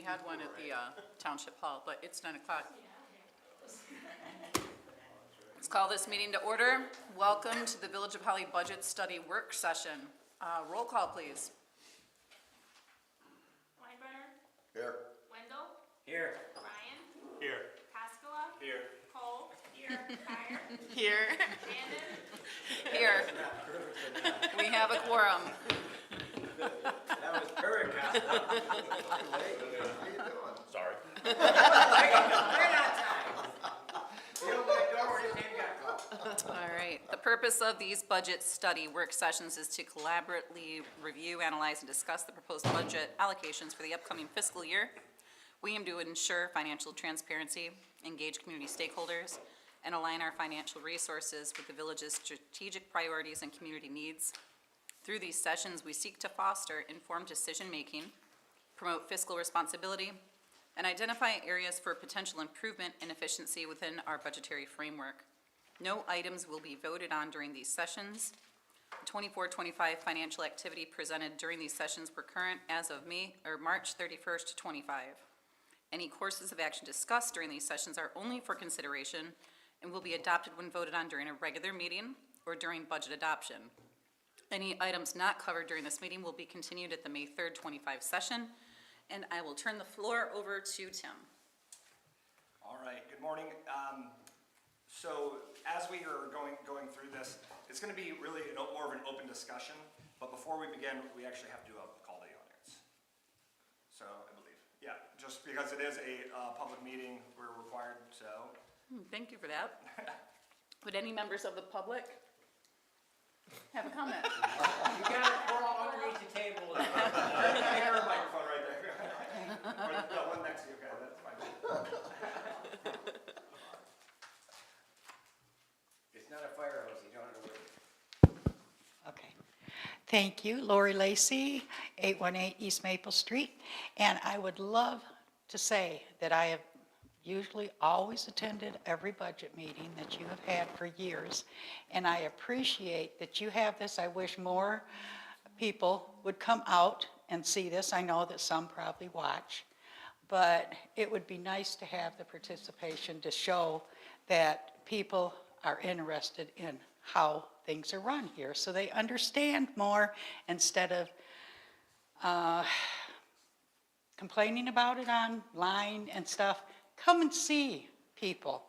had one at the Township Hall, but it's 9 o'clock. Let's call this meeting to order. Welcome to the Village of Holly Budget Study Work Session. Roll call, please. Weinbrenner? Here. Wendell? Here. Ryan? Here. Pascala? Here. Cole? Here. Kyer? Here. Brandon? Here. We have a quorum. That was perfect. How you doing? Sorry. All right. The purpose of these budget study work sessions is to collaboratively review, analyze, and discuss the proposed budget allocations for the upcoming fiscal year. We aim to ensure financial transparency, engage community stakeholders, and align our financial resources with the village's strategic priorities and community needs. Through these sessions, we seek to foster informed decision-making, promote fiscal responsibility, and identify areas for potential improvement and efficiency within our budgetary framework. No items will be voted on during these sessions. The 24-25 financial activity presented during these sessions were current as of March 31st, 25. Any courses of action discussed during these sessions are only for consideration and will be adopted when voted on during a regular meeting or during budget adoption. Any items not covered during this meeting will be continued at the May 3rd, 25 session, and I will turn the floor over to Tim. All right, good morning. So as we are going through this, it's going to be really more of an open discussion, but before we begin, we actually have to do a call to the audience. So I believe, yeah, just because it is a public meeting, we're required, so. Thank you for that. Would any members of the public have a comment? You gotta crawl underneath the table. Here, microphone right there. Or the one next to you, guys, that's fine. It's not a fire hose, you don't have to worry. Okay. Thank you. Lori Lacey, 818 East Maple Street. And I would love to say that I have usually always attended every budget meeting that you have had for years. And I appreciate that you have this. I wish more people would come out and see this. I know that some probably watch. But it would be nice to have the participation to show that people are interested in how things are run here, so they understand more instead of complaining about it online and stuff. Come and see people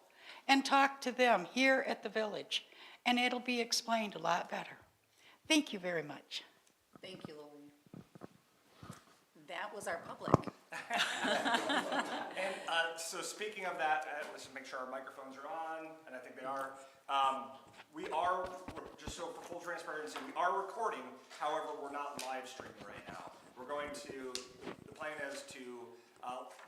and talk to them here at the village, and it'll be explained a lot better. Thank you very much. Thank you, Lori. That was our public. And so speaking of that, let's just make sure our microphones are on, and I think they are. Just so for full transparency, we are recording, however, we're not live streaming right now. The plan is to,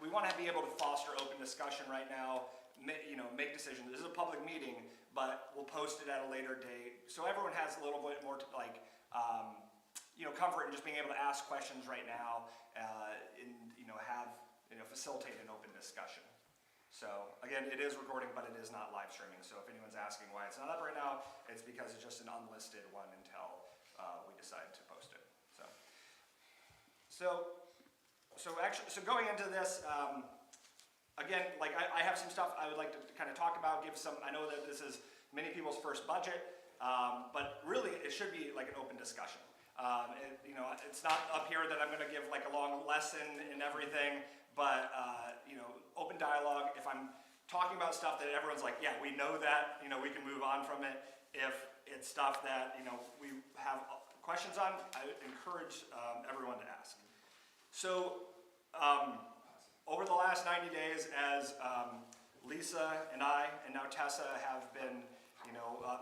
we want to be able to foster open discussion right now, make decisions. This is a public meeting, but we'll post it at a later date. So everyone has a little bit more comfort in just being able to ask questions right now, facilitate an open discussion. So again, it is recording, but it is not live streaming. So if anyone's asking why it's not up right now, it's because it's just an unlisted one until we decide to post it. So going into this, again, I have some stuff I would like to kind of talk about, I know that this is many people's first budget, but really it should be like an open discussion. It's not up here that I'm going to give like a long lesson and everything, but open dialogue. If I'm talking about stuff that everyone's like, yeah, we know that, we can move on from it. If it's stuff that we have questions on, I encourage everyone to ask. So over the last 90 days, as Lisa and I, and now Tessa have been,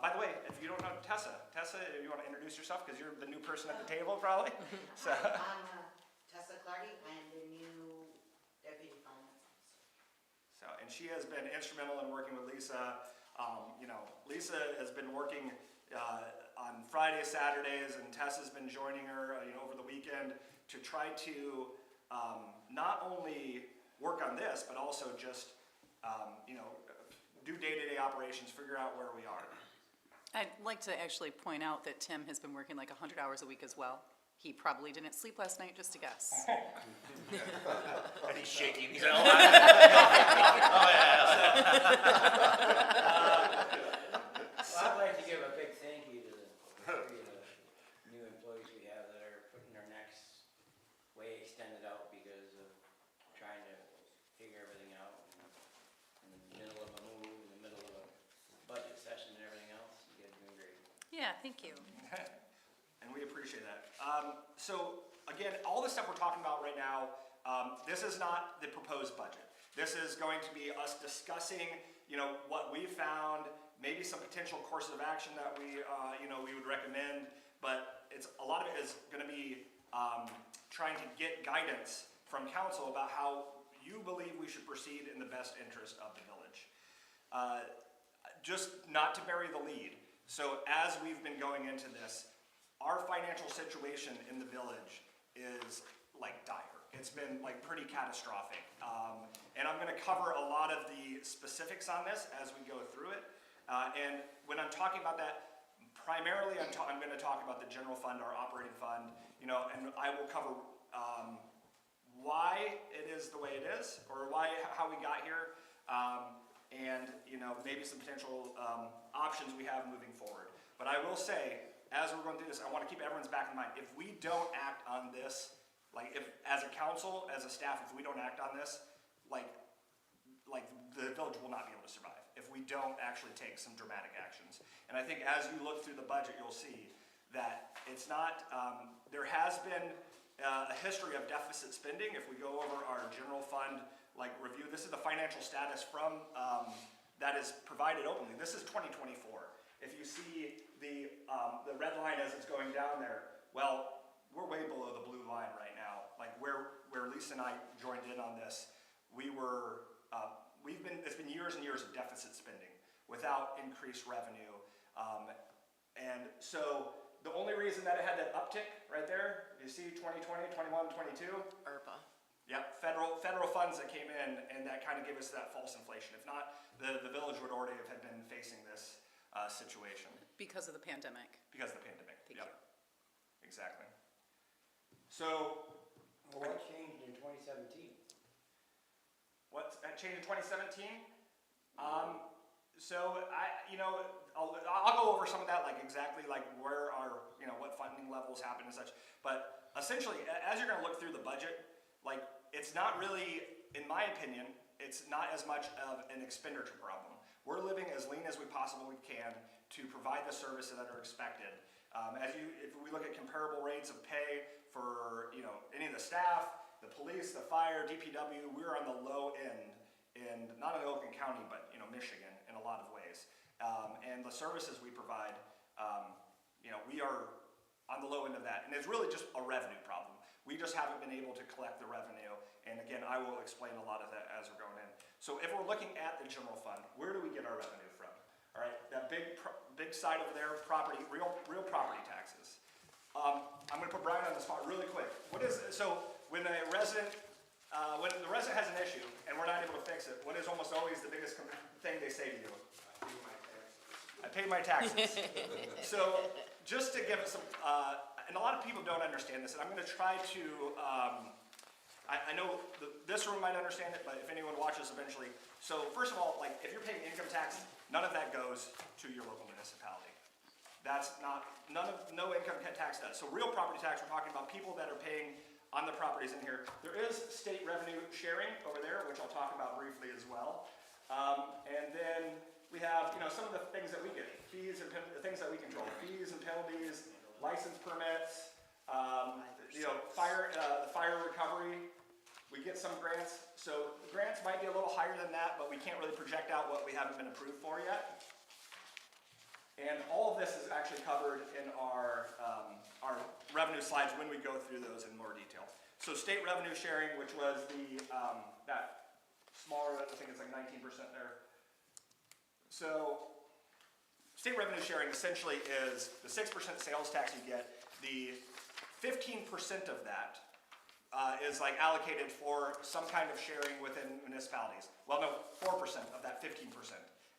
by the way, if you don't know Tessa, you want to introduce yourself because you're the new person at the table probably? So. I'm Tessa Clardy. I am the new Deputy Finance Officer. And she has been instrumental in working with Lisa. Lisa has been working on Fridays, Saturdays, and Tessa's been joining her over the weekend to try to not only work on this, but also just do day-to-day operations, figure out where we are. I'd like to actually point out that Tim has been working like 100 hours a week as well. He probably didn't sleep last night, just a guess. And he's shaking, he's like, Well, I'd like to give a big thank you to the new employees we have that are putting their necks way extended out because of trying to figure everything out. In the middle of a move, in the middle of a budget session and everything else, you guys are doing great. Yeah, thank you. And we appreciate that. So again, all the stuff we're talking about right now, this is not the proposed budget. This is going to be us discussing, what we found, maybe some potential courses of action that we would recommend. But a lot of it is going to be trying to get guidance from council about how you believe we should proceed in the best interest of the village. Just not to bury the lead. So as we've been going into this, our financial situation in the village is like dire. It's been like pretty catastrophic. And I'm gonna cover a lot of the specifics on this as we go through it. And when I'm talking about that, primarily I'm gonna talk about the general fund, our operating fund, and I will cover why it is the way it is, or how we got here, and maybe some potential options we have moving forward. But I will say, as we're going through this, I want to keep everyone's back in mind. If we don't act on this, if as a council, as a staff, if we don't act on this, the village will not be able to survive if we don't actually take some dramatic actions. And I think as you look through the budget, you'll see that it's not. There has been a history of deficit spending. If we go over our general fund review, this is the financial status from that is provided openly. This is 2024. If you see the red line as it's going down there, well, we're way below the blue line right now. Where Lisa and I joined in on this, it's been years and years of deficit spending without increased revenue. And so the only reason that it had that uptick right there, you see 2020, 21, 22? ARPA. Yep, federal funds that came in, and that kind of gave us that false inflation. If not, the village would already have been facing this situation. Because of the pandemic. Because of the pandemic. Thank Yep. Exactly. So, Well, what changed in 2017? what changed in 2017? So I'll go over some of that, exactly where our, what funding levels happen and such. But essentially, as you're going to look through the budget, it's not really, in my opinion, it's not as much of an expenditure problem. We're living as lean as we possibly can to provide the services that are expected. If we look at comparable rates of pay for any of the staff, the police, the fire, DPW, we're on the low end in not only Oakland County but Michigan in a lot of ways. And the services we provide, we are on the low end of that, and it's really just a revenue problem. We just haven't been able to collect the revenue, and again, I will explain a lot of that as we're going in. So if we're looking at the general fund, where do we get our revenue from? All right, that big side over there, real property taxes. I'm going to put Brian on the spot really quick. So when the resident has an issue and we're not able to fix it, what is almost always the biggest thing they say to you? I pay my taxes. So just to give it some, and a lot of people don't understand this, and I'm going to try to, I know this room might understand it, but if anyone watches eventually. So first of all, if you're paying income tax, none of that goes to your local municipality. That's not, no income tax does. So real property tax, we're talking about people that are paying on the properties in here. There is state revenue sharing over there, which I'll talk about briefly as well. And then we have, some of the things that we get, fees and things that we control, fees and penalties, license permits, the fire recovery. We get some grants. So the grants might be a little higher than that, but we can't really project out what we haven't been approved for yet. And all of this is actually covered in our revenue slides when we go through those in more detail. So state revenue sharing, which was that smaller, I think it's 19% there. So state revenue sharing essentially is the 6% sales tax you get. The 15% of that is allocated for some kind of sharing within municipalities. Well, no, 4% of that 15%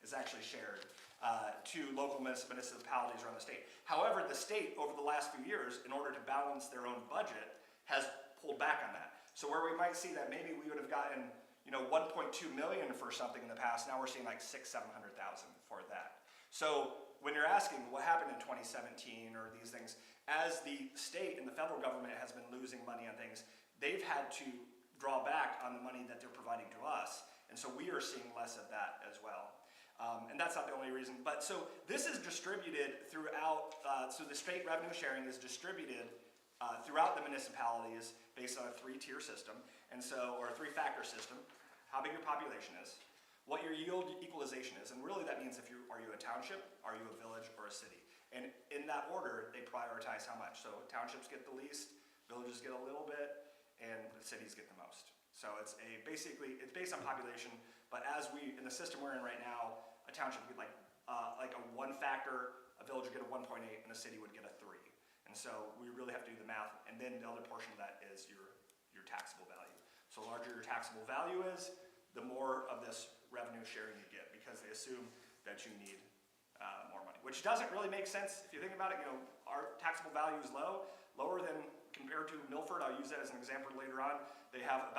is actually shared. to local municipalities around the state. However, the state, over the last few years, in order to balance their own budget, has pulled back on that. So where we might see that maybe we would have gotten, 1.2 million for something in the past, now we're seeing like 600,000, 700,000 for that. So when you're asking what happened in 2017 or these things, as the state and the federal government has been losing money on things, they've had to draw back on the money that they're providing to us. And so we are seeing less of that as well. And that's not the only reason. But so this is distributed throughout, so the state revenue sharing is distributed throughout the municipalities based on a 3-tier system, and so, or a 3-factor system, how big your population is, what your yield equalization is, and really that means are you a township, are you a village, or a city? And in that order, they prioritize how much. So townships get the least, villages get a little bit, and cities get the most. So it's basically based on population, but in the system we're in right now, a township would get like a 1-factor, a village would get a 1.8, and a city would get a 3. And so we really have to do the math, and then the other portion of that is your taxable value. So the larger your taxable value is, the more of this revenue sharing you get, because they assume that you need more money, which doesn't really make sense if you think about it. Our taxable value is lower than compared to Milford. I'll use that as an example later on. They have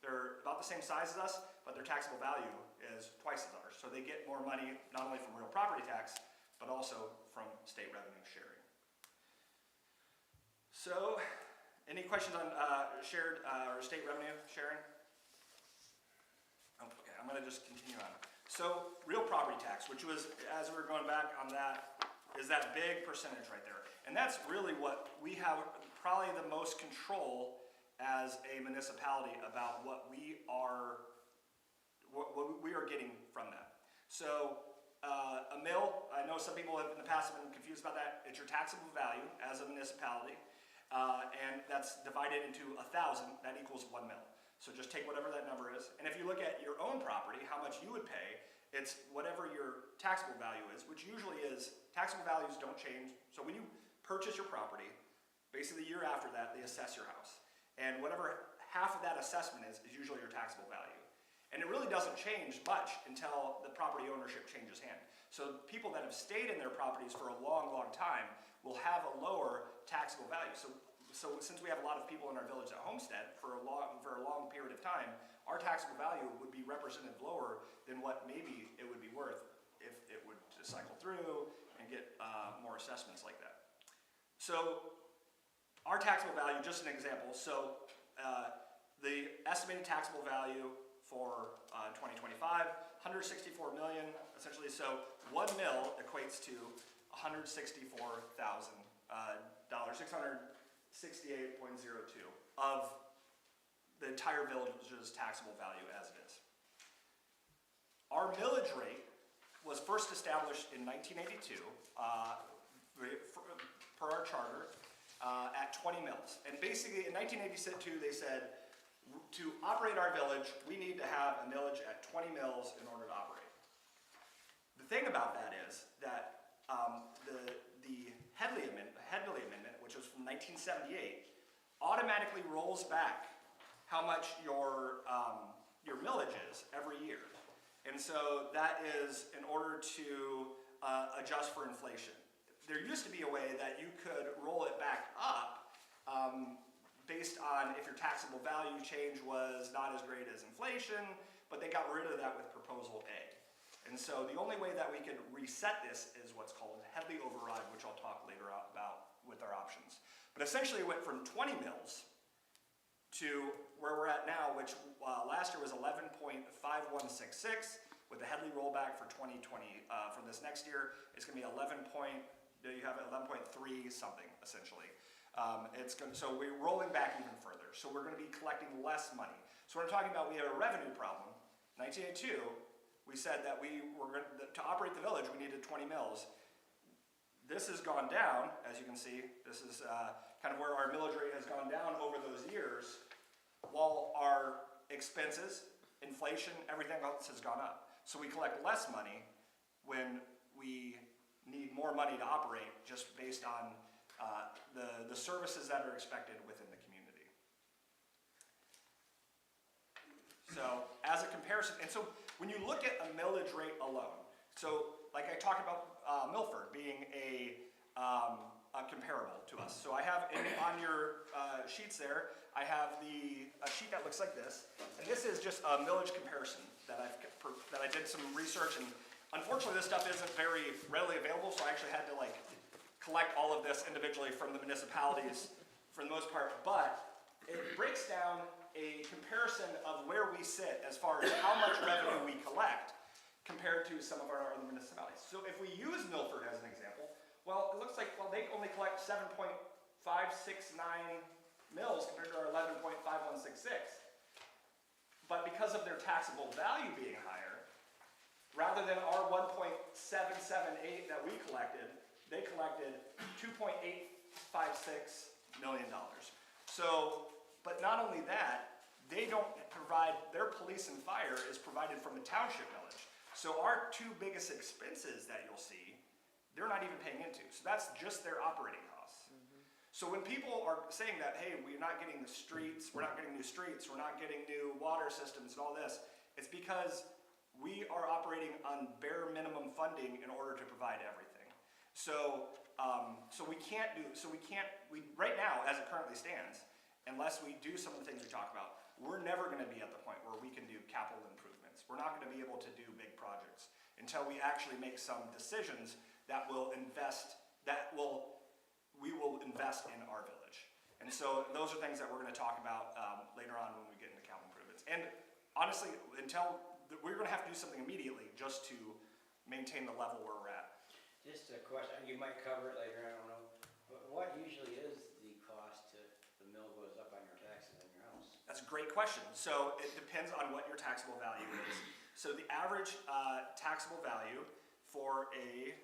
they're about the same size as us, but their taxable value is twice as ours. So they get more money not only from real property tax, but also from state revenue sharing. So, any questions on shared or state revenue sharing? Oh, okay, I'm going to just continue on. So, real property tax, which was, as we were going back on that, is that big percentage right there. And that's really what we have probably the most control as a municipality about what we are getting from that. So, a mill, I know some people in the past have been confused about that. It's your taxable value as a municipality, and that's divided into 1,000, that equals 1 mill. So just take whatever that number is, and if you look at your own property, how much you would pay, it's whatever your taxable value is, which usually is, taxable values don't change. So when you purchase your property, basically the year after that, they assess your house. And whatever half of that assessment is usually your taxable value. And it really doesn't change much until the property ownership changes hand. So people that have stayed in their properties for a long, long time will have a lower taxable value. So since we have a lot of people in our village that homestead for a long period of time, our taxable value would be represented lower than what maybe it would be worth if it would just cycle through and get more assessments like that. So our taxable value, just an example, so the estimated taxable value for 2025, 164 million, essentially, so 1 mil equates to $164,000, 668.02 of the entire village's taxable value as it is. Our millage rate was first established in 1982 per our charter at 20 mills. And basically in 1982 they said to operate our village we need to have a millage at 20 mills in order to operate. The thing about that is that the Headley Amendment, which was from 1978, automatically rolls back how much your millage is every year. And so that is in order to adjust for inflation. There used to be a way that you could roll it back up based on if your taxable value change was not as great as inflation, but they got rid of that with Proposal A. And so the only way that we could reset this is what's called Headley override, which I'll talk later about with our options. But essentially it went from 20 mills to where we're at now, which last year was 11.5166, with the Headley rollback for 2020. For this next year, it's going to be 11.3 something, essentially. So we're rolling back even further. So we're going to be collecting less money. So we're talking about we have a revenue problem. 1982, we said that to operate the village, we needed 20 mills. This has gone down, as you can see. This is kind of where our millage rate has gone down over those years, while our expenses, inflation, everything else has gone up. So we collect less money when we need more money to operate, just based on the services that are expected within the community. So as a comparison, and so when you look at a millage rate alone, So, like I talked about Milford being a comparable to us. So I have on your sheets there, I have a sheet that looks like this, and this is just a millage comparison that I did some research, and unfortunately this stuff isn't very readily available, so I actually had to like collect all of this individually from the municipalities for the most part, but it breaks down a comparison of where we sit as far as how much revenue we collect compared to some of our other municipalities. So if we use Milford as an example, well, it looks like, well, they only collect 7.569 mills compared to our 11.5166. But because of their taxable value being higher, rather than our 1.778 that we collected, they collected $2.856 million. So, but not only that, they don't provide, their police and fire is provided from the township millage. So our two biggest expenses that you'll see, they're not even paying into. So that's just their operating costs. So when people are saying that, hey, we're not getting the streets, we're not getting new streets, we're not getting new water systems and all this, it's because we are operating on bare minimum funding in order to provide everything. So, right now, as it currently stands, unless we do some of the things we talk about, we're never gonna be at the point where we can do capital improvements. We're not gonna be able to do big projects until we actually make some decisions that will we will invest in our village. And so those are things that we're gonna talk about later on when we get into capital improvements. And honestly, we're gonna have to do something immediately just to maintain the level where we're at. Just a question, you might cover it later, I don't know, but what usually is the cost to the mill goes up on your taxes on your house? That's a great question. So it depends on what your taxable value is. So the average taxable value for a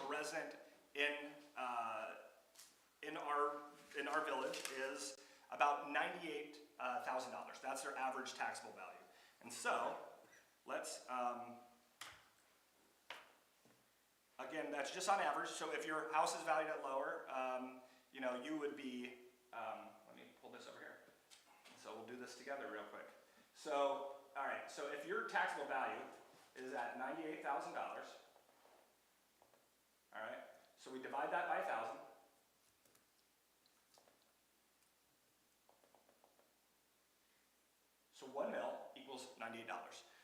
resident in our village is about $98,000. That's their average taxable value. And so let's again, that's just on average. So if your house is valued at lower, you would be. Let me pull this over here. So we'll do this together real quick. So, all right. So if your taxable value is at $98,000, all right. So we divide that by 1,000. So 1 mil equals $98.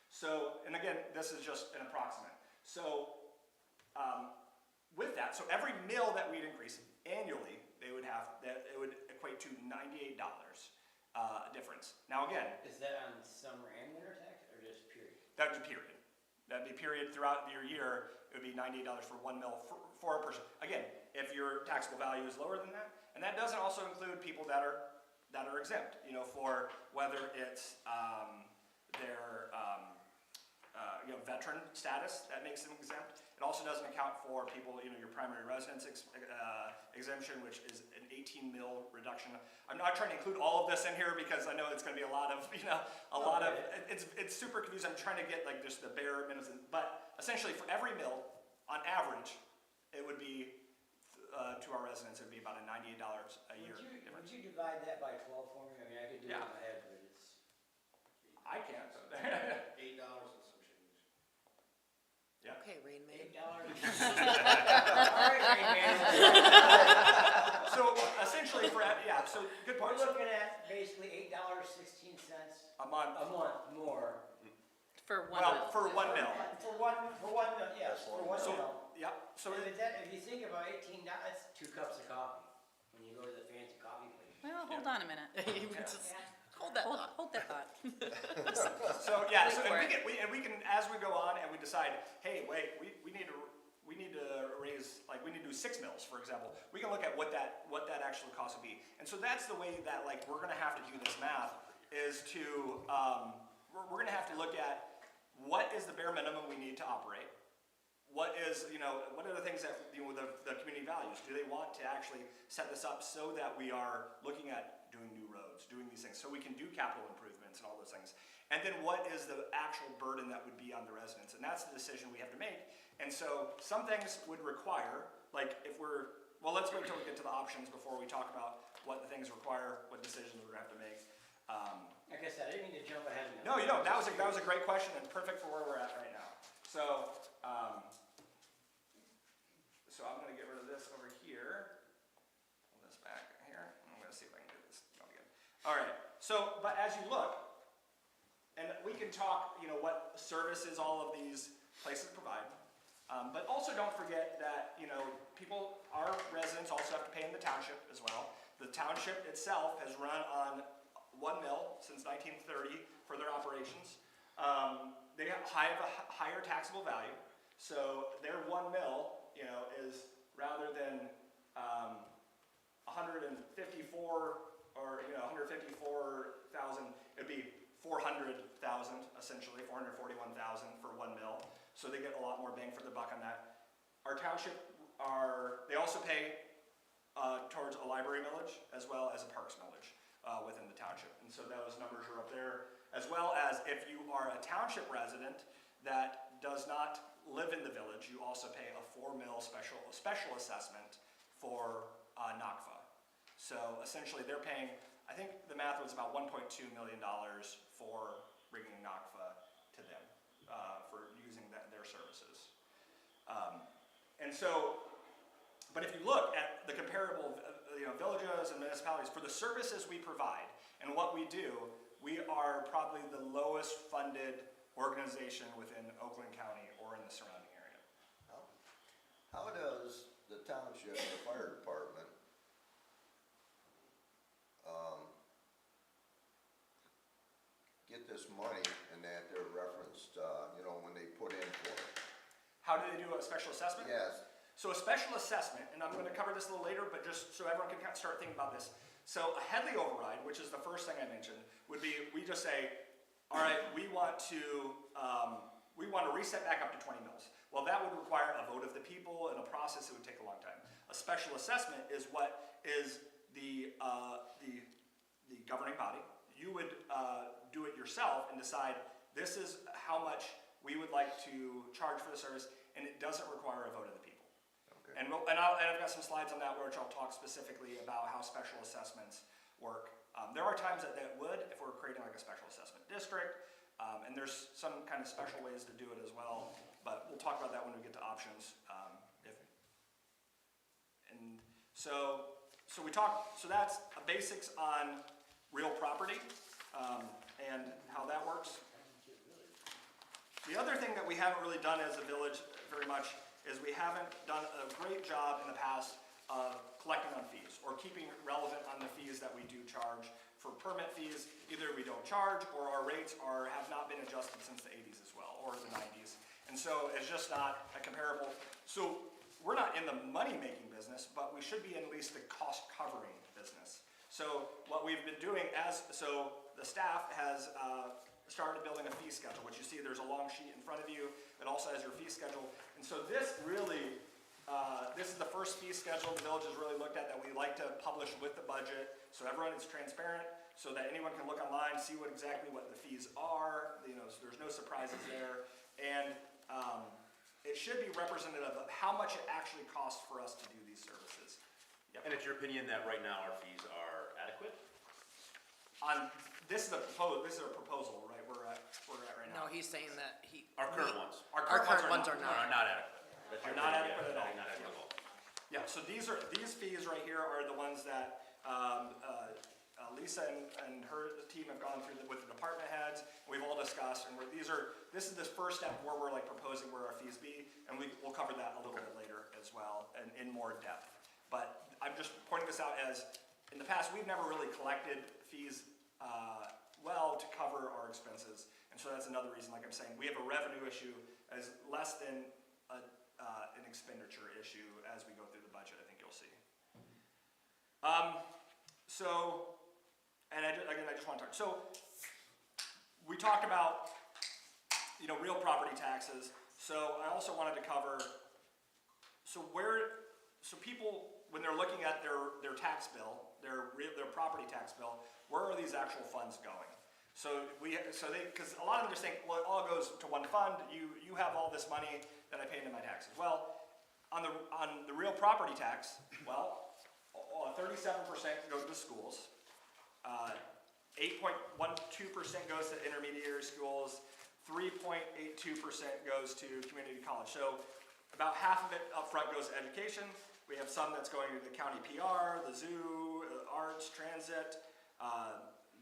So, and again, this is just an approximate. So with that, so every mil that we'd increase annually, it would equate to $98 difference. Now again, Is that on summer and winter tax, or just period? that would be period. That'd be period throughout your year. It would be $98 for 1 mil for a person. Again, if your taxable value is lower than that, and that doesn't also include people that are exempt. For whether it's their veteran status that makes them exempt. It also doesn't account for people, your primary residence exemption, which is an 18 mil reduction. I'm not trying to include all of this in here because I know it's going to be a lot of, it's super confusing. I'm trying to get like just the bare minimum, but essentially for every mil, on average, it would be, to our residents, it would be about a $98 a year difference. Would you divide that by 12 for me? I mean, I could do it in my head, but it's... I can't. $8 and some change. Yeah. Okay, Rain Man. $8. All right, Rain Man. So essentially so good We're points. looking at basically $8.16 A month. a month more. For one Well, mil. for 1 mil. For one mil, yes, for one So, mil. yeah, so So if you think about $18, that's 2 cups of coffee, when you go to the fancy coffee place. Well, hold on a minute. Hold that thought. Hold that thought. So for and we can as we go on and we decide, hey, wait, we need to raise, like we need to do 6 mils, for example. We can look at what that actual cost would be. And so that's the way that like we're gonna have to do this math is to we're gonna have to look at what is the bare minimum we need to operate. What is, what are the things that, the community values? Do they want to actually set this up so that we are looking at doing new roads, doing these things, so we can do capital improvements and all those things? And then what is the actual burden that would be on the residents? And that's the decision we have to make. And so some things would require, like if let's wait till we get to the options before we talk about what the things require, what decisions we're gonna have to make. Like I said, I didn't mean to jump ahead of you. No, that was a great question and perfect for where we're at right now. So as you look, and we can talk, you know, what services all of these places provide. But also don't forget that, you know, our residents also have to pay in the township as well. The township itself has run on 1 mil since 1930 for their operations. They have a higher taxable value, so their 1 mil, you know, is rather than 154 or, you know, 154,000, it'd be 400,000 essentially, 441,000 for 1 mil. So they get a lot more bang for the buck on that. Our township they also pay towards a library millage as well as a parks millage within the township. And so those numbers are up there. As well as if you are a township resident that does not live in the village, you also pay a 4 mil special assessment for NACFA. So essentially they're paying, I think the math was about $1.2 million for bringing NACFA to them for using their services. And so, but if you look at the comparable you know, villages and municipalities, for the services we provide and what we do, we are probably the lowest funded organization within Oakland County or in the surrounding area. How does the township, the fire department, get this money and that they're referenced, you know, when they put in for it? How do they do a special assessment? Yes, So a special assessment, and I'm going to cover this a little later, but just so everyone can kind of start thinking about this. So a Headley override, which is the first thing I mentioned, would be we just say, all right, we want to reset back up to 20 mils. Well, that would require a vote of the people and a process that would take a long time. A special assessment is what is the governing body. You would do it yourself and decide this is how much we would like to charge for the service, and it doesn't require a vote of the people. okay. And I've got some slides on that which I'll talk specifically about how special assessments work. There are times that would, if we're creating like a special assessment district, and there's some kind of special ways to do it as well, but we'll talk about that when we get to options. So that's basics on real property and how that works. The other thing that we haven't really done as a village very much is we haven't done a great job in the past of collecting on fees or keeping relevant on the fees that we do charge. For permit fees, either we don't charge or our rates have not been adjusted since the 80s as well, or the 90s. And so it's just not a comparable. So we're not in the money-making business, but we should be in at least the cost-covering business. So what we've been doing so the staff has started building a fee schedule, which you see there's a long sheet in front of you. It also has your fee schedule. And so this really, this is the first fee schedule the village has really looked at that we like to publish with the budget, so everyone is transparent, so that anyone can look online, see what the fees are, you know, so there's no surprises there. And it should be representative of how much it actually costs for us to do these services. Yep. And it's your opinion that right now our fees are adequate? This is a proposal, right? We're at right now. No, he's saying that Our current ones Our current ones are are not. not adequate. That's your Are not opinion, adequate yeah, at all. Not adequate at all. Yeah, so these fees right here are the ones that Lisa and her team have gone through with the department heads. We've all discussed, and this is the first step where we're like proposing where our fees be, and we'll cover that a little bit later as well and in more depth. But I'm just pointing this out as in the past we've never really collected fees well to cover our expenses, and so that's another reason. Like I'm saying, we have a revenue issue as less than an expenditure issue as we go through the budget. I think you'll see. I just want to talk. So we talked about, you know, real property taxes. So I also wanted to cover, so people, when they're looking at their tax bill, their property tax bill, where are these actual funds going? Because a lot of them just think, well, it all goes to one fund. You have all this money that I pay into my taxes. Well, on the real property tax, 37% goes to schools. 8.12% goes to intermediate schools. 3.82% goes to community college. So about half of it up front goes to education. We have some that's going to the county PR, the zoo, arts, transit.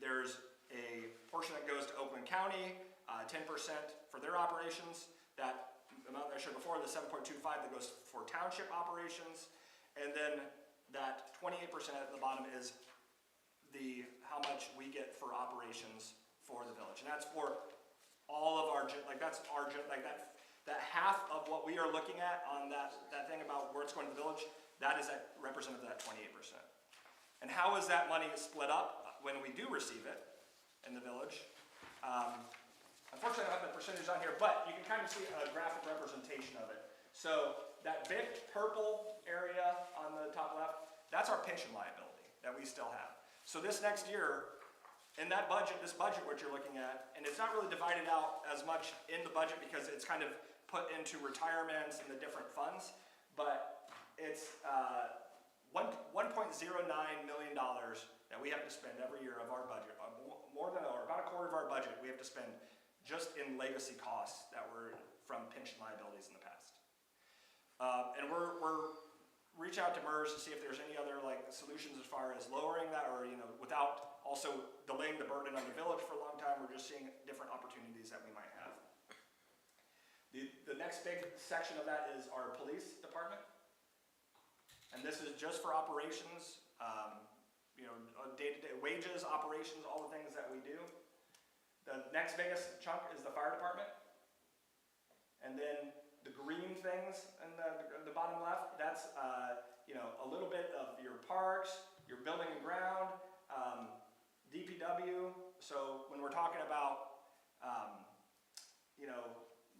There's a portion that goes to Oakland County, 10% for their operations. That amount that I showed before, the 7.25 that goes for township operations. And then that 28% at the bottom is how much we get for operations for the village. And that's for all of our, that half of what we are looking at on that thing about where it's going to the village, that is representative of that 28%. And how is that money split up when we do receive it in the village? Unfortunately, I don't have the percentage on here, but you can kind of see a graphic representation of it. So that big purple area on the top left, that's our pension liability that we still have. So this next year, in that budget, this budget what you're looking at, and it's not really divided out as much in the budget because it's kind of put into retirements and the different funds, but it's $1.09 million that we have to spend every year of our budget, more than, or about a quarter of our budget we have to spend just in legacy costs that were from pension liabilities in the past. And we're reaching out to MERS to see if there's any other solutions as far as lowering that, or without also delaying the burden on the village for a long time. We're just seeing different opportunities that we might have. The next big section of that is our police department, and this is just for operations, day-to-day wages, operations, all the things that we do. The next biggest chunk is the fire department, and then the green things in the bottom left, that's a little bit of your parks, your building and ground, DPW. So when we're talking about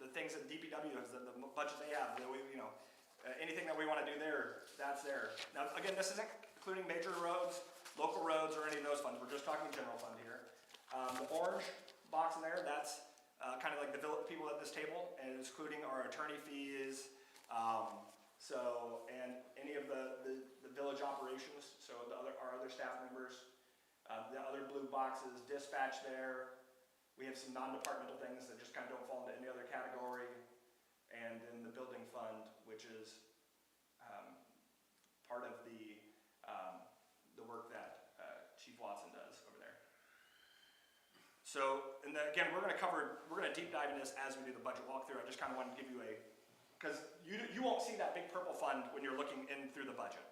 the things that DPW has, the budget they have, anything that we want to do there, that's there. Now again, this isn't including major roads, local roads, or any of those funds. We're just talking general fund here. The orange box in there, that's kind of like the people at this table, and it's including our attorney fees, and any of the village operations, so our other staff members. The other blue boxes, dispatch there. We have some non-departmental things that just kind of don't fall into any other category. And then the building fund, which is part of the work that Chief Watson does over there. So, and then again, we're going to deep dive into this as we do the budget walkthrough. I just kind of wanted to give you because you won't see that big purple fund when you're looking in through the budget.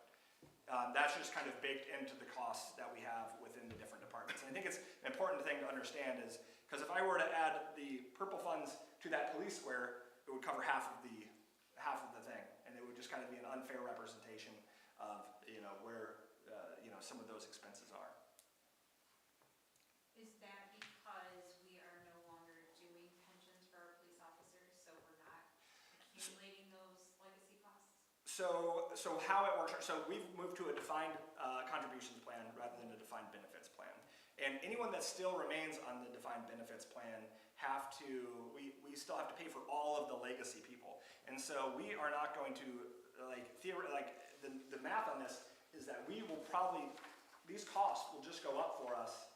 That's just kind of baked into the costs that we have within the different departments. And I think it's an important thing to understand is, because if I were to add the purple funds to that police square, it would cover half of the thing, and it would just kind of be an unfair representation of where some of those expenses are. Is that because we are no longer doing pensions for our police officers, so we're not accumulating those legacy costs? So how it works, so we've moved to a defined contributions plan rather than a defined benefits plan. And anyone that still remains on the defined benefits plan we still have to pay for all of the legacy people. And so we are not going to, the math on this is that we will these costs will just go up for us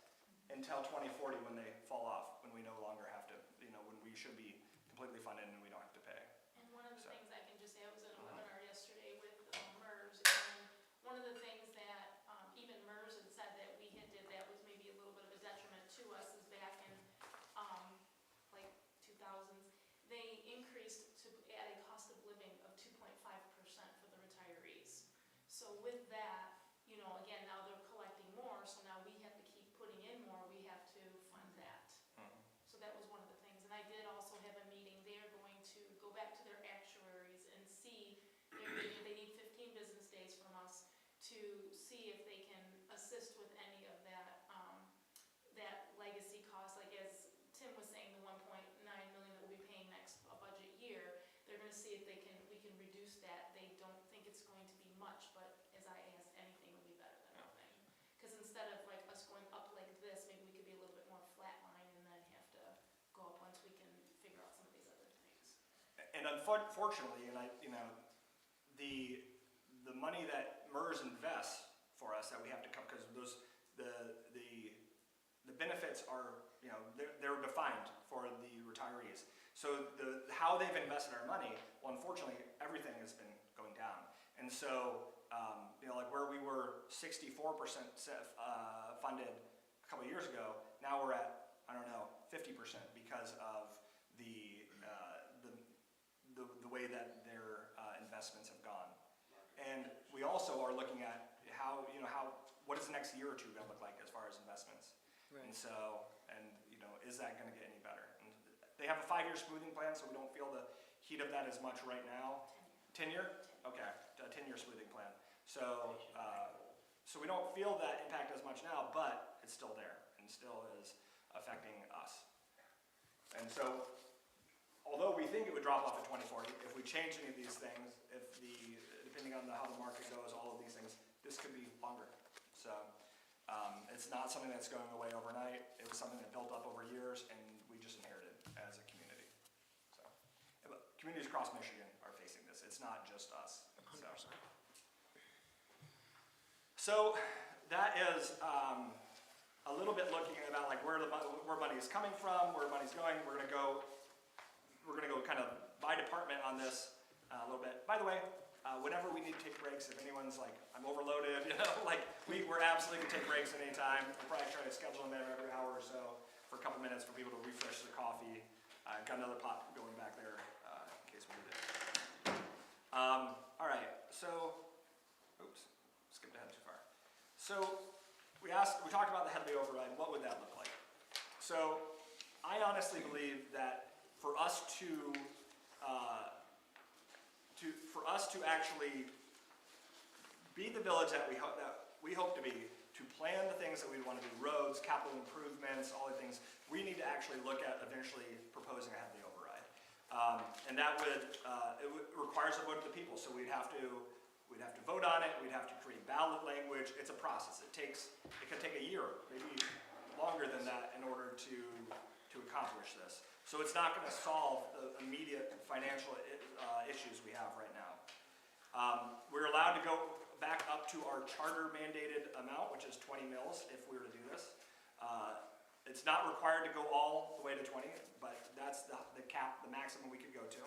until 2040 when they fall off, when we no longer have to, when we should be completely funded and we don't have to pay. And one of the things I can just say, I was at a webinar yesterday with MERS, and one of the things that even MERS had said that we had did that was maybe a little bit of a detriment to us is back in 2000s, they increased to add a cost of living of 2.5% for the retirees. So with that, again, now they're collecting more, so now we have to keep putting in more, we have to fund that. So that was one of the things. And I did also have a meeting, they are going to go back to their actuaries and see, they need 15 business days from us to see if they can assist with any of that, that legacy cost. Like as Tim was saying, the 1.9 million that we'll be paying next budget year, they're gonna see if we can reduce that. They don't think it's going to be much, but as I asked, anything would be better than nothing. Because instead of us going up like this, maybe we could be a little bit more flatline and then have to go up once we can figure out some of these other things. And unfortunately, the money that MERS invests for us that we have to come, because the benefits are, they're defined for the retirees. So how they've invested our money, well, unfortunately, everything has been going down. And so, where we were 64% funded a couple of years ago, now we're at, I don't know, 50% because of the way that their investments have gone. And we also are looking at what is the next year or two gonna look like as far as investments? And so, is that gonna get any better? And they have a 5-year smoothing plan, so we don't feel the heat of that as much right now. 10-year? Okay, a 10-year smoothing plan. So, so we don't feel that impact as much now, but it's still there and still is affecting us. And so, although we think it would drop off at 2040, if we change any of these things, depending on how the market goes, all of these things, this could be longer. So, it's not something that's going away overnight. It was something that built up over years, and we just inherited as a community. So, but communities across Michigan are facing this. It's not just us. So that is a little bit looking about like where money is coming from, where money's going. We're gonna go kind of by department on this a little bit. By the way, whenever we need to take breaks, if anyone's like, I'm overloaded, like we're absolutely gonna take breaks at any time. We'll probably try to schedule them every hour or so for a couple minutes for people to refresh their coffee. Got another pot going back there in case we need it. All right, so, oops, skipped ahead too far. So we talked about the Headley override. What would that look like? So I honestly believe that for us to actually be the village that we hope to be, to plan the things that we want to do, roads, capital improvements, all the things, we need to actually look at eventually proposing a Headley override. And that requires a vote of the people. So we'd have to vote on it. We'd have to create ballot language. It's a process. It could take a year, maybe longer than that, in order to accomplish this. So it's not going to solve the immediate financial issues we have right now. We're allowed to go back up to our charter mandated amount, which is 20 mils if we were to do this. It's not required to go all the way to 20, but that's the cap, the maximum we could go to.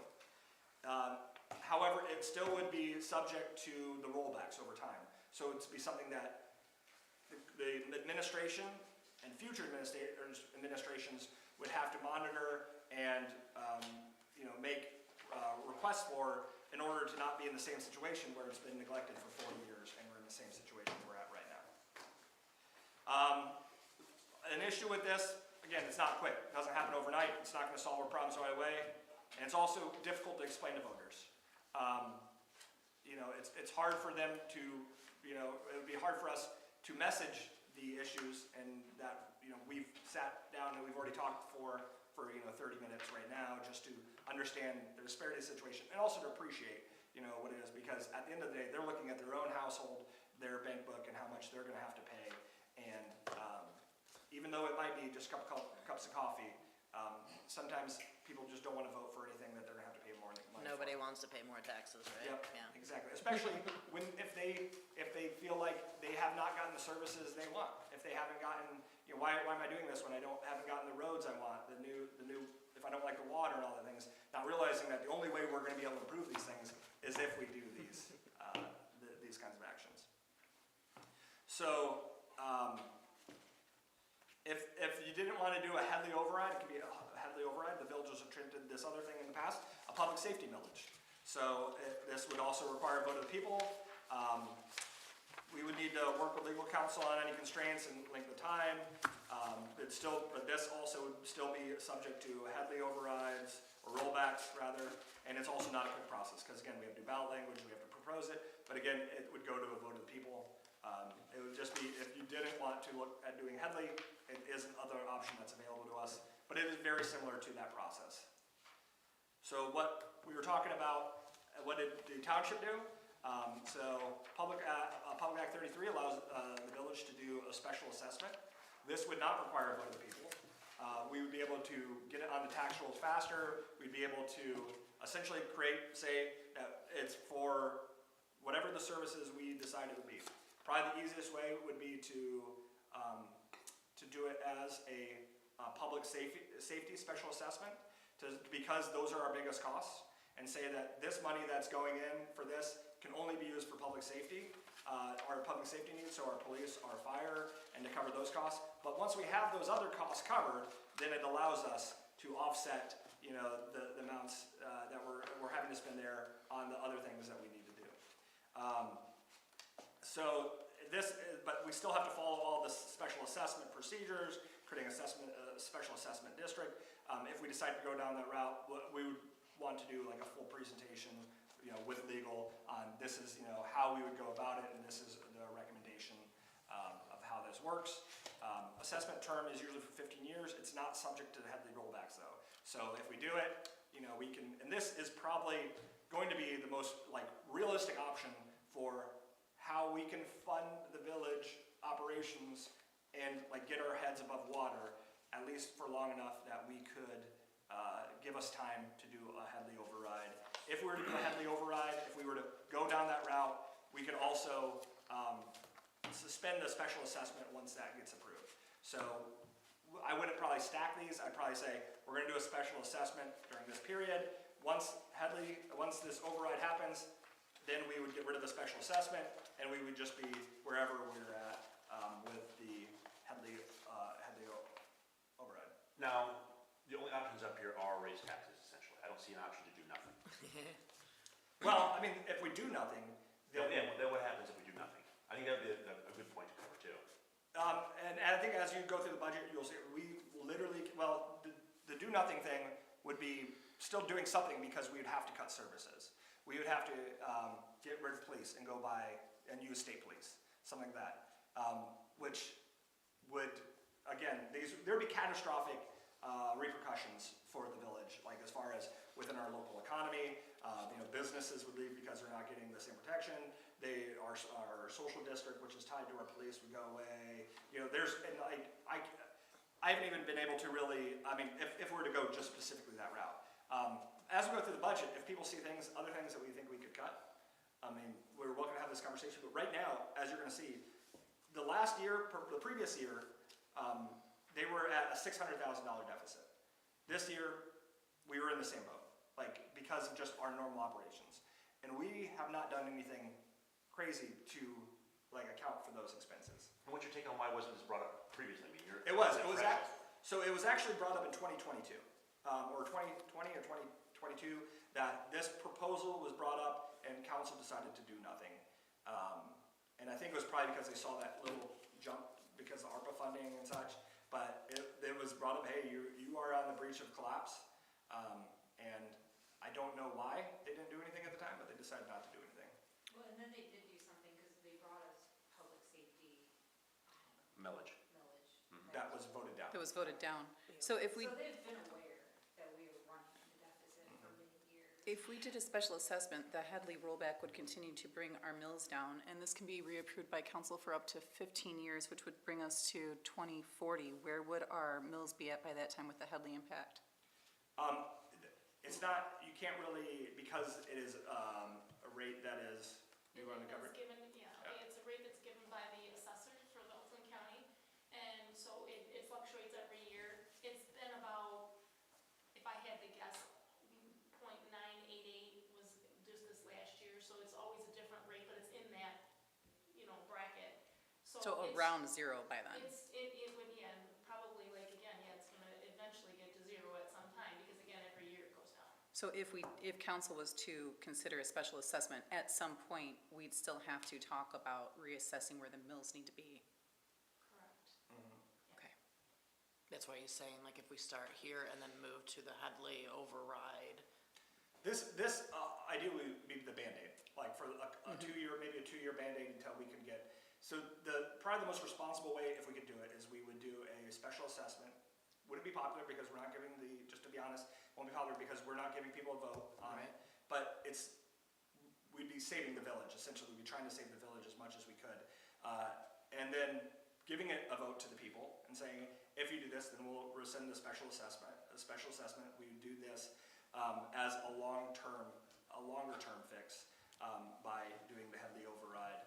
However, it still would be subject to the rollbacks over time. So it'd be something that the administration and future administrations would have to monitor and make requests for in order to not be in the same situation where it's been neglected for 40 years and we're in the same situation we're at right now. An issue with this, again, it's not quick. It doesn't happen overnight. It's not going to solve our problems right away. And it's also difficult to explain to voters. It's hard for them to, it would be hard for us to message the issues, and that, we've sat down and we've already talked for 30 minutes right now just to understand the disparity of the situation and also to appreciate, what it is, because at the end of the day, they're looking at their own household, their bank book, and how much they're going to have to pay. And even though it might be just a couple cups of coffee, sometimes people just don't want to vote for anything that they're going to have to pay more money for. Nobody wants to pay more taxes, right? Yep, Yeah. exactly. Especially if they feel like they have not gotten the services they want. If they haven't gotten, why am I doing this when I haven't gotten the roads I want, the new, if I don't like the water and all the things, not realizing that the only way we're going to be able to improve these things is if we do these kinds of actions. So, if you didn't want to do a Headley override, it could be a Headley override. The villages have treated this other thing in the past, a public safety millage. So this would also require a vote of the people. We would need to work with legal counsel on any constraints and length of time. But this also would still be subject to Headley overrides, or rollbacks rather, and it's also not a quick process, because again, we have to do ballot language, we have to propose it, but again, it would go to a vote of the people. It would just be, if you didn't want to look at doing Headley, it is another option that's available to us, but it is very similar to that process. So what we were talking about, what did the township do? So Public Act 33 allows the village to do a special assessment. This would not require a vote of the people. We would be able to get it on the tax rolls faster. We'd be able to essentially say that it's for whatever the services we decide it would be. Probably the easiest way would be to do it as a public safety special assessment, because those are our biggest costs, and say that this money that's going in for this can only be used for public safety, our public safety needs, so our police, our fire, and to cover those costs. But once we have those other costs covered, then it allows us to offset, the amounts that we're having to spend there on the other things that we need to do. But we still have to follow all the special assessment procedures, creating a special assessment district. If we decide to go down that route, we would want to do like a full presentation, with legal on this is, how we would go about it, and this is the recommendation of how this works. Assessment term is usually for 15 years. It's not subject to the Headley rollbacks though. So if we do it, we can, and this is probably going to be the most realistic option for how we can fund the village operations and get our heads above water, at least for long enough that we could give us time to do a Headley override. If we were to do a Headley override, if we were to go down that route, we could also suspend the special assessment once that gets approved. So I wouldn't probably stack these. I'd probably say we're going to do a special assessment during this period. Once this override happens, then we would get rid of the special assessment, and we would just be wherever we're at with the Headley override. Now, the only options up here are raise taxes, essentially. I don't see an option to do nothing. Well, I mean, if we do nothing, Then what happens if we do nothing? I think that'd be a good point to cover too. and I think as you go through the budget, you'll see we literally, the do nothing thing would be still doing something because we would have to cut services. We would have to get rid of police and go buy and use state police, something like that, which would, again, there'd be catastrophic repercussions for the village, as far as within our local economy. Businesses would leave because they're not getting the same protection. Our social district, which is tied to our police, would go away. I haven't even been able to really, if we were to go just specifically that route. As we go through the budget, if people see other things that we think we could cut, we're welcome to have this conversation. But right now, as you're going to see, the previous year, they were at a $600,000 deficit. This year, we were in the same boat, because of just our normal operations. And we have not done anything crazy to account for those expenses. And what's your take on why wasn't this brought up previously? It was actually brought up in 2022, or 2020 or 2022, that this proposal was brought up and council decided to do nothing. And I think it was probably because they saw that little jump because of ARPA funding and such, but it was brought up, hey, you are on the breach of collapse. And I don't know why they didn't do anything at the time, but they decided not to do anything. Well, and then they did do something because they brought us public safety Millage. millage. That was voted down. It was voted down. So if we, So they've been aware that we were running a deficit for many years. if we did a special assessment, the Headley rollback would continue to bring our mills down, and this can be reapproved by council for up to 15 years, which would bring us to 2040. Where would our mills be at by that time with the Headley impact? It's not, you can't really, because it is a rate that is, you want to cover it? It's a rate that's given by the assessor for the Oakland County, and so it fluctuates every year. It's been about, if I had to guess, 0.988 was just this last year, so it's always a different rate, but it's in that, bracket. So it's- around zero by then? It would, probably it's gonna eventually get to zero at some time, because again, every year it goes down. So if council was to consider a special assessment, at some point, we'd still have to talk about reassessing where the mills need to be. Correct. Okay. That's why he's saying, if we start here and then move to the Headley override. This ideally would be the Band-Aid, for a 2-year, maybe a 2-year Band-Aid until we can get, so probably the most responsible way, if we could do it, is we would do a special assessment. Wouldn't be popular because we're not giving just to be honest, won't be popular because we're not giving people a vote on it. But we'd be saving the village, essentially. We'd be trying to save the village as much as we could. And then giving it a vote to the people and saying, if you do this, then we'll rescind the special assessment. We would do this as a longer term fix by doing the Headley override.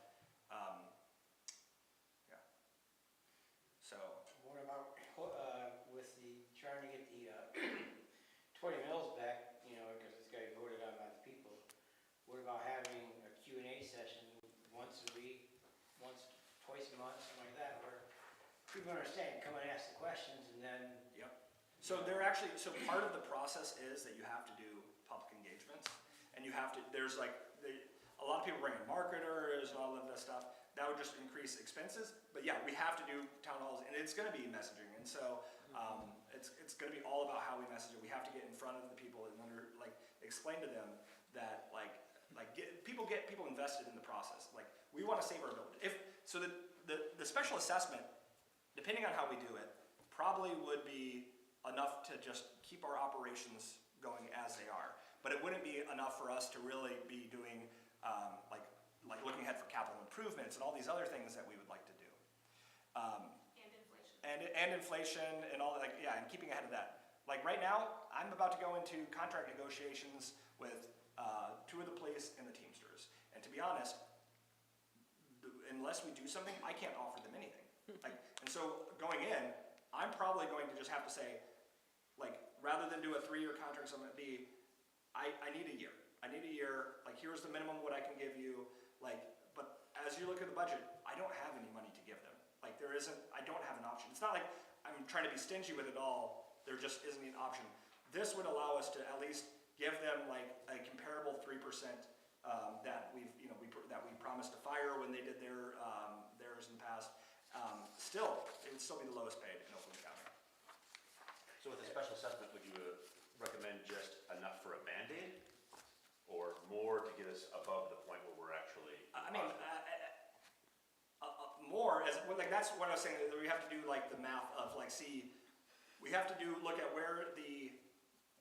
So. What about, with trying to get the 20 mills back, because it's got to be voted on by the people, what about having a Q&A session once a week people understand, come and ask the questions and then, Yep. So they're actually, so part of the process is that you have to do public engagements, and you have to, there's like, a lot of people bring in marketers and all of that stuff. That would just increase expenses, but yeah, we have to do town halls, and it's gonna be messaging, and so, it's gonna be all about how we message it. We have to get in front of the people and explain to them that get people invested in the process. Like, we wanna save our building. So the special assessment, depending on how we do it, probably would be enough to just keep our operations going as they are. But it wouldn't be enough for us to really be doing, like looking ahead for capital improvements and all these other things that we would like to do. And inflation. And inflation and all, like, yeah, and keeping ahead of that. Like, right now, I'm about to go into contract negotiations with 2 of the police and the Teamsters. And to be honest, unless we do something, I can't offer them anything. And so going in, I'm probably going to just have to say, like, rather than do a 3-year contract, so I'm gonna be, I need a year. I need a year, like, here's the minimum what I can give you, like, but as you look at the budget, I don't have any money to give them. Like, I don't have an option. It's not like I'm trying to be stingy with it all, there just isn't an option. This would allow us to at least give them like a comparable 3% that that we promised to fire when they did theirs in the past. Still, it would still be the lowest paid in Oakland County. So with a special assessment, would you recommend just enough for a Band-Aid? Or more to get us above the point where we're actually? I mean, more, like, that's what I was saying, that we have to do like the math of like, we have to look at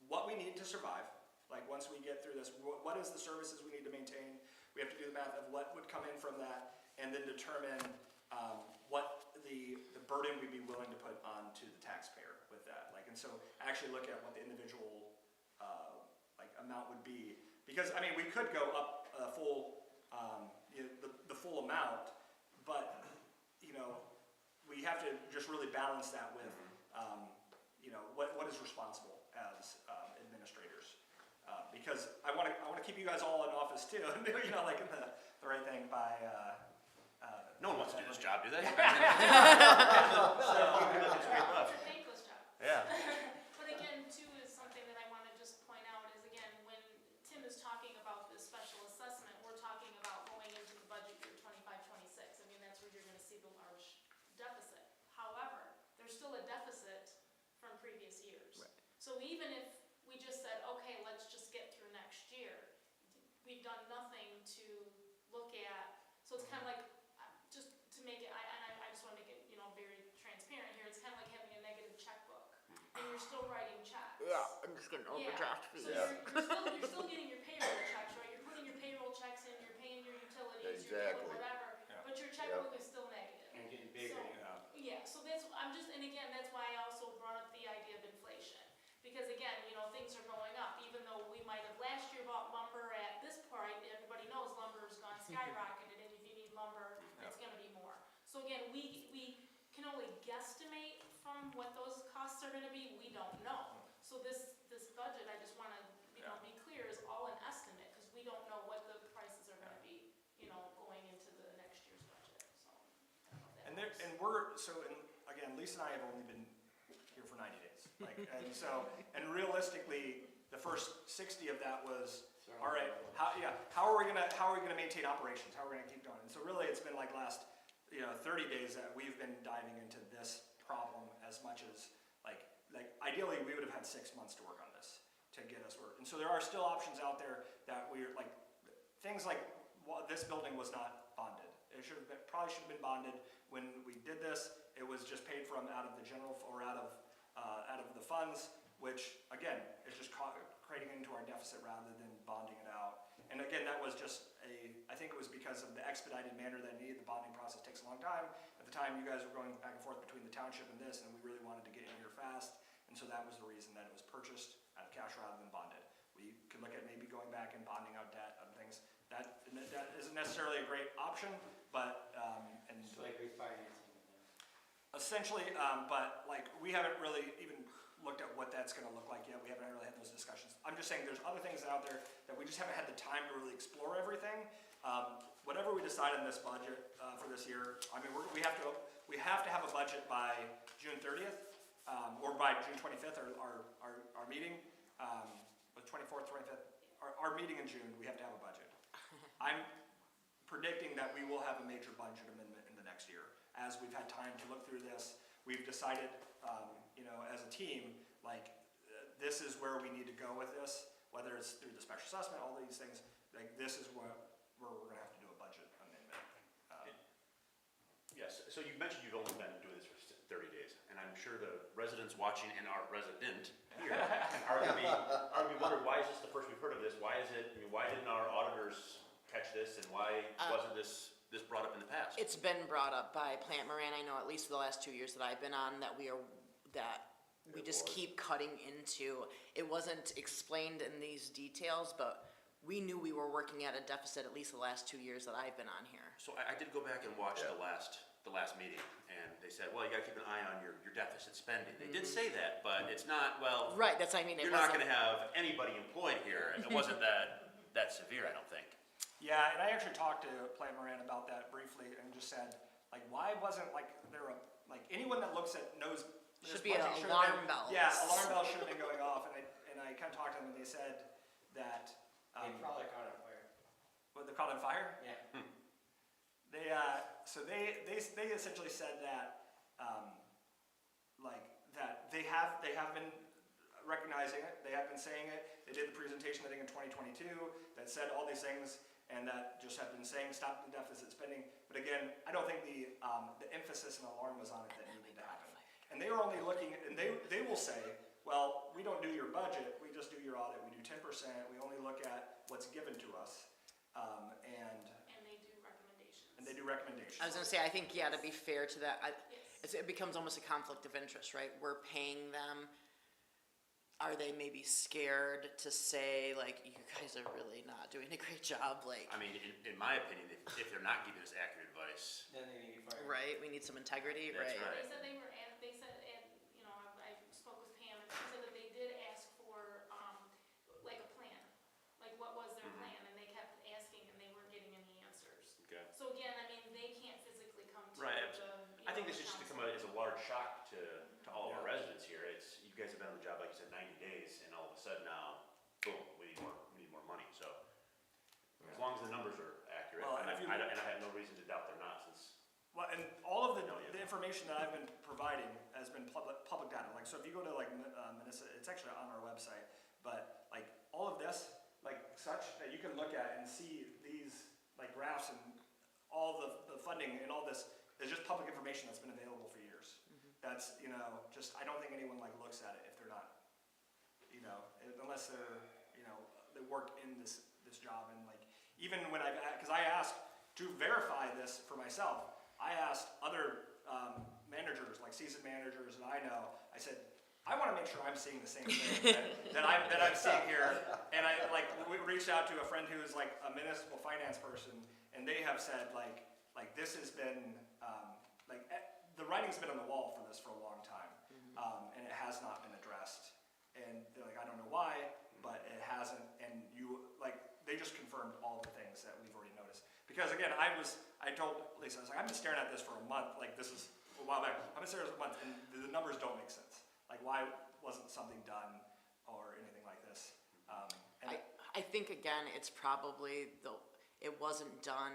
what we need to survive. Like, once we get through this, what is the services we need to maintain? We have to do the math of what would come in from that, and then determine what the burden we'd be willing to put onto the taxpayer with that. Like, and so actually look at what the individual amount would be. Because, I mean, we could go up the full amount, but, we have to just really balance that with, what is responsible as administrators. Because I want to keep you guys all in office too, like the right thing by. No one wants to do this job, do they? It's a thankless job. Yeah. But again, too, is something that I want to just point out is, again, when Tim is talking about this special assessment, we're talking about going into the budget year 25-26. I mean, that's where you're going to see the large deficit. However, there's still a deficit from previous years. Right. So even if we just said, okay, let's just get through next year, we've done nothing to look at. So it's kind of like, just to make it, I just want to make it, very transparent here. It's kind of like having a negative checkbook, and you're still writing checks. I'm just getting overdraft fees. So you're still getting your payroll checks, right? You're putting your payroll checks in, you're paying your utilities, you're doing Exactly. whatever, Yeah. but your checkbook is still negative. and getting bigger. So- Yeah, so and again, that's why I also brought up the idea of inflation. Because again, things are going up, even though we might have last year bought lumber at this point, everybody knows lumber's gone skyrocketed, and if you need lumber, it's gonna be more. So again, we can only guesstimate from what those costs are gonna be, we don't know. So this budget, I just wanna, be clear, is all an estimate, because we don't know what the prices are gonna be, going into the next year's budget, so. I don't know if that helps. Again, Lisa and I have only been here for 90 days. And realistically, the first 60 of that was, all right, how are we gonna maintain operations? How are we gonna keep going? And so really, it's been like last, 30 days that we've been diving into this problem as much as, like ideally, we would have had 6 months to work on this to get us work. And so there are still options out there that we're like, things like, this building was not bonded. It probably should have been bonded when we did this. It was just paid from out of the general, or out of the funds, which again, is just creating into our deficit rather than bonding it out. And again, that was just I think it was because of the expedited manner that it needed. The bonding process takes a long time. At the time, you guys were going back and forth between the township and this, and we really wanted to get in here fast. And so that was the reason that it was purchased out of cash rather than bonded. We could look at maybe going back and bonding out debt and things. That isn't necessarily a great option, but It's like refinancing. essentially, but like, we haven't really even looked at what that's gonna look like yet. We haven't really had those discussions. I'm just saying there's other things out there that we just haven't had the time to really explore everything. Whatever we decide in this budget for this year, I mean, we have to we have to have a budget by June 30th, or by June 25th, our meeting, the 24th, 25th, our meeting in June, we have to have a budget. I'm predicting that we will have a major budget amendment in the next year. As we've had time to look through this, we've decided, as a team, like, this is where we need to go with this, whether it's through the special assessment, all these things, like, this is where we're gonna have to do a budget amendment. Yes, so you mentioned you've only been doing this for 30 days, and I'm sure the residents watching and our resident here are gonna be wondering, why is this the first we've heard of this? Why is it, why didn't our auditors catch this, and why wasn't this brought up in the past? It's been brought up by Plant Moran, I know at least for the last 2 years that I've been on, that we just keep cutting into. It wasn't explained in these details, but we knew we were working at a deficit at least the last 2 years that I've been on here. So I did go back and watch the last meeting, and they said, well, you gotta keep an eye on your deficit spending. They did say that, but it's not, well, Right, that's, I mean, it you're not wasn't, gonna have anybody employed here, and it wasn't that severe, I don't think. Yeah, and I actually talked to Plant Moran about that briefly and just said, like, why wasn't, like, there a, like, anyone that looks at knows. this Should be an budget should've alarm been- bells. Yeah, alarm bells should have been going off, and I kinda talked to them, and they said that, They probably caught on fire. what, they caught on fire? Yeah. They, so they essentially said that, like, that they have been recognizing it, they have been saying it, they did the presentation, I think, in 2022, that said all these things, and that just have been saying, stop the deficit spending, but again, I don't think the emphasis and alarm was on it that needed to happen. And they were only looking, and they will say, well, we don't do your budget, we just do your audit, we do 10%, we only look at what's given to us, and And they do recommendations. they do recommendations. I was gonna say, I think, yeah, to be fair to that, Yes. it becomes almost a conflict of interest, right? We're paying them. Are they maybe scared to say, like, you guys are really not doing a great job, like, I mean, in my opinion, if they're not giving us accurate advice, Then they need to be fired. right, we need some integrity, That's right? right. They said they were, they said, and, I spoke with Pam, and she said that they did ask for, like a plan. Like, what was their plan? And they kept asking, and they weren't getting any answers. okay. So again, I mean, they can't physically come to Right, the, I think this is just to come out as a large shock to all of our Yeah. residents here. It's, you guys have been on the job, like you said, 90 days, and all of a sudden now, boom, we need more money, so. As long as the numbers are accurate, Well, and and if you- I have no reason to doubt they're not, since, Well, and all of the No, yeah. information that I've been providing has been public data. Like, so if you go to like Minnesota, it's actually on our website, but like all of this, like such, that you can look at and see these like graphs and all the funding and all this is just public information that's been available for years. That's, just, I don't think anyone like looks at it if they're not, unless they're, they worked in this job, and like, even when because I asked to verify this for myself, I asked other managers, like seasoned managers that I know, I said, I want to make sure I'm seeing the same thing that I'm seeing here. And we reached out to a friend who is like a municipal finance person, and they have said like this has been, the writing's been on the wall for this for a long time, and it has not been addressed. And they're like, I don't know why, but it hasn't, and they just confirmed all the things that we've already noticed. Because again, I told Lisa, I was like, I've been staring at this for a month, like this is a while back. I've been staring at this for a month, and the numbers don't make sense. Like, why wasn't something done or anything like this? I think, again, it's probably, it wasn't done,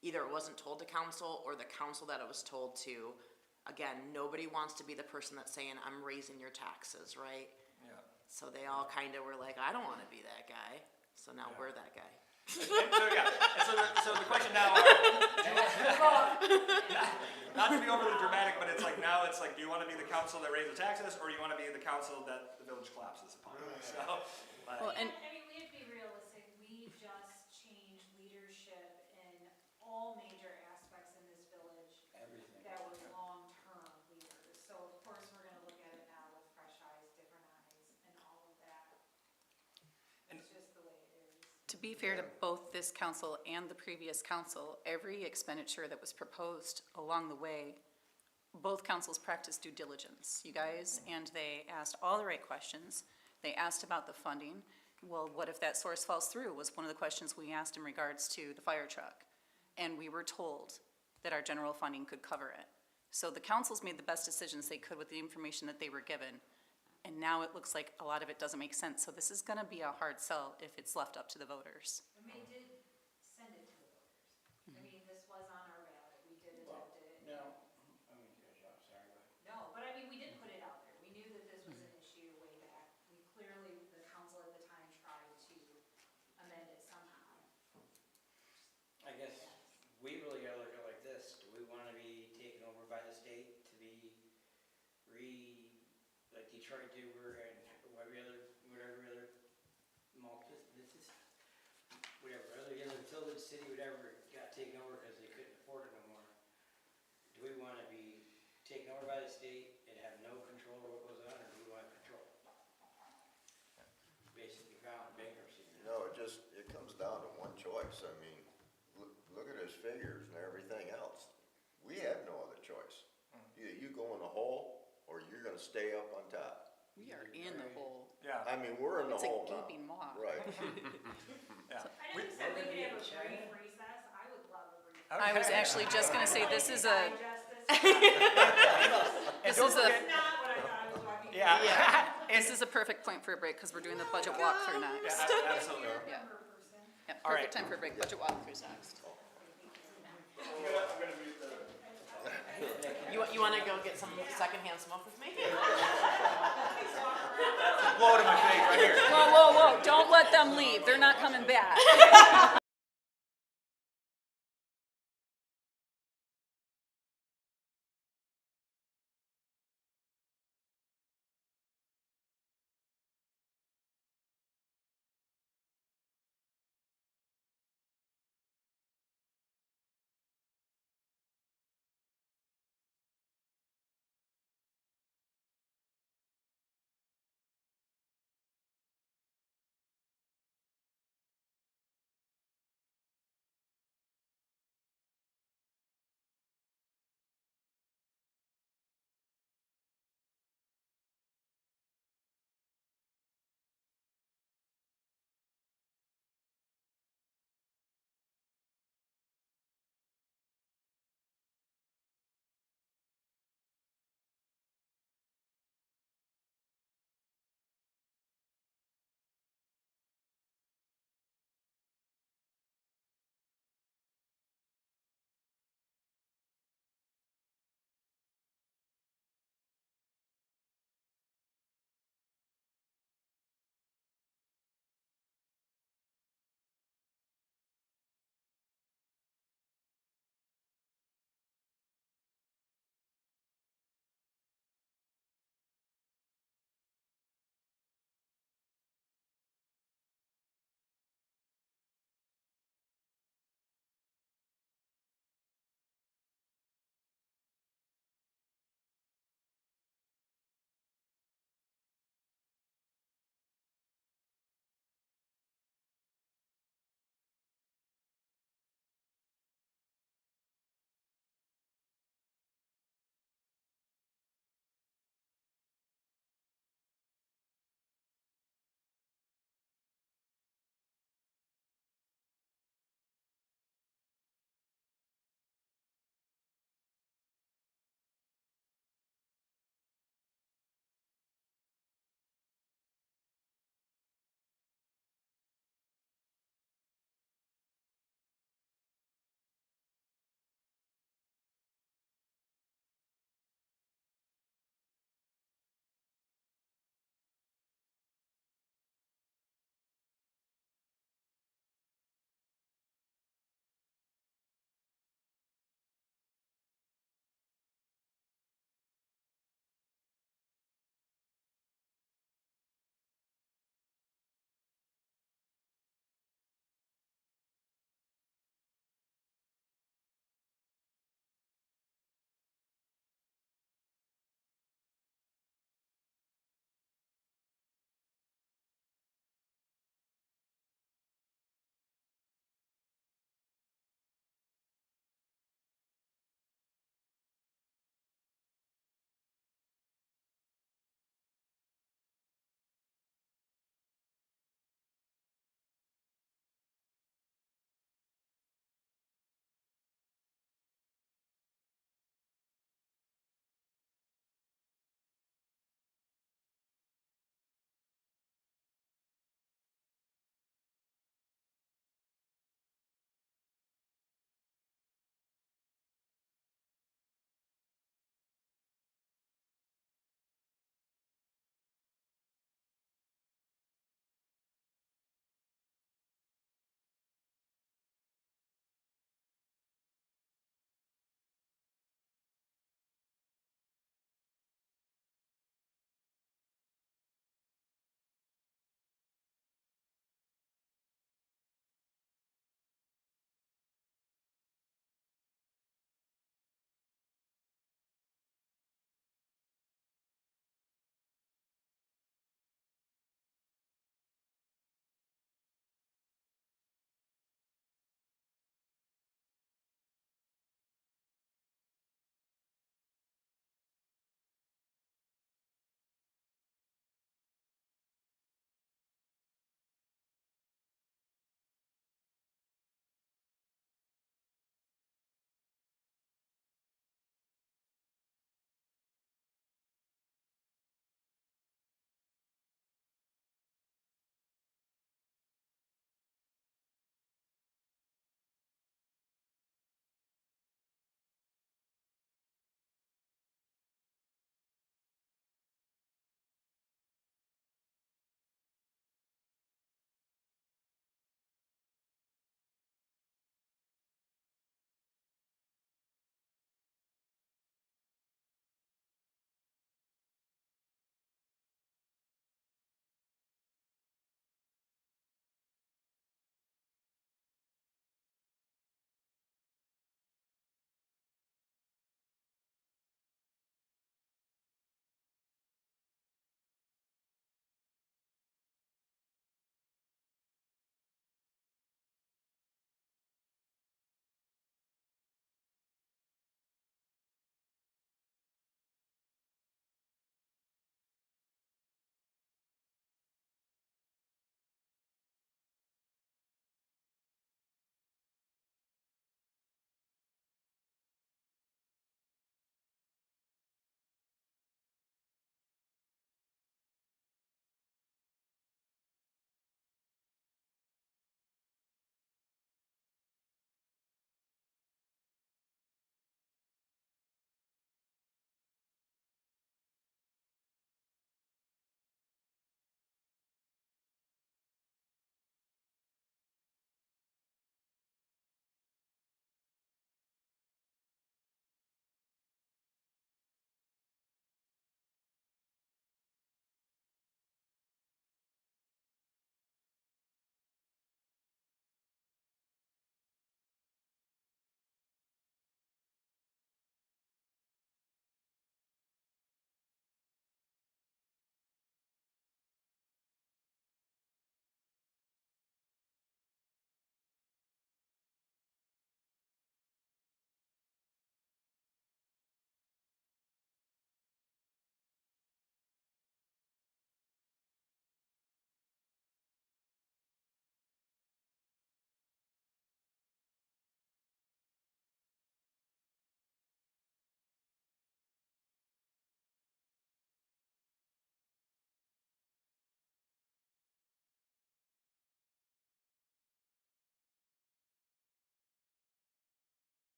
either it wasn't told to council or the council that it was told to. Again, nobody wants to be the person that's saying, I'm raising your taxes, right? Yeah. So they all kind of were like, I don't want to be that guy. So now we're that guy. So the question now, not to be overly dramatic, but it's like now it's like, do you want to be the council that raises taxes, or you want to be the council that the village collapses upon? So, Well, and I mean, we have to be realistic, we just changed leadership in all major aspects in this village Everything. that were long-term leaders. So of course, we're gonna look at it now with fresh eyes, different eyes, and all of that. And- It's just the way it is. to be fair to both this council and the previous council, every expenditure that was proposed along the way, both councils practiced due diligence, you guys, and they asked all the right questions. They asked about the funding. Well, what if that source falls through, was one of the questions we asked in regards to the fire truck. And we were told that our general funding could cover it. So the councils made the best decisions they could with the information that they were given. And now it looks like a lot of it doesn't make sense. So this is gonna be a hard sell if it's left up to the voters. And we did send it to the voters. I mean, this was on our ballot, we did attempt it. No, I mean, sorry, but. No, but I mean, we did put it out there. We knew that this was an issue way back. We clearly, the council at the time tried to amend it somehow. I guess we really gotta look at it like this, do we wanna be taken over by the state to be like Detroit did, and whatever other village, city, whatever, got taken over because they couldn't afford it no more? Do we wanna be taken over by the state and have no control over what goes on, or do we want control? Basically filing bankruptcy. No, it comes down to one choice. I mean, look at his figures and everything else. We have no other choice. Either you go in the hole, or you're gonna stay up on top. We are in the hole. Yeah. I mean, we're in the It's a hole now. gaping maw. Right. Yeah. I know you said we could have a brief recess. I would love a brief. I was actually just gonna say, this is a, And don't this is a, forget- Not what I thought I was walking. Yeah. this is a perfect point for a break, because we're doing the budget walkthrough next. Yeah, absolutely. Yeah. Yeah, All right. perfect time for a break, budget walkthrough's next. You wanna go get some secondhand smoke with me? Blow it in my face right here. Whoa, whoa, whoa, don't let them leave, they're not coming back.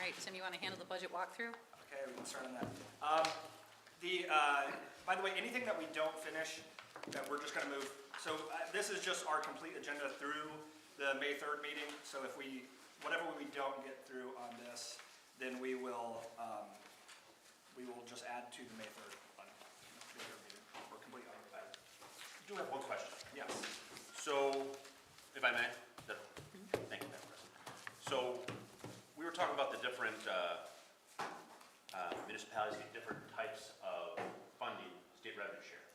right, Tim, you want to handle the budget walkthrough? Okay, we can start on that. By the way, anything that we don't finish, that we're just gonna move, so this is just our complete agenda through the May 3rd meeting, so if whatever we don't get through on this, then we will just add to the May 3rd meeting. We're complete on that. I do have one question. Yes. So, if I may, thank you, Madam President. So, we were talking about the different municipalities get different types of funding, state revenue share.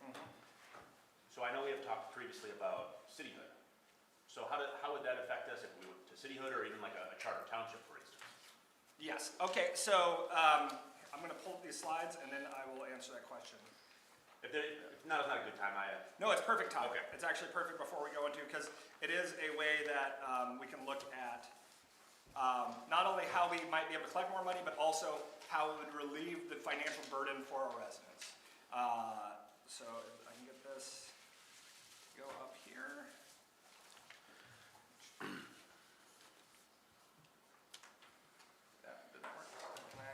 So I know we have talked previously about cityhood. So how would that affect us if we went to cityhood or even like a charter township, for instance? Yes, okay, so I'm gonna pull up these slides and then I will answer that question. If not, it's not a good time, No, it's perfect time. Okay. It's actually perfect before we go into, because it is a way that we can look at not only how we might be able to collect more money, but also how it would relieve the financial burden for our residents. So if I can get this, go up here. That didn't work. Can I?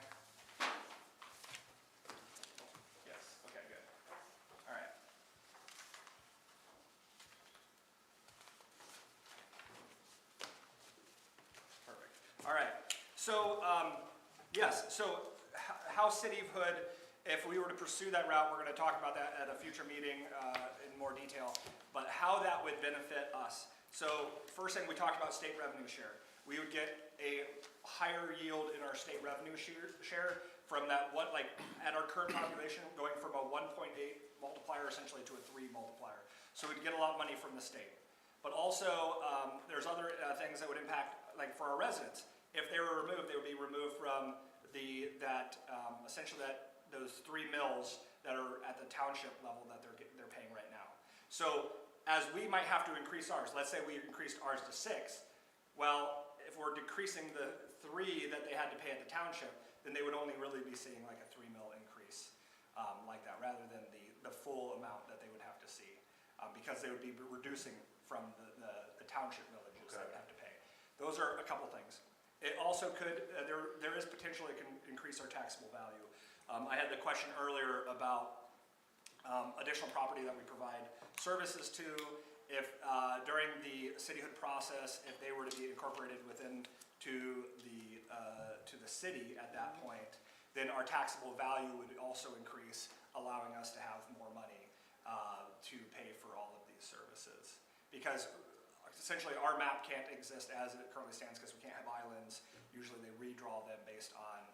Yes, okay, good. All right. Perfect. All right. So, yes, so how cityhood, if we were to pursue that route, we're going to talk about that at a future meeting in more detail, but how that would benefit us. So, first thing, we talked about state revenue share. We would get a higher yield in our state revenue share from that, at our current population, going from a 1.8 multiplier essentially to a 3 multiplier. So we'd get a lot of money from the state. But also, there's other things that would impact, like for our residents. If they were removed, they would be removed from essentially those 3 mills that are at the township level that they're paying right now. So as we might have to increase ours, let's say we increased ours to 6, well, if we're decreasing the 3 that they had to pay at the township, then they would only really be seeing like a 3 mil increase like that, rather than the full amount that they would have to see, because they would be reducing from the township villages that would have to pay. Those are a couple things. It also could, there is potential it can increase our taxable value. I had the question earlier about additional property that we provide services to. If during the cityhood process, if they were to be incorporated to the city at that point, then our taxable value would also increase, allowing us to have more money to pay for all of these services. Because essentially our map can't exist as it currently stands because we can't have islands. Usually they redraw them based on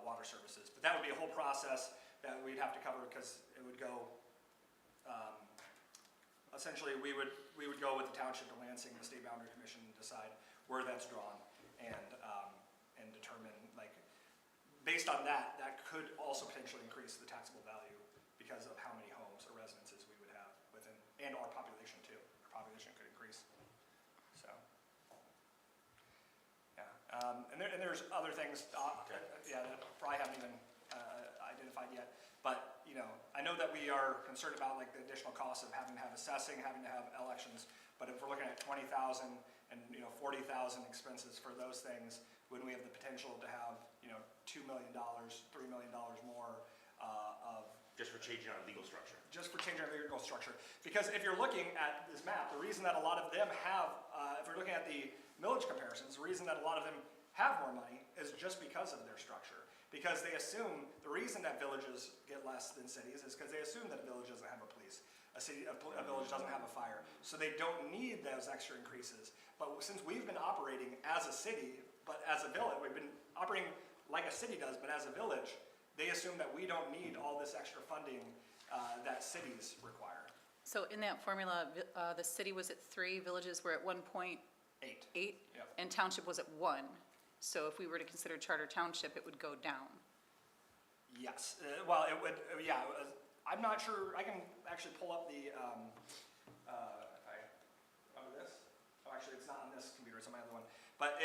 water services. But that would be a whole process that we'd have to cover, because it would go, essentially we would go with the township to Lansing, the State Boundary Commission, and decide where that's drawn, and determine, like, based on that could also potentially increase the taxable value because of how many homes or residences we would have within, and our population too. Our population could increase. So, yeah. And there's other things, that probably haven't even identified yet. But, I know that we are concerned about like the additional costs of having to have assessing, having to have elections. But if we're looking at 20,000 and 40,000 expenses for those things, when we have the potential to have $2 million, $3 million more of Just for changing our legal structure. just for changing our legal structure. Because if you're looking at this map, the reason that a lot of them have, if we're looking at the millage comparisons, the reason that a lot of them have more money is just because of their structure. Because they assume, the reason that villages get less than cities is because they assume that a village doesn't have a police. A village doesn't have a fire. So they don't need those extra increases. But since we've been operating as a city, but as a village, we've been operating like a city does, but as a village, they assume that we don't need all this extra funding that cities require. So in that formula, the city was at 3, villages were at 1.8, 8. Yep. and township was at 1. So if we were to consider charter township, it would go down. Yes, well, it would, yeah, I'm not sure, I can actually pull up the, if I, under this, oh, actually, it's not on this computer, it's on my other one. But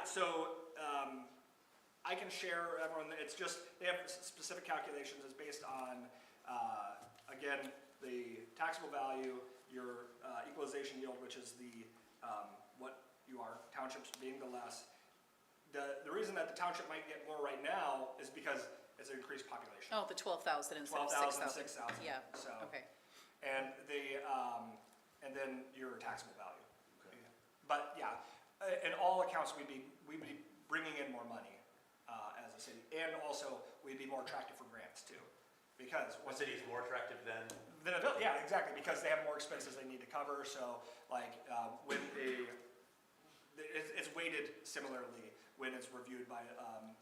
so, I can share everyone, it's just, they have specific calculations, it's based on, again, the taxable value, your equalization yield, which is the, what you are, townships being the less, The reason that the township might get more right now is because it's an increased population. Oh, the 12,000 instead of 12,000, 6,000. 6,000. Yeah, So, okay. and then your taxable value. But yeah, in all accounts, we'd be bringing in more money as a city, and also we'd be more attractive for grants too, because One city is more attractive than, then a village, yeah, exactly, because they have more expenses they need to cover, so like, when it's weighted similarly when it's reviewed by,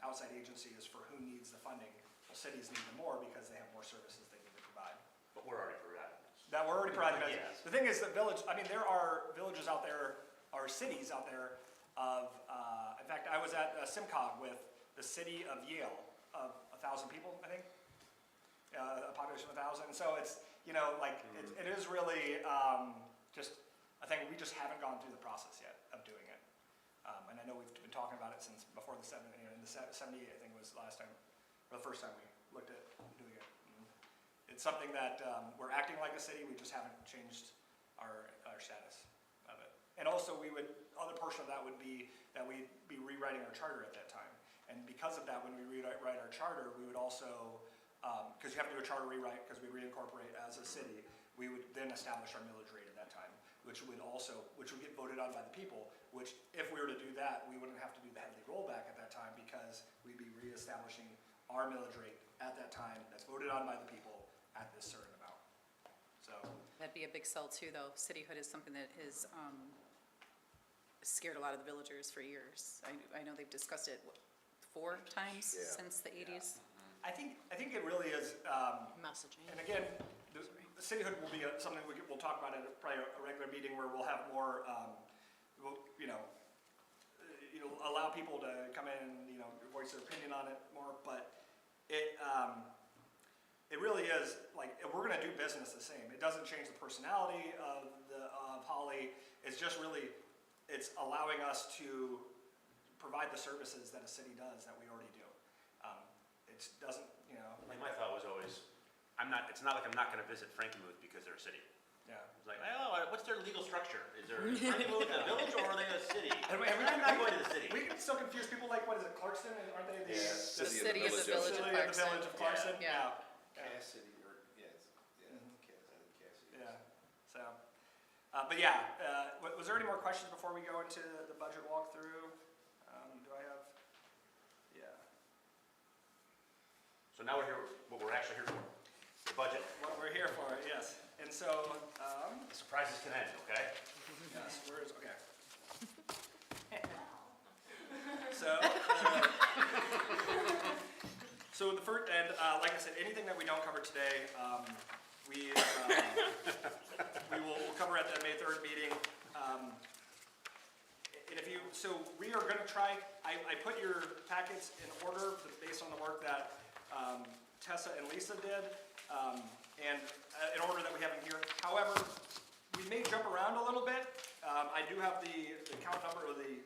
outside agencies for who needs the funding. Well, cities need them more because they have more services they need to provide. but we're already providing this. That we're already providing. Yes. The thing is that there are villages out there, or cities out there of, in fact, I was at SimCog with the city of Yale of 1,000 people, I think. A population of 1,000, so it's, you know, like, it is really, just, I think we just haven't gone through the process yet of doing it. And I know we've been talking about it since before the 70, in the 78, I think was the last time, or the first time we looked at doing it. And it's something that, we're acting like a city, we just haven't changed our status of it. And also, other portion of that would be that we'd be rewriting our charter at that time. And because of that, when we rewrite our charter, we would also, because you have to do a charter rewrite, because we reincorporate as a city, we would then establish our millage rate at that time, which would get voted on by the people, which if we were to do that, we wouldn't have to do the heavily rollback at that time, because we'd be reestablishing our millage rate at that time, that's voted on by the people at this certain amount. So, That'd be a big sell too, though. Cityhood is something that has scared a lot of the villagers for years. I know they've discussed it, what, 4 times Yeah. since the 80s? I think it really is, Messaging. and again, the cityhood will be something we'll talk about at probably a regular meeting where we'll have more, allow people to come in and, voice their opinion on it more, but it really is, like, we're gonna do business the same. It doesn't change the personality of Holly, it's just really, it's allowing us to provide the services that a city does that we already do. It doesn't, Like, my thought was always, it's not like I'm not gonna visit Frankenmuth because they're a city. yeah. It's like, what's their legal structure? Is Frankenmuth a village or are they a city? And I'm not going to the city. We can still confuse people like, what is it, Clarkston, aren't they the? Yeah, The city of the village of City of the Clarkston. village of Clarkston, Yeah. Cassidy, or, yes, yeah, Cassidy. Yeah, so, but yeah, was there any more questions before we go into the budget walkthrough? Do I have, yeah, So now we're here, what we're actually here for, the budget. what we're here for, yes. And so, The surprises can end, okay? yes, where is, okay. So the first, and like I said, anything that we don't cover today, we'll cover at the May 3rd meeting. And so we are gonna try, I put your packets in order based on the work that Tessa and Lisa did, and in order that we have in here. However, we may jump around a little bit. I do have the count number, or the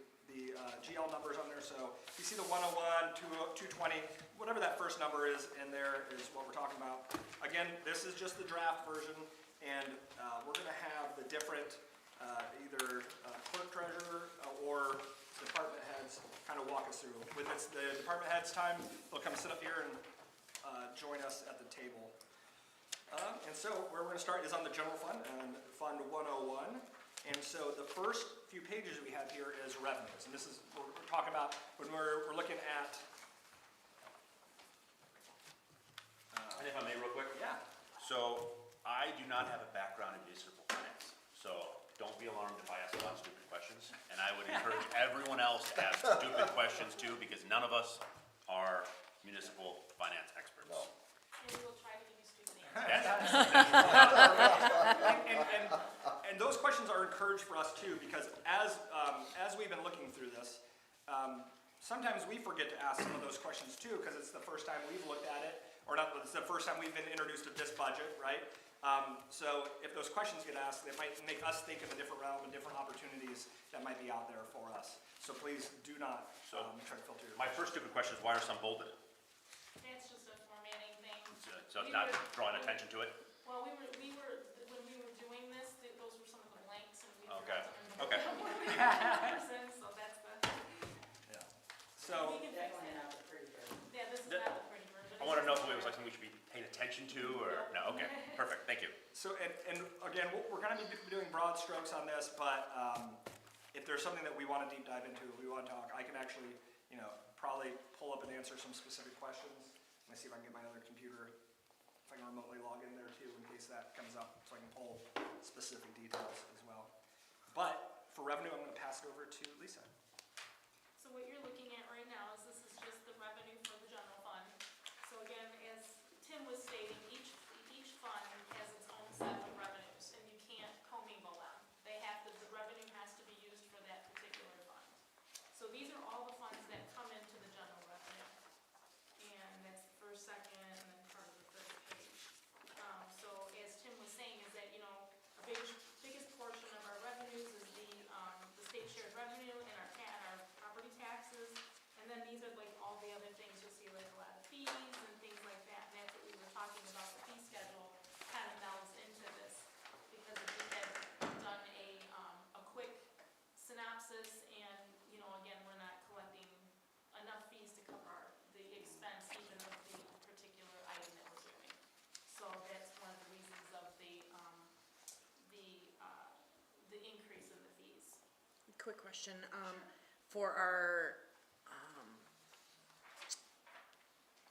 GL numbers on there, so you see the 101, 220, whatever that first number is in there is what we're talking about. Again, this is just the draft version, and we're gonna have the different, either clerk treasurer or department heads kind of walk us through. When it's the department heads time, they'll come sit up here and join us at the table. And so where we're gonna start is on the general fund, and Fund 101. And so the first few pages we have here is revenues, and this is, we're talking about when we're looking at. And if I may, real quick? Yeah. So, I do not have a background in municipal finance, so don't be alarmed if I ask a lot of stupid questions. And I would encourage everyone else to ask stupid questions too, because none of us are municipal finance experts. No. And we'll try to give you stupid answers. And those questions are encouraged for us too, because as we've been looking through this, sometimes we forget to ask some of those questions too, because it's the first time we've looked at it, or not, it's the first time we've been introduced to this budget, right? So if those questions get asked, it might make us think of a different realm and different opportunities that might be out there for us. So please do not try to filter your. My first stupid question is, why are some bolded? It's just a formatting thing. So it's not drawing attention to it? Well, when we were doing this, those were some of the blanks, and we Okay, forgot to okay. remember what we were in, so that's the. Yeah. again, we're gonna be doing broad strokes on this, but, if there's something that we wanna deep dive into, if we wanna talk, I can actually, you know, probably pull up and answer some specific questions. Let me see if I can get my other computer, if I can remotely log in there too, in case that comes up, so I can pull specific details as well. But for revenue, I'm gonna pass it over to Lisa. So what you're looking at right now is this is just the revenue for the general fund. So again, as Tim was stating, each fund has its own set of revenues, and you can't commingle them. The revenue has to be used for that particular fund. So these are all the funds that come into the general revenue. And that's the first, second, and then part of the third page. So as Tim was saying, is that, you know, our biggest portion of our revenues is the state shared revenue and our property taxes. And then these are like all the other things, you'll see like a lot of fees and things like that. And that's what we were talking about, the fee schedule kind of melds into this. Because if we had done a quick synopsis and, you know, again, we're not collecting enough fees to cover the expense even of the particular item that we're doing. So that's one of the reasons of the increase in the fees. Quick question, for our,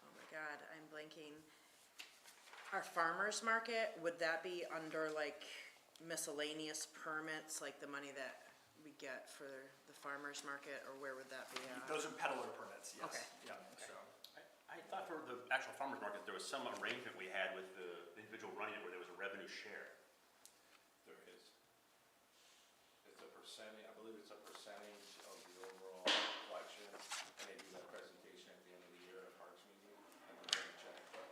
oh my God, I'm blanking. Our farmer's market, would that be under like miscellaneous permits, like the money that we get for the farmer's market, or where would that be at? Those are peddler permits, yes. Okay. Yeah, so. I thought for the actual farmer's market, there was some arrangement we had with the individual running it where there was a revenue share. There is. It's a percentage, I believe it's a percentage of the overall collection, and they do that presentation at the end of the year at Parks meeting. I can double check, but,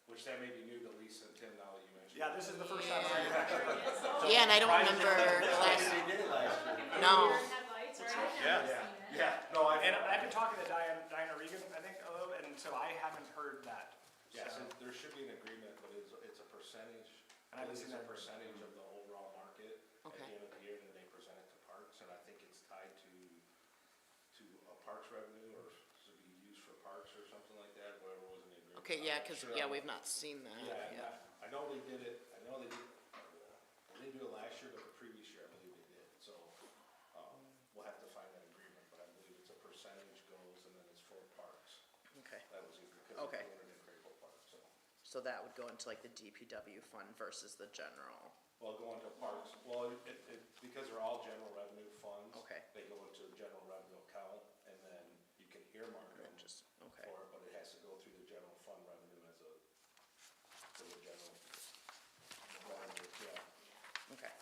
which that may be new to Lisa and Tim now that you mentioned. Yeah, this is the first time I've actually. Yeah, and I don't remember last, They did it last year. No. Headlights, right? Yeah. Yeah, No, and I've been talking to Diana Regan, I think, a little, and so I haven't heard that. Yes, So- and there should be an agreement, but it's a percentage, And I haven't it's seen a that. percentage of the overall market at the Okay. end of the year, and then they present it to Parks, and I think it's tied to a Parks revenue, or to be used for Parks or something like that, whatever was in the agreement. okay, I'm yeah, not cause, sure yeah, on we've that. not seen that, Yeah, yeah. I know they did it, I know they didn't do it last year, but the previous year, I believe they did, so, we'll have to find that agreement, but I believe it's a percentage goes, and then it's for Parks. Okay, That was because it's Okay. doing it in Crable Park, so. so that would go into like the DPW fund versus the general, Well, going to Parks, well, because they're all general revenue funds. Okay. They go into a general revenue account, and then you can earmark them just, okay. for it, but it has to go through the general fund revenue as a, to the general revenue, yeah. Okay,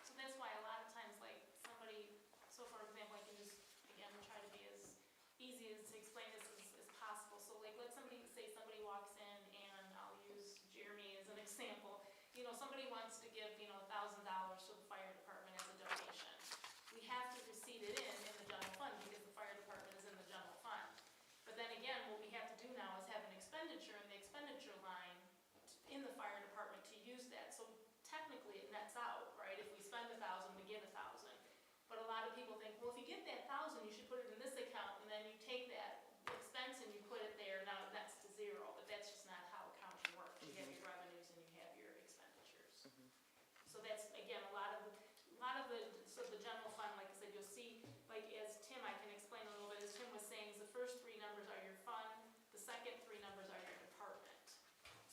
So that's why a lot of times, like, somebody, so for example, I can just, again, try to be as easy as to explain this as possible. So like, let somebody, say somebody walks in, and I'll use Jeremy as an example. You know, somebody wants to give, you know, $1,000 to the fire department as a donation. We have to receipt it in the general fund, because the fire department is in the general fund. But then again, what we have to do now is have an expenditure in the expenditure line in the fire department to use that. So technically, it nets out, right? If we spend 1,000, we get 1,000. But a lot of people think, well, if you get that 1,000, you should put it in this account, and then you take that expense and you put it there, now it nets to zero. But that's just not how accounting works. You have your revenues and you have your expenditures. So that's, again, a lot of the general fund, like I said, you'll see, like as Tim, I can explain a little bit, as Tim was saying, is the first three numbers are your fund, the second three numbers are your department.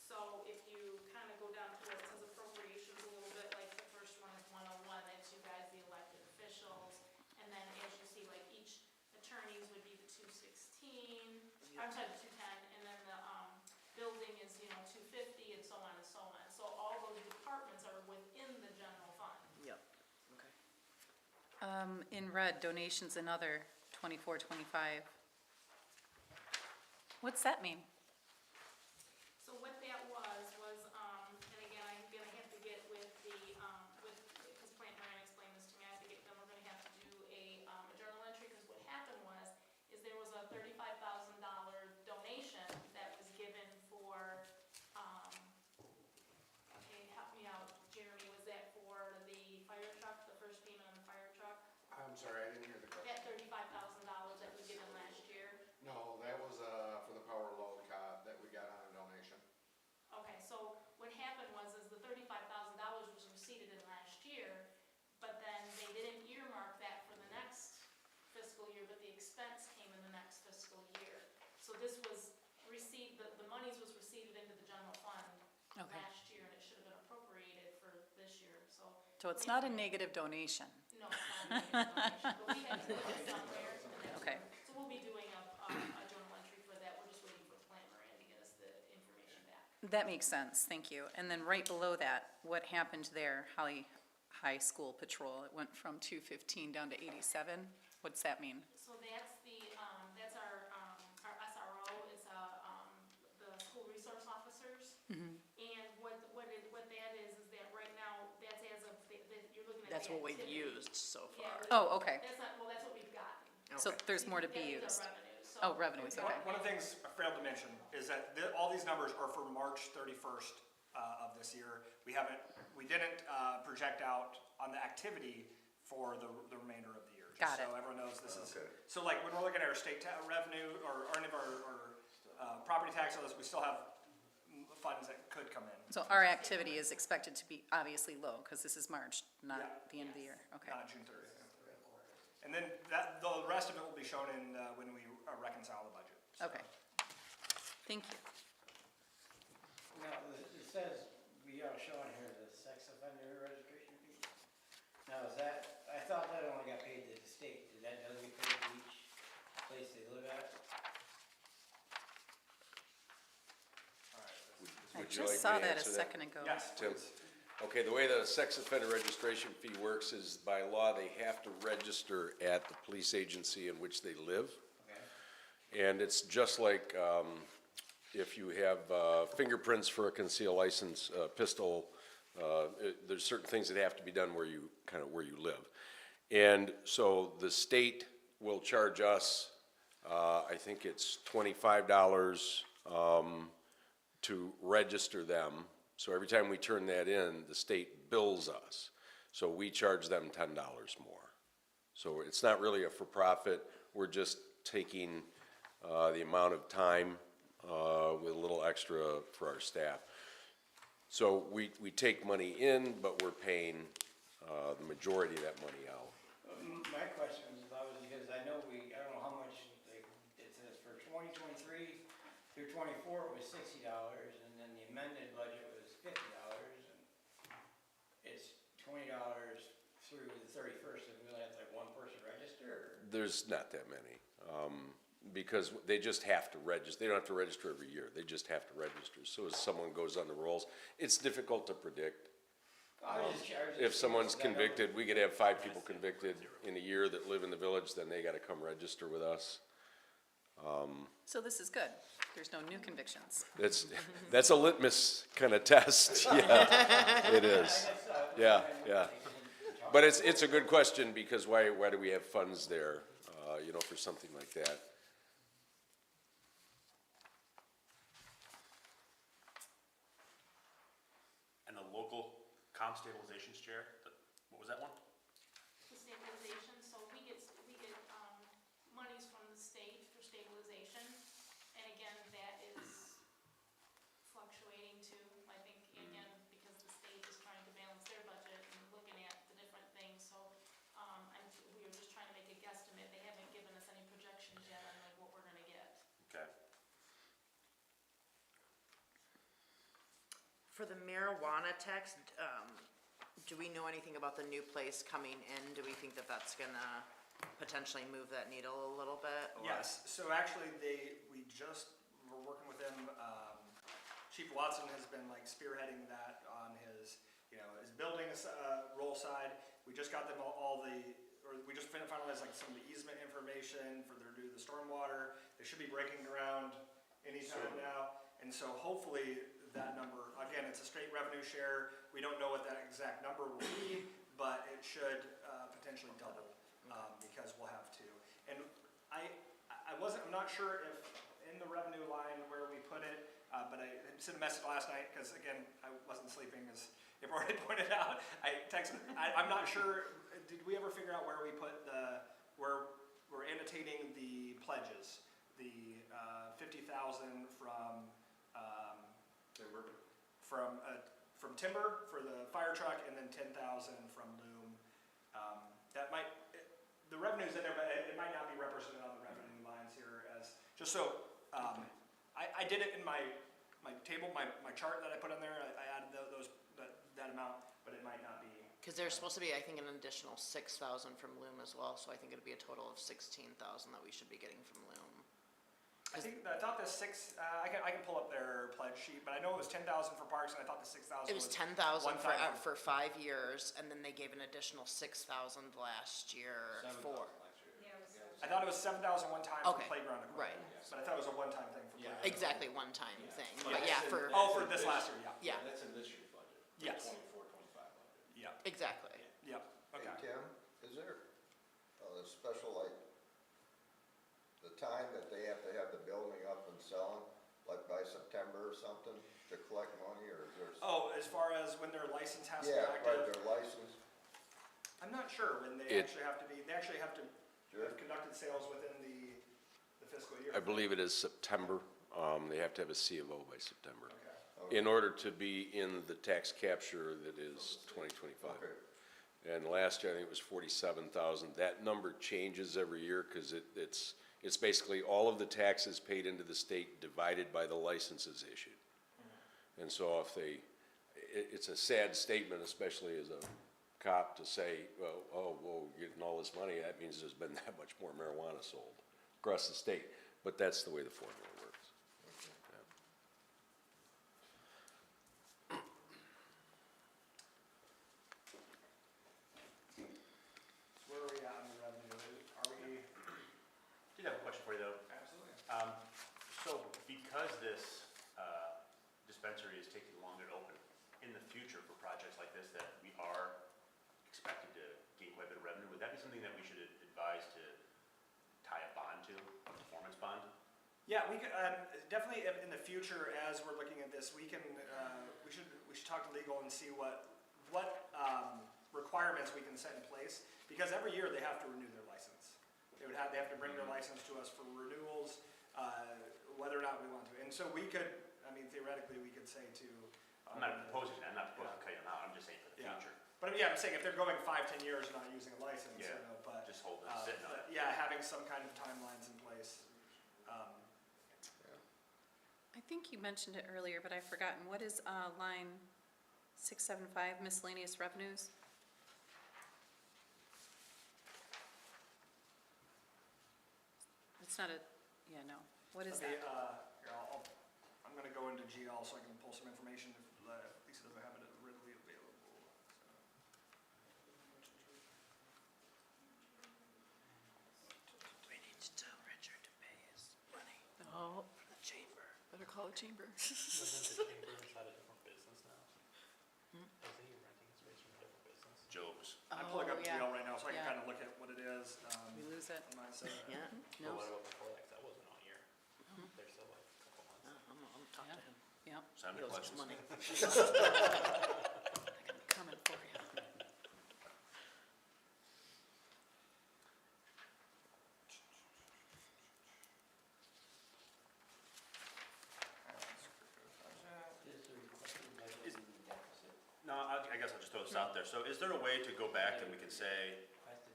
So if you kind of go down to where it says appropriations a little bit, like the first one is 101, that's you guys, the elected officials. And then as you see, like each attorneys would be the 216, I'm sorry, the 210, and then the building is, you know, 250, and so on and so on. So all those departments are within the general fund. yep, okay. In red, donations and other, 2425. What's that mean? So what that was, and again, I'm gonna have to get with because Plant Moran explained this to me, I have to get them, we're gonna have to do a journal entry, because what happened is there was a $35,000 donation that was given for, okay, help me out, Jeremy, was that for the fire truck, the first payment on the fire truck? I'm sorry, I didn't hear the question. That $35,000 that was given last year? No, that was, for the power load So this was received, the monies was received into the general fund Okay. last year, and it should have been appropriated for this year, so. So it's not a negative donation. No, it's not a negative donation, but we have to put it somewhere. and that's- Okay. So we'll be doing a journal entry for that, we're just waiting for Plant Moran to get us the information back. That makes sense, thank you. And then right below that, what happened there, Holly High School Patrol? It went from 215 down to 87? What's that mean? So that's that's our SRO, it's, the school resource officers. Mm-hmm. And what that is that right now, that's as of, you're looking at That's the what we've activity. used so Yeah, far. but Oh, okay. That's not, well, that's what we've gotten. So there's more to be That is used. our revenues, so. Oh, revenues, okay. One of the things I failed to mention is that all these numbers are for March 31st of this year. We didn't project out on the activity for the remainder of the year. Got So it. everyone knows this is, Okay. so like when we're looking at our state revenue or any of our property tax on this, we still have funds that could come in. So our activity is expected to be obviously low, because this is March, not Yeah. the end of the year. Okay. Not June 30th. And then the rest of it will be shown in when we reconcile the budget. So. Okay. Thank you. Now, it says, we are showing here the sex offender registration fee. Now, is that, I thought that only got paid to the state, did that does get paid to each place they live at? I Would you just like saw me to that a answer that? second ago. Yes, Tim? please. Okay, the way the sex offender registration fee works is by law, they have to register at the police agency in which they live. Okay. And it's just like, if you have fingerprints for a concealed license pistol, there's certain things that have to be done where you live. And so the state will charge us, I think it's $25, to register them. So every time we turn that in, the state bills us. So we charge them $10 more. So it's not really a for-profit, we're just taking the amount of time with a little extra for our staff. So we take money in, but we're paying the majority of that money out. My question was about, because I know I don't know how much, like, it says for 2023 through 24 it was $60, and then the amended budget was $50, and it's $20 through the 31st, and we only have like one person register, or? There's not that many, because they just have to register. They don't have to register every year. They just have to register. So as someone goes on the rolls, it's difficult to predict. If someone's convicted, we could have 5 people convicted in a year that live in the village, then they gotta come register with us. So this is good. There's no new convictions. That's a litmus kind of test, yeah, it is, yeah, yeah. But it's a good question, because why do we have funds there, for something like that? And the local comp stabilizations chair, what was that one? The stabilization, so we get monies from the state for stabilization, and again, that is fluctuating too, I think, again, because the state is trying to balance their budget and looking at the different things, so, we were just trying to make a guesstimate, they haven't given us any projections yet on like what we're gonna get. Okay. For the marijuana tax, do we know anything about the new place coming in? Do we think that that's gonna potentially move that needle a little bit? or- Yes, so actually we just were working with them, Chief Watson has been like spearheading that on his building role side. We just got them we just finalized like some of the easement information for their do the stormwater. They should be breaking ground anytime now, and so hopefully that number, again, it's a straight revenue share. We don't know what that exact number will be, but it should potentially double, because we'll have to. And I'm not sure if in the revenue line where we put it, but I sent a message last night, because again, I wasn't sleeping, as you've already pointed out. I texted, I'm not sure, did we ever figure out where we put where we're annotating the pledges? The 50,000 from timber for the fire truck, and then 10,000 from loom. The revenue's in there, but it might not be represented on the revenue lines here, as just so I did it in my table, my chart that I put on there, I added that amount, but it might not be. Cause there's supposed to be, I think, an additional 6,000 from Loom as well, so I think it'd be a total of 16,000 that we should be getting from Loom. I thought the six, I can pull up their pledge sheet, but I know it was 10,000 for parks, and I thought the 6,000 It was was. 10,000 one-time. for 5 years, and then they gave an additional 6,000 last year for, Yeah, it was. I thought it was 7,000 one time for Okay, playground equipment. right. But I thought it was a one-time thing for playground. exactly, one-time thing, Yeah. but yeah, for, Oh, for this last year, yeah. yeah, That's in this year's budget. Yes. 24, 25 budget. Yeah, exactly. yeah, okay. Hey, Tim, is there a special, like, the time that they have to have the building up and selling, like by September or something, to collect money, or is there? Oh, as far as when their license has to be Yeah, right, active, their license, I'm not sure when they It- actually have to be, they actually have to Sure. have conducted sales within the fiscal year. I believe it is September. They have to have a C of O by September Okay. in order to be in the tax capture that is 2025. okay, And last year, I think it was 47,000. That number changes every year because it's basically all of the taxes paid into the state divided by the licenses issued. And so if it's a sad statement, especially as a cop, to say, well, oh, whoa, you're getting all this money, that means there's been that much more marijuana sold across the state. But that's the way the formula works. Yeah. Where are we at on the revenue? Are we, Did have a question for you though. absolutely. So because this dispensary is taking longer to open, in the future for projects like this that we are expected to gain quite a bit of revenue, would that be something that we should advise to tie a bond to, a performance bond? Yeah, we could, definitely in the future, as we're looking at this, we can, we should talk to legal and see what requirements we can set in place, because every year they have to renew their license. They have to bring their license to us for renewals, whether or not we want to. And so we could, I mean, theoretically, we could say to. I'm not proposing that, I'm not proposing to cut you out, I'm just saying for the Yeah. future. But yeah, I'm saying if they're going 5-10 years not using a license, you Yeah, know, but. just hold them sitting on it. but yeah, having some kind of timelines in place. I think you mentioned it earlier, but I've forgotten. What is line 675 miscellaneous revenues? It's not a, yeah, no. What is Okay, that? here, I'm gonna go into GL so I can pull some information if Lisa doesn't have it readily available. We need to tell Richard to pay his money Oh, for the chamber. better call a chamber. Isn't the chamber inside a different business now? Isn't he renting space from a different business? Jobs. I'm pulling up Oh, yeah. GL right now so I can Yeah. kind of look at what it is. We lose it. on my side. Yeah, But No. what about before that? 'Cause that wasn't all year. There's still like a couple months. I'm talking to him. Yep, Sign He the owes us collections. money. coming for you. No, I guess I'll just throw this out there. So is there a way to go back and we can say,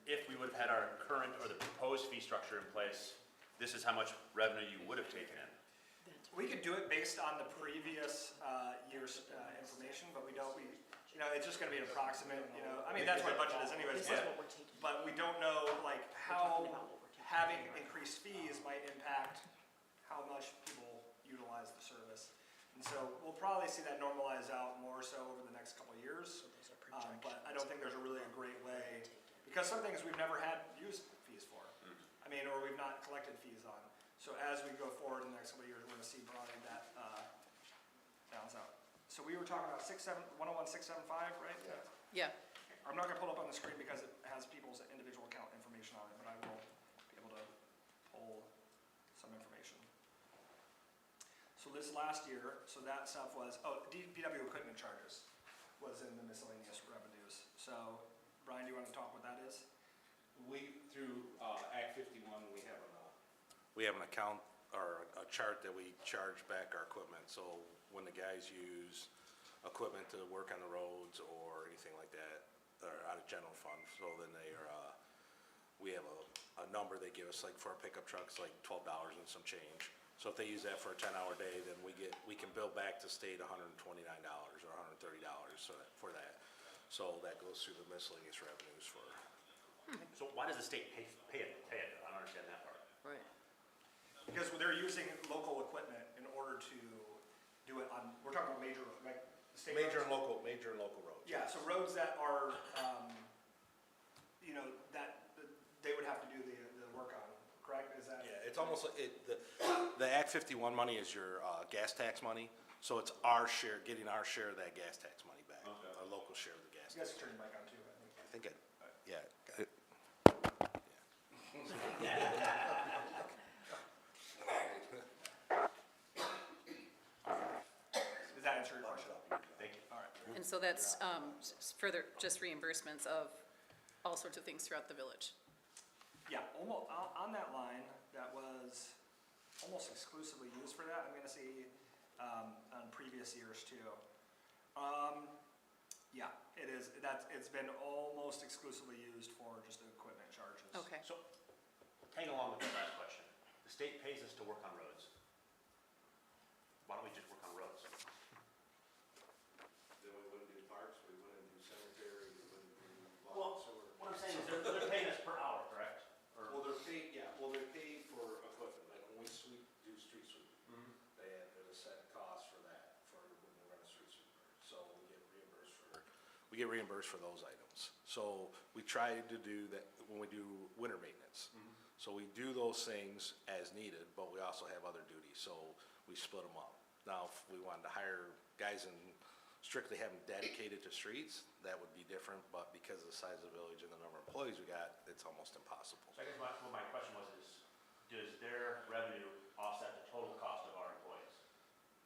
if we would have had our current or the proposed fee structure in place, this is how much revenue you would have taken in? We could do it based on the previous year's information, but we don't, you know, it's just gonna be an approximate, you know, I mean, that's what a budget is anyways, This is but, what we're taking. but we don't know, like, how having increased fees might impact how much people utilize the service. And so we'll probably see that normalize out more so over the next couple of years. But I don't think there's really a great way, because some things we've never had used fees for. I mean, or we've not collected fees on. So as we go forward in the next couple of years, we're gonna see broadly that, balance out. So we were talking about 101,675, right? Yeah, I'm not gonna pull it up on the screen because it has people's individual account information on it, but I will be able to pull some information. So this last year, so that stuff was, DPW equipment charges was in the miscellaneous revenues. So, Brian, do you wanna talk what that is? We, through Act 51, we have an account or a chart that we charge back our equipment. So when the guys use equipment to work on the roads or anything like that, or out of general fund, so then they are, we have a number they give us, like for our pickup trucks, like $12 and some change. So if they use that for a 10-hour day, then we can bill back to state $129 or $130 for that. So that goes through the miscellaneous revenues for. So why does the state pay it? I don't understand that part. Right. Because they're using local equipment in order to do it on, we're talking about major, right? The state Major roads? and local roads. Yeah, so roads that are, that they would have to do the work on, correct? Is that? Yeah, it's almost like, the Act 51 money is your gas tax money, so it's our share, getting our share of that gas tax money back. Okay. Our local share of the gas You guys tax. can turn your mic on too, I think. I think it, yeah. Does that answer your question? Thank you. All right. And so that's further just reimbursements of all sorts of things throughout the village. Yeah, almost, on that line, that was almost exclusively used for that, I'm gonna see, on previous years too. Yeah, it is, it's been almost exclusively used for just the equipment charges. Okay. So, hang along with that last question. The state pays us to work on roads. Why don't we just work on roads? Then we wouldn't do parks, we wouldn't do cemetery, we wouldn't do Well, sewer. what I'm saying is they're paying us per hour, correct? Or, Well, they're paid for equipment, like when we do street sweeping, there's a set cost for that, for when we run a street sweeper. So we get reimbursed for those items. So we try to do that when we do winter maintenance. So we do those things as needed, but we also have other duties, so we split them up. Now, if we wanted to hire guys and strictly have them dedicated to streets, that would be different, but because of the size of the village and the number of employees we got, it's almost impossible. so I guess what my question was is, does their revenue offset the total cost of our employees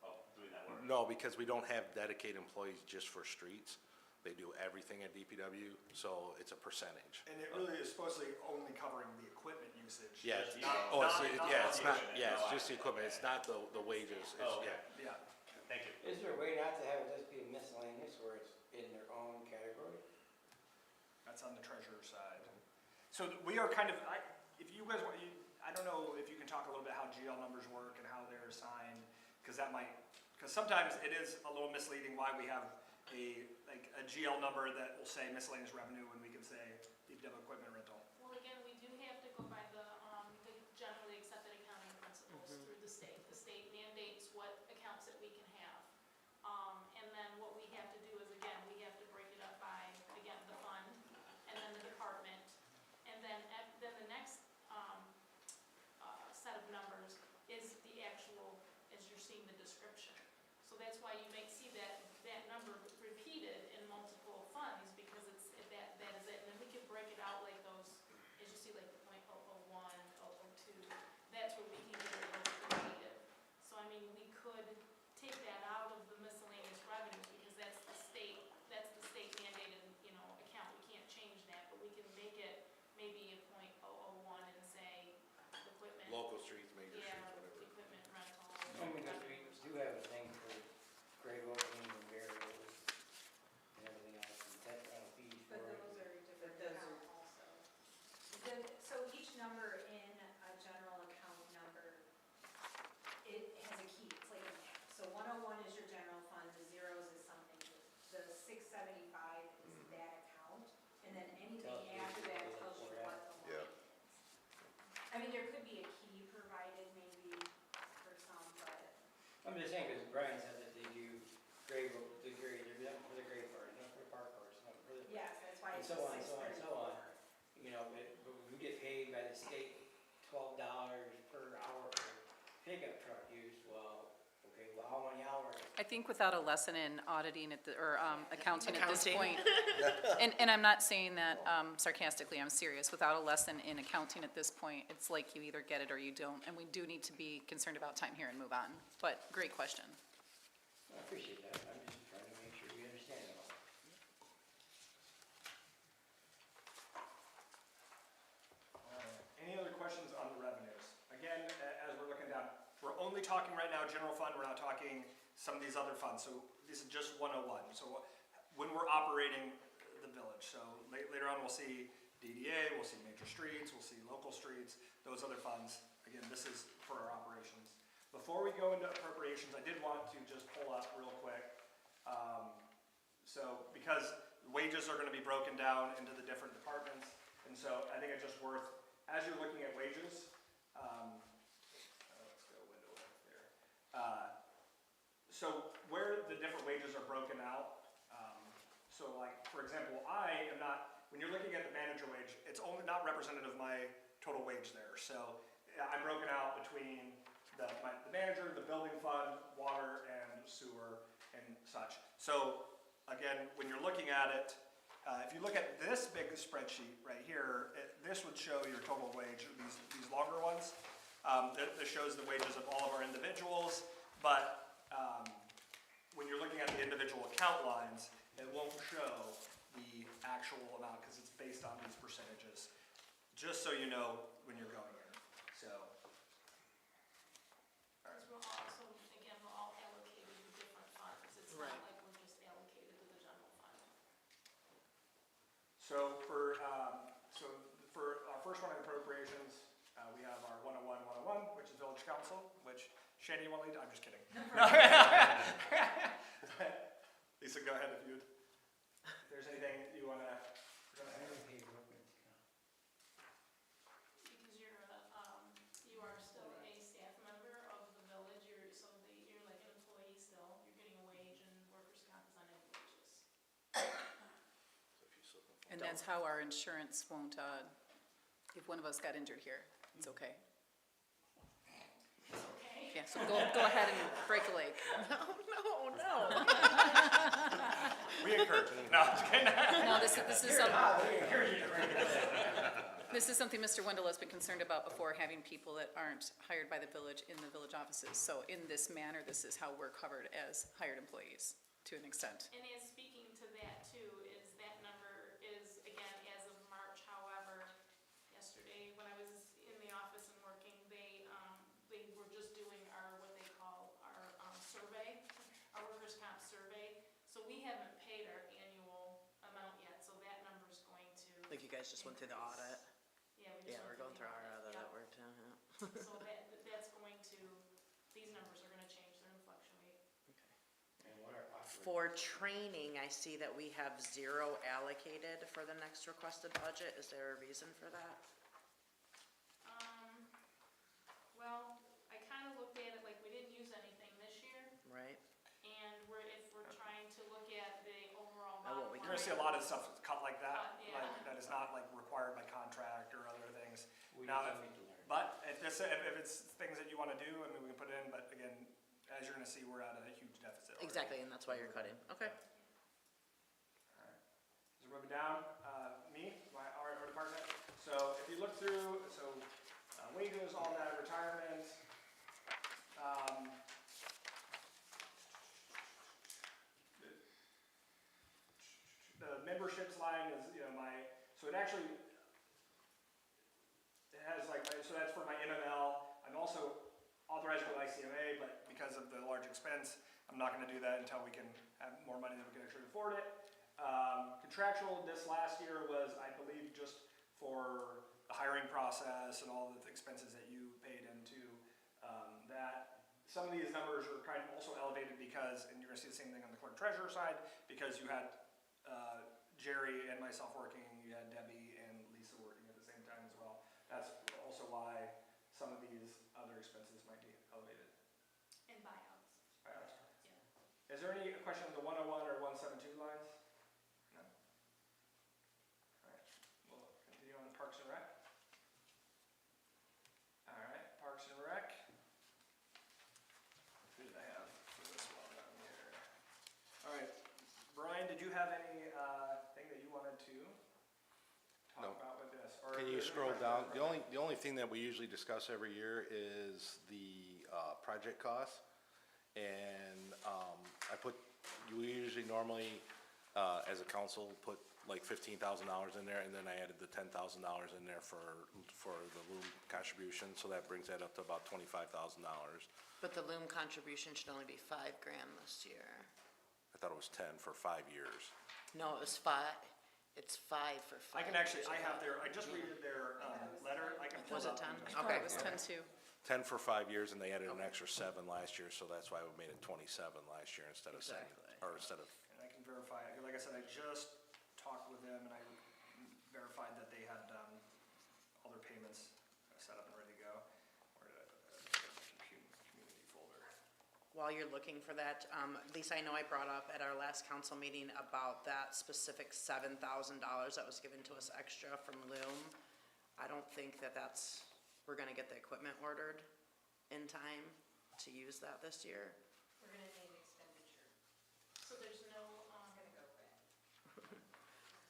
of doing that work? No, because we don't have dedicated employees just for streets. They do everything at DPW, so it's a percentage. And it really is supposedly only covering the equipment usage. Yeah, Just it's- the- oh, it's, not- yeah, not it's the not, equipment. yeah, No, it's just the equipment, it's not the wages, it's, Oh, okay. yeah. Yeah. Thank you. Is there a way not to have it just be miscellaneous where it's in their own category? That's on the treasurer's side. So we are kind of, if you guys want, I don't know if you can talk a little bit how GL numbers work and how they're assigned, because sometimes it is a little misleading why we have a GL number that will say miscellaneous revenue when we can say DPW equipment rental. Well, again, we do have to go by the generally accepted accounting principles through the state. The state mandates what accounts that we can have. And then what we have to do is, again, we have to break it up by, again, the fund, and then the department. And then the next set of numbers is the actual, as you're seeing the description. So that's why you may see that number repeated in multiple funds, because that is it. And then we can break it out like those, as you see, like the .001, 002, that's where we can get it more creative. So I mean, we could take that out of the miscellaneous revenues, because that's the state mandated, account. We can't change that, but we can make it maybe a .001 and say equipment. Local streets, major Yeah, streets, whatever. equipment rental. I mean, because we do have a thing for grave openings and burials and everything else, and that kind of fees for But it. those are different But those account also. So each number in a general account number, it has a key, it's like a map. So 101 is your general fund, the zeros is something, the 675 is that account, and then anything Tells you after that what tells you we're what at. the line is. I mean, there could be a key provided maybe for some, but. I'm just saying, because Brian said that they do there's nothing for the grave part, nothing for the park parks, nothing for the. Yes, that's why And it's so on, so on, so on. 634. But we get paid by the state $12 per hour for pickup truck use, well, okay, well, how many hours? I think without a lesson in auditing or accounting at this Accounting. point, and I'm not saying that sarcastically, I'm serious, without a lesson in accounting at this point, it's like you either get it or you don't, and we do need to be concerned about time here and move on. But great question. I appreciate that, I'm just trying to make sure we understand it all. Any other questions on the revenues? Again, as we're looking down, we're only talking right now general fund, we're not talking some of these other funds, so this is just 101. So when we're operating the village, so later on we'll see DDA, we'll see major streets, we'll see local streets, those other funds. Again, this is for our operations. Before we go into appropriations, I did want to just pull up real quick. So, because wages are gonna be broken down into the different departments, and so I think it's just worth, as you're looking at wages, let's go window up there. So where the different wages are broken out, so like, for example, I am not, when you're looking at the manager wage, it's only not representative of my total wage there. So I'm broken out between the manager, the building fund, water and sewer and such. So again, when you're looking at it, if you look at this big spreadsheet right here, this would show your total wage, these longer ones. This shows the wages of all of our individuals, but when you're looking at the individual account lines, it won't show the actual amount because it's based on these percentages, just so you know when you're going in, so. Because we're also, again, we're all allocated to different funds. It's not Right. like we're just allocated to the general fund. So for our first one in appropriations, we have our 101, which is village council, which Shandy, you want to lead? I'm just kidding. Lisa, go ahead if there's anything you want to. Because you are still a staff member of the village, you're like an employee still, you're getting a wage and workers' comp is on any wages. And that's how our insurance won't, if one of us got injured here, it's okay. Okay? Yeah, so go ahead and break a leg. No. We encourage it. No, I'm just kidding. No, this is something Mr. Wendell has been concerned about before, having people that aren't hired by the village in the village offices. So in this manner, this is how we're covered as hired employees, to an extent. And as speaking to that too, is that number is, again, as of March, however, yesterday when I was in the office and working, they were just doing what they call our survey, our workers' comp survey. So we haven't paid our annual amount yet, so that number's going to. Like you guys just went through the audit? Yeah, we just Yeah, we're went going through our audit Yep. at work too, yeah. So that's going to, these numbers are gonna change, they're gonna fluctuate. And what are For training, I see that we have 0 allocated for the next requested budget. Is there a reason for that? Well, I kinda looked at it like we didn't use anything this year, Right? and if we're trying to look at the overall At what we bottom You're gonna see a lot of stuff cut like that, Yeah. like that is not like required by contract or other things. We Now, need to learn. but if it's things that you wanna do, I mean, we can put it in, but again, as you're gonna see, we're at a huge deficit. already. Exactly, and that's why you're cutting. Okay. Alright. So we're moving down, our department. So if you look through, wages, all that, retirement. The memberships line is, so it actually, it has so that's for my MML. I'm also authorized with ICMA, but because of the large expense, I'm not gonna do that until we can have more money that we can actually afford it. Contractual, this last year was, I believe, just for the hiring process and all the expenses that you paid into that. Some of these numbers are kind of also elevated because, and you're gonna see the same thing on the clerk treasurer side, because you had Jerry and myself working, you had Debbie and Lisa working at the same time as well. That's also why some of these other expenses might be elevated. and buyouts, yeah. Is there any question on the 101 or 172 lines? No? Alright, we'll continue on to Parks and Rec. Alright, Parks and Rec. Who did I have for this one down here? Alright, Brian, did you have any thing that you wanted to talk No. about with this? Or Can is you there any scroll questions down? for The only thing that we usually discuss every year is the project costs. And we usually normally, as a council, put like $15,000 in there, and then I added the $10,000 in there for the loom contribution, so that brings that up to about $25,000. But the loom contribution should only be $5,000 this year. I thought it was 10 for 5 years. No, it was 5. It's 5 for 5. I can actually, I have I just read their letter, I can pull Was it it up. 10? and just- I thought Okay. it was 10 too. 10 for 5 years, and they added an extra 7 last year, so that's why we made it 27 last year instead of 7, Exactly. or instead of, And I can verify, like I said, I just talked with them and I verified that they had, all their payments set up and ready to go. Where did I put that? Community folder. While you're looking for that, Lisa, I know I brought up at our last council meeting about that specific $7,000 that was given to us extra from Loom. I don't think that we're gonna get the equipment ordered in time to use that this year. We're gonna need expenditure. So there's no, I'm gonna go red.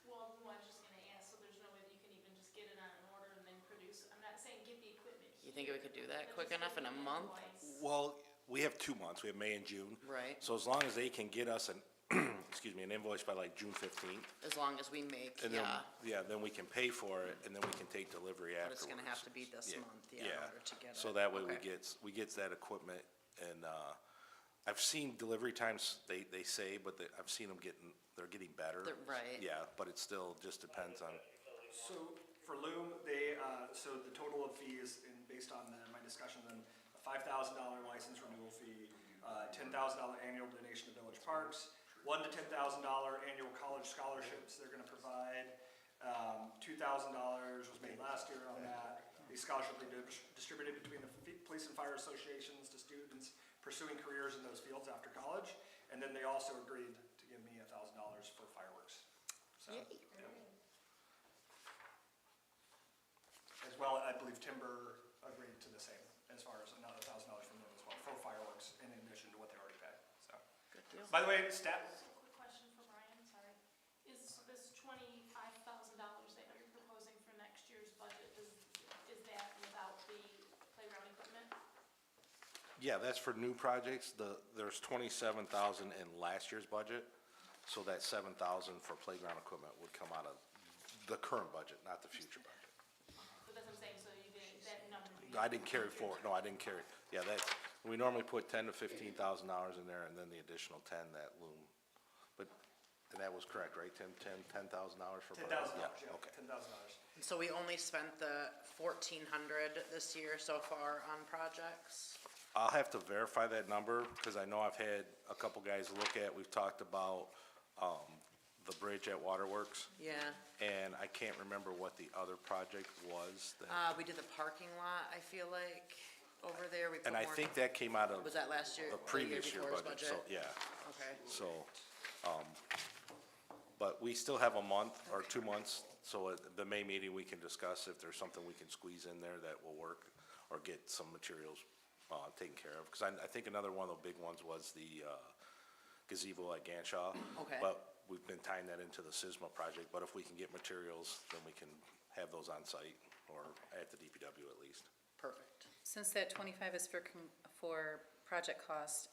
well, no, I was just gonna ask, so there's no way that you can even just get it on an order and then produce, I'm not saying get the equipment You think we could do that but quick just enough in get a the month? invoice. well, we have 2 months, we have May and June. Right. So as long as they can get us an, excuse me, an invoice by like June 15th, As long as we make, and then, yeah, then we can pay for it, and then we can take delivery but afterwards. it's gonna have to be this Yeah, month, yeah, in order to get it. So that way Okay. we get that equipment, and, I've seen delivery times, they say, but I've seen them they're getting better. Right. Yeah, but it still just depends on, So for Loom, they, so the total of fees, and based on my discussion, then a $5,000 license renewal fee, $10,000 annual donation to Village Parks, $1,000 to $10,000 annual college scholarships they're gonna provide. $2,000 was made last year on that. The scholarship will be distributed between the police and fire associations to students pursuing careers in those fields after college. And then they also agreed to give me $1,000 for fireworks. So, Yay. as well, I believe Timber agreed to the same, as far as another $1,000 from them as well, for fireworks, in addition to what they already paid, so. Good deal. By the way, stat, Quick question for Brian, sorry. Is this $25,000 that you're proposing for next year's budget, is that without the playground equipment? yeah, that's for new projects. There's 27,000 in last year's budget, so that 7,000 for playground equipment would come out of the current budget, not the future budget. So that's what I'm saying, so you didn't, that number. I didn't carry forward, no, I didn't carry, yeah, we normally put $10,000 to $15,000 in there, and then the additional 10 that Loom. But, and that was correct, right, Tim? $10,000 for? $10,000, yeah, Okay. $10,000. So we only spent the 1,400 this year so far on projects? I'll have to verify that number, because I know I've had a couple guys look at, we've talked about, the bridge at Waterworks, Yeah, and I can't remember what the other project was that, we did the parking lot, I feel like, over there, we put and I more- think that came out of Was that last year? the or year previous year before's budget, so, yeah. Okay, So, but we still have a month or 2 months, so at the May meeting, we can discuss if there's something we can squeeze in there that will work, or get some materials, taken care of. Because I think another one of the big ones was the gazebo at Ganshaw. Okay. But we've been tying that into the SISMA project, but if we can get materials, then we can have those on site, or at the DPW at least. perfect. Since that 25 is for project cost,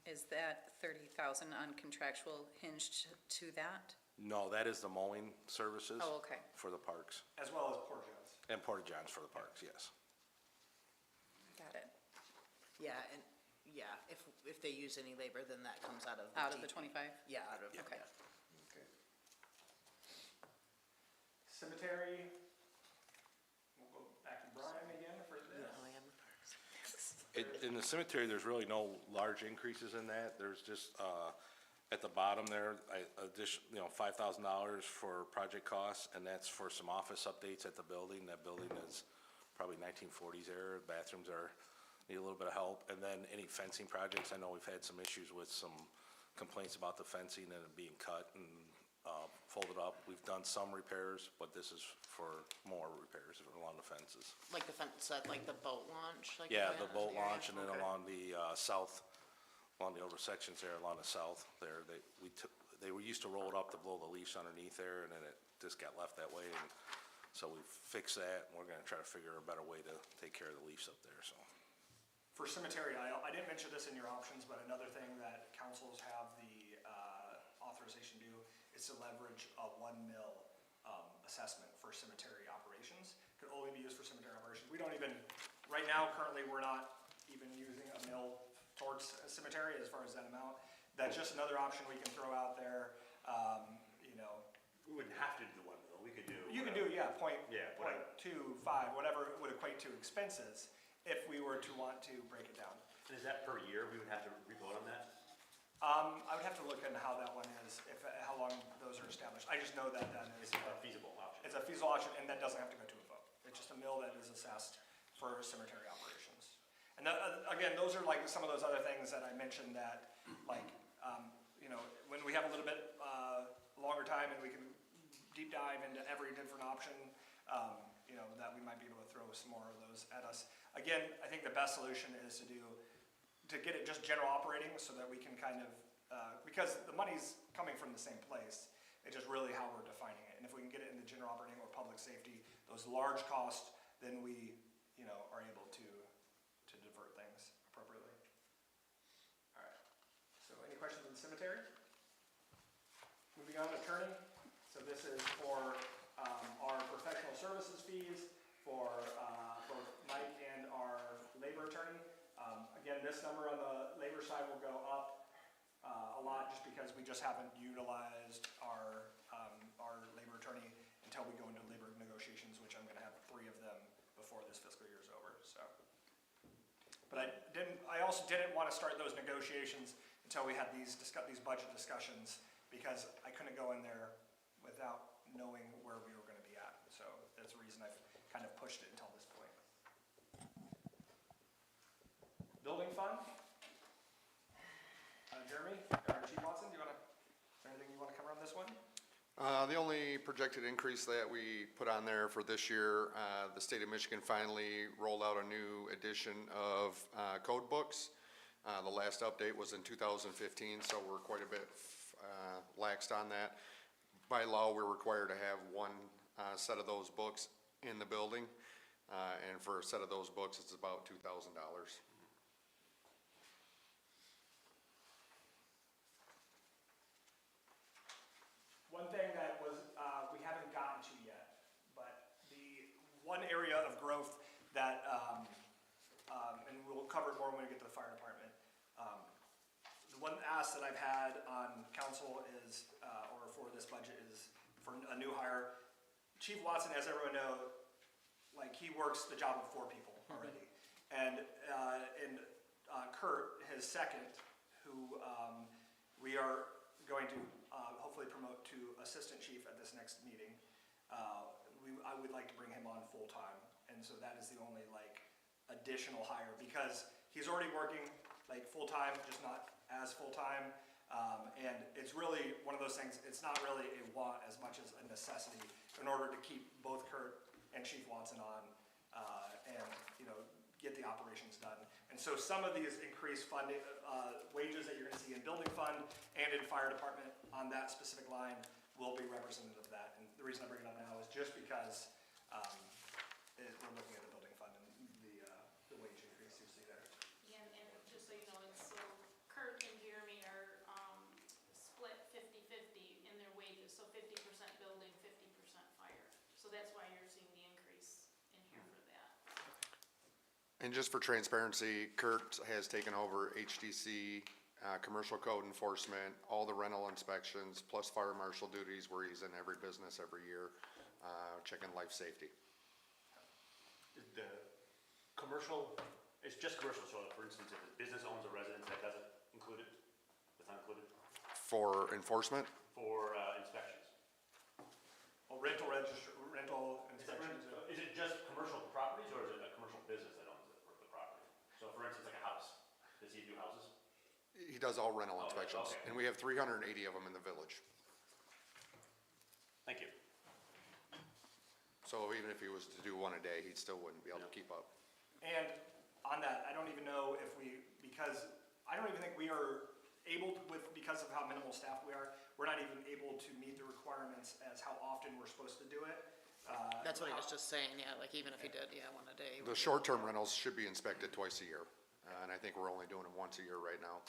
is that 30,000 on contractual hinged to that? No, that is the mowing services. Oh, okay. For the parks, As well as Port Jones. and Porta Johns for the parks, yes. Got it. Yeah, and, yeah, if they use any labor, then that comes out of. Out of the DP. 25? Yeah, out of, Okay. yeah. Cemetery, we'll go back to Brian again for You this. know, I am the parks. In the cemetery, there's really no large increases in that. There's just, at the bottom there, $5,000 for project costs, and that's for some office updates at the building. That building is probably 1940s era. Bathrooms need a little bit of help. And then any fencing projects, I know we've had some issues with some complaints about the fencing and it being cut and folded up. We've done some repairs, but this is for more repairs along the fences. Like the fence at, like the boat launch? like Yeah, way the out boat area? launch, and then Okay. along the south, along the over sections there, along the south there, they were used to roll it up to blow the leaves underneath there, and then it just got left that way, and so we fixed that, and we're gonna try to figure a better way to take care of the leaves up there, so. For cemetery aisle, I didn't mention this in your options, but another thing that councils have the authorization to do is to leverage a 1 mil assessment for cemetery operations. Could only be used for cemetery operations. We don't even, right now, currently, we're not even using a mil towards a cemetery as far as that amount. That's just another option we can throw out there, you know. We wouldn't have to do the 1 mil, we could do. You can do, yeah, point Yeah, .25, whatever it would equate to expenses. If we were were to want to break it down. And is that per year, we would have to re-vote on that? I would have to look into how that one is, how long those are established. I just know that It's a feasible option. it's a feasible option, and that doesn't have to go to a vote. It's just a mill that is assessed for cemetery operations. And again, those are like some of those other things that I mentioned that, like, you know, when we have a little bit longer time and we can deep dive into every different option, you know, that we might be able to throw some more of those at us. Again, I think the best solution is to get it just general operating so that we can kind of, because the money's coming from the same place, it's just really how we're defining it. And if we can get it into general operating or public safety, those large costs, then we, you know, are able to divert things appropriately. All right, so any questions on the cemetery? Moving on to attorney. So this is for our professional services fees for both Mike and our labor attorney. Again, this number on the labor side will go up a lot just because we just haven't utilized our labor attorney until we go into labor negotiations, which I'm gonna have 3 of them before this fiscal year is over, so. But I also didn't want to start those negotiations until we had these budget discussions, because I couldn't go in there without knowing where we were gonna be at. So that's the reason I've kind of pushed it until this point. Building fund. Jeremy, or Chief Watson, is there anything you want to cover on this one? The only projected increase that we put on there for this year, the state of Michigan finally rolled out a new edition of code books. The last update was in 2015, so we're quite a bit laxed on that. By law, we're required to have one set of those books in the building, and for a set of those books, it's about $2,000. One thing that was, we haven't gotten to yet, but the one area of growth that, and we'll cover it more when we get to the fire department. The one ask that I've had on council is, or for this budget, is for a new hire. Chief Watson, as everyone knows, like, he works the job of 4 people already. And Kurt, his second, who we are going to hopefully promote to assistant chief at this next meeting. I would like to bring him on full-time, and so that is the only, like, additional hire, because he's already working, like, full-time, just not as full-time. And it's really one of those things, it's not really a want as much as a necessity in order to keep both Kurt and Chief Watson on, and, you know, get the operations done. And so some of these increased funding, wages that you're gonna see in building fund and in fire department on that specific line will be representative of that. And the reason I bring it up now is just because, we're looking at the building fund and the wage increase you see there. And just so you know, it's so Kurt and Jeremy are, split 50-50 in their wages, so 50% building, 50% fire. So that's why you're seeing the increase in here for that. And just for transparency, Kurt has taken over HDC, commercial code enforcement, all the rental inspections, plus fire marshal duties where he's in every business every year, checking life safety. The commercial, it's just commercial, so for instance, if a business owns a residence, that doesn't include it? That's not included? For enforcement, For inspections? Well, rental inspections. Is it just commercial properties, or is it a commercial business that owns the property? So for instance, like a house, does he do houses? he does all rental Oh, inspections, okay. and we have 380 of them in the village. Thank you. So even if he was to do one a day, he still wouldn't be able to keep up. And on that, I don't even know if because I don't even think we are able to, because of how minimal staff we are, we're not even able to meet the requirements as how often we're supposed to do it. That's what he was just saying, yeah, like even if he did, yeah, one a day. The short-term rentals should be inspected twice a year, and I think we're only doing them once a year right now.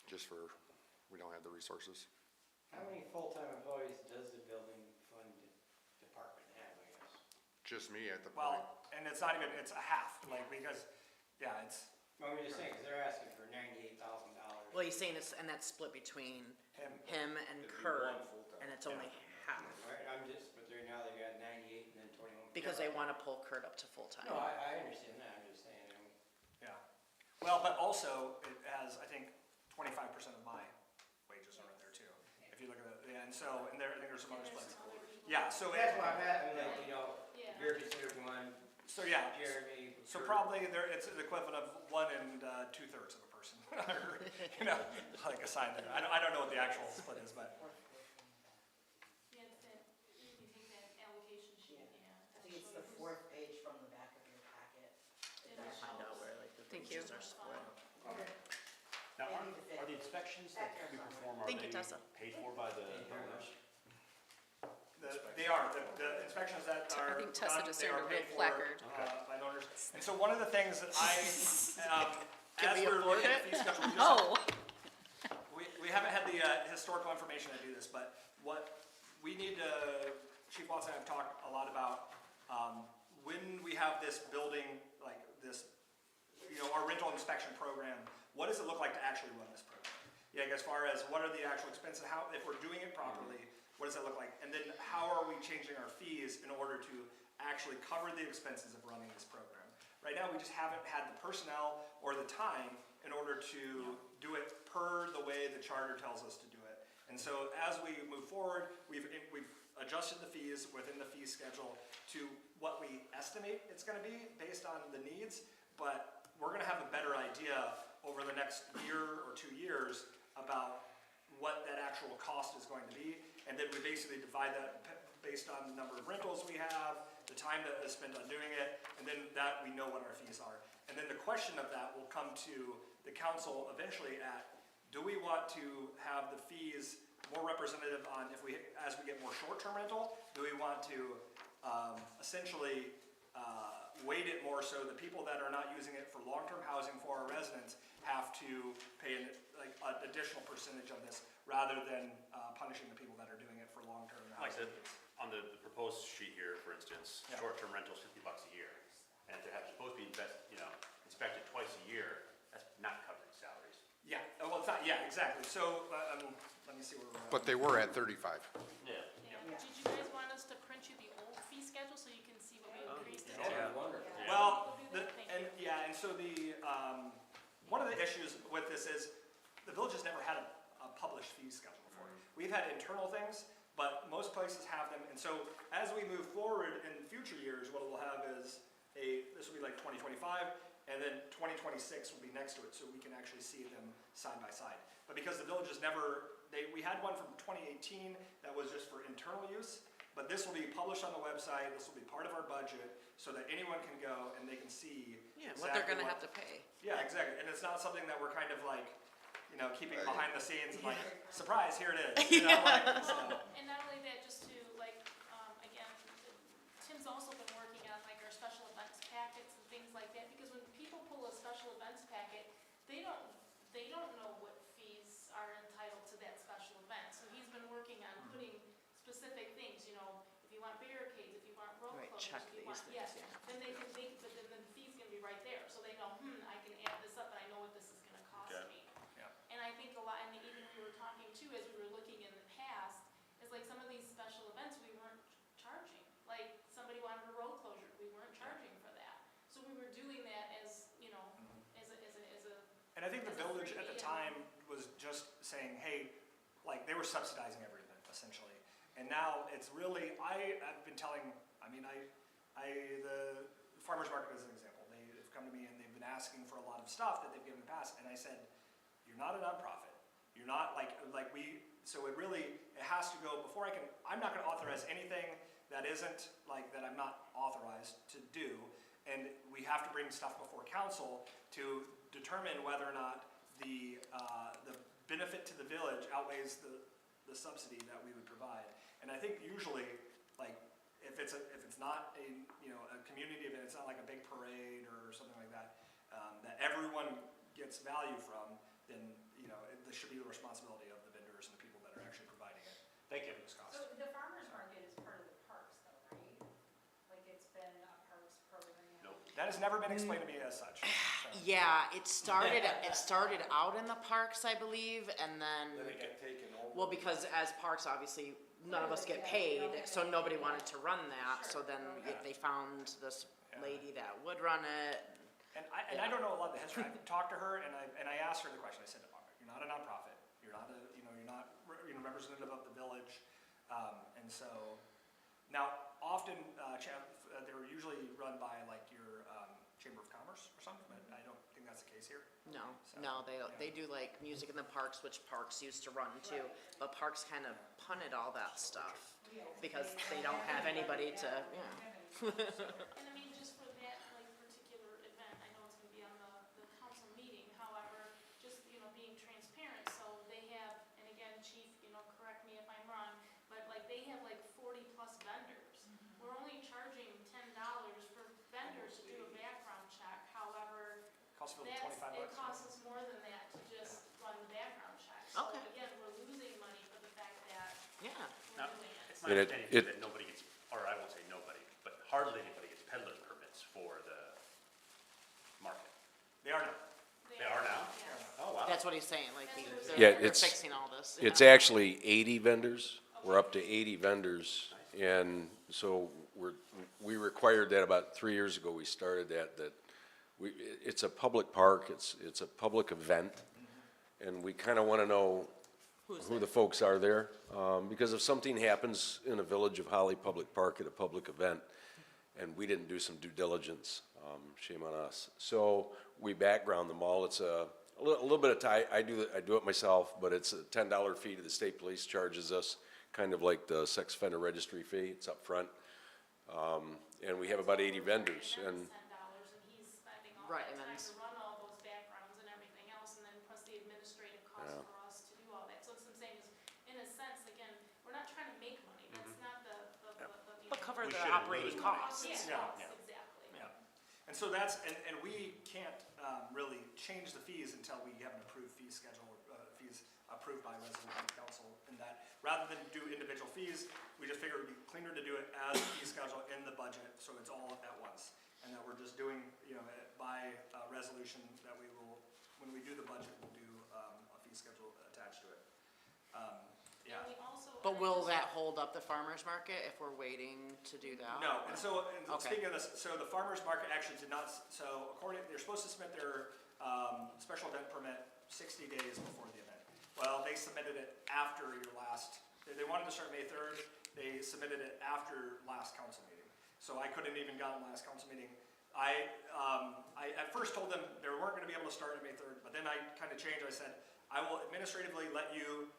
Just for, we don't have the resources. How many full-time employees does the building fund department have, I guess? Just me at the point. Well, and it's not even, it's a half, like, because, yeah, it's Well, I'm just saying, 'cause they're asking for $98,000. Well, he's saying it's, and that's split between him. him and It'd be Kurt, one full-time. and it's only half. Right, but now they got 98 and then 21. because they wanna pull Kurt up to full-time. No, I understand that, I'm just saying, Yeah. Well, but also, it has, I think, 25% of my wages are in there too. If you look at it, yeah, and so, and there, I think there's some other splits. Yeah, so. that's why I'm at, like, you know, Yeah. you're considered one, So, yeah. Jeremy. So Kurt. probably there, it's the equivalent of 1 and 2/3 of a person, or, you know, like assigned there. I don't know what the actual split is, but. Yeah, that, you can take that allocation sheet and. I think it's the fourth page from the back of your packet. Find out where like the Thank you. wages are split. Now, Yeah, are, need to fit. are the inspections that we perform, are Thank you, they Tessa. paid for by the owners? They are, the inspections that I are think Tessa done, just they earned are a real paid for, placard. by the owners. And so one of the things that I, Can as we we're afford looking at it? fee schedule, we just, Oh, we haven't had the historical information to do this, but what we need to, Chief Watson and I have talked a lot about, when we have this building, like this, you know, our rental inspection program, what does it look like to actually run this program? Yeah, as far as what are the actual expenses, how, if we're doing it properly, what does that look like? And then how are we changing our fees in order to actually cover the expenses of running this program? Right now, we just haven't had the personnel or the time in order to do it per the way the charter tells us to do it. And so as we move forward, we've adjusted the fees within the fee schedule to what we estimate it's gonna be based on the needs, but we're gonna have a better idea over the next year or 2 years about what that actual cost is going to be. And then we basically divide that based on the number of rentals we have, the time that is spent on doing it, and then that we know what our fees are. And then the question of that will come to the council eventually at, do we want to have the fees more representative on if we, as we get more short-term rental, do we want to essentially weight it more so the people that are not using it for long-term housing for our residents have to pay an additional percentage of this rather than punishing the people that are doing it for long-term Like housing. on the proposed sheet here, for instance, Yeah. short-term rental's $50 a year. And if they're supposed to be inspected twice a year, that's not covering salaries. Yeah, well, it's not, yeah, exactly. So, let me see where we're at. But they were at 35. Yeah. Yeah. Did you guys want us to print you the old fee schedule so you can see what we increased it to? Yeah, wonderful. Well, We'll do that. Thank you. and so one of the issues with this is the village has never had a published fee schedule before. We've had internal things, but most places have them. And so as we move forward in future years, what we'll have is this will be like 2025, and then 2026 will be next to it, so we can actually see them side by side. But because the village has never, we had one from 2018 that was just for internal use, but this will be published on the website, this will be part of our budget, so that anyone can go and they can see Yeah, what they're exactly gonna have to pay. Yeah, exactly, and it's not something that we're kind of like, you know, keeping behind the scenes and like, surprise, here it is, you know, like, so. And not only that, just to like, again, Tim's also been working on like our special events packets and things like that, because when people pull a special events packet, they don't know what fees are entitled to that special event. So he's been working on putting specific things, you know, if you want barricades, if you want road Right, closures, check if you these want, things, yes, yeah. then they can, but then the fee's gonna be right there, so they know, I can add this up and I know what this is gonna cost Okay. me. Yeah. And I think a lot, and even we were talking too, as we were looking in the past, is like some of these special events, we weren't charging. Like, somebody wanted a road closure, we weren't charging for that. So we were doing that as, you know, as a, And I think the As a village at the freebie. time was just saying, hey, like, they were subsidizing everything, essentially. And now it's really, I've been telling, the farmer's market is an example. They've come to me and they've been asking for a lot of stuff that they've given in the past, and I said, you're not a nonprofit. You're not so it has to go, I'm not gonna authorize anything that isn't, that I'm not authorized to do. And we have to bring stuff before council to determine whether or not the benefit to the village outweighs the subsidy that we would provide. And I think usually, if it's not a community event, it's not like a big parade or something like that, that everyone gets value from, then, this should be the responsibility of the vendors and the people that are actually providing it. Thank you. This cost. So the farmer's market is part of the parks though, right? Like it's been a parks program? Nope. That has never been explained to me as such. so. Yeah, it started out in the parks, I believe, and then, Then it got taken over. well, because as parks, obviously, none of us get paid, so nobody wanted to run that, so then they found this lady that would run it. And I don't know a lot of the history. I've talked to her and I asked her the question. I said, you're not a nonprofit. You're not representative of the village. And so, now, often, they're usually run by like your Chamber of Commerce or something, but I don't think that's the case here. No, they do like music in the parks, which Parks used to run too, but Parks kind of punted all that stuff because they don't have anybody to, And I mean, just for that, like, particular event, I know it's gonna be on the council meeting, however, just, being transparent, so they have, and again, chief, correct me if I'm wrong, but like, they have like 40+ vendors. We're only charging $10 for vendors to do a background check, however, Costs me it $25. costs us more than that to just run the background check. So Okay. again, we're losing money for the fact that yeah. we're doing it. It's my And understanding it- that nobody gets, or I won't say nobody, but hardly anybody gets peddler permits for the market. They are now. They are now? Yes. Oh, wow. That's what he's saying, like, Yeah, they're it's- fixing all this. It's actually 80 vendors. We're up to 80 vendors. And so we required that about 3 years ago. We started that it's a public park, it's a public event. And we kind of want to know who the folks are there. Because if something happens in a Village of Holly Public Park at a public event, and we didn't do some due diligence, shame on us. So we background them all. It's a little bit of time. I do it myself, but it's a $10 fee to the state police charges us, kind of like the sex offender registry fee. It's up front. And we have about 80 vendors, and $10 and he's spending all Right, that and then time to run all those backgrounds and everything else, and then plus the administrative cost for us to do all that. So what I'm saying is, in a sense, again, we're not trying to make money, that's not the. But cover We the shouldn't operating lose money. costs. Yeah, exactly. Yeah. And so that's, and we can't really change the fees until we have an approved fee schedule, fees approved by resolution of council. And that, rather than do individual fees, we just figured it'd be cleaner to do it as a fee schedule in the budget, so it's all at once. And that we're just doing, by resolution that we will, when we do the budget, we'll do a fee schedule attached to it. Yeah. And we also. But will that hold up the farmer's market if we're waiting to do that? No, and so, Okay. speaking of this, so the farmer's market actually did not, so they're supposed to submit their special event permit 60 days before the event. Well, they submitted it after your last, they wanted to start May 3rd, they submitted it after last council meeting. So I couldn't even gotten last council meeting. I at first told them they weren't gonna be able to start on May 3rd, but then I kind of changed, I said, I will administratively let you,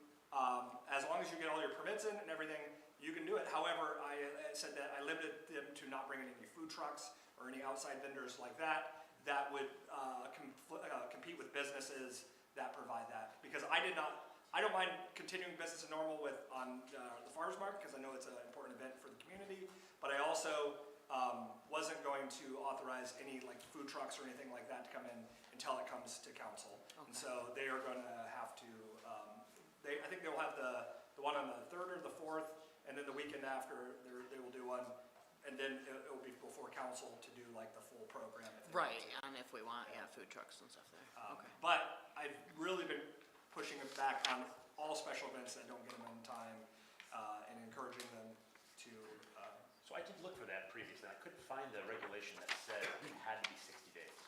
as long as you get all your permits in and everything, you can do it. However, I said that I limited them to not bringing any food trucks or any outside vendors like that would compete with businesses that provide that. Because I don't mind continuing business as normal on the farmer's market, because I know it's an important event for the community, but I also wasn't going to authorize any like food trucks or anything like that to come in until it comes to council. And so they are gonna have to, I think they'll have the one on the 3rd or the 4th, and then the weekend after, they will do one, and then it will be before council to do like the full program. If they want Right, to. and if we want, food trucks and stuff there. Okay. But I've really been pushing it back on all special events that don't get them in time, and encouraging them to, So I did look for that previously, and I couldn't find the regulation that said it had to be 60 days.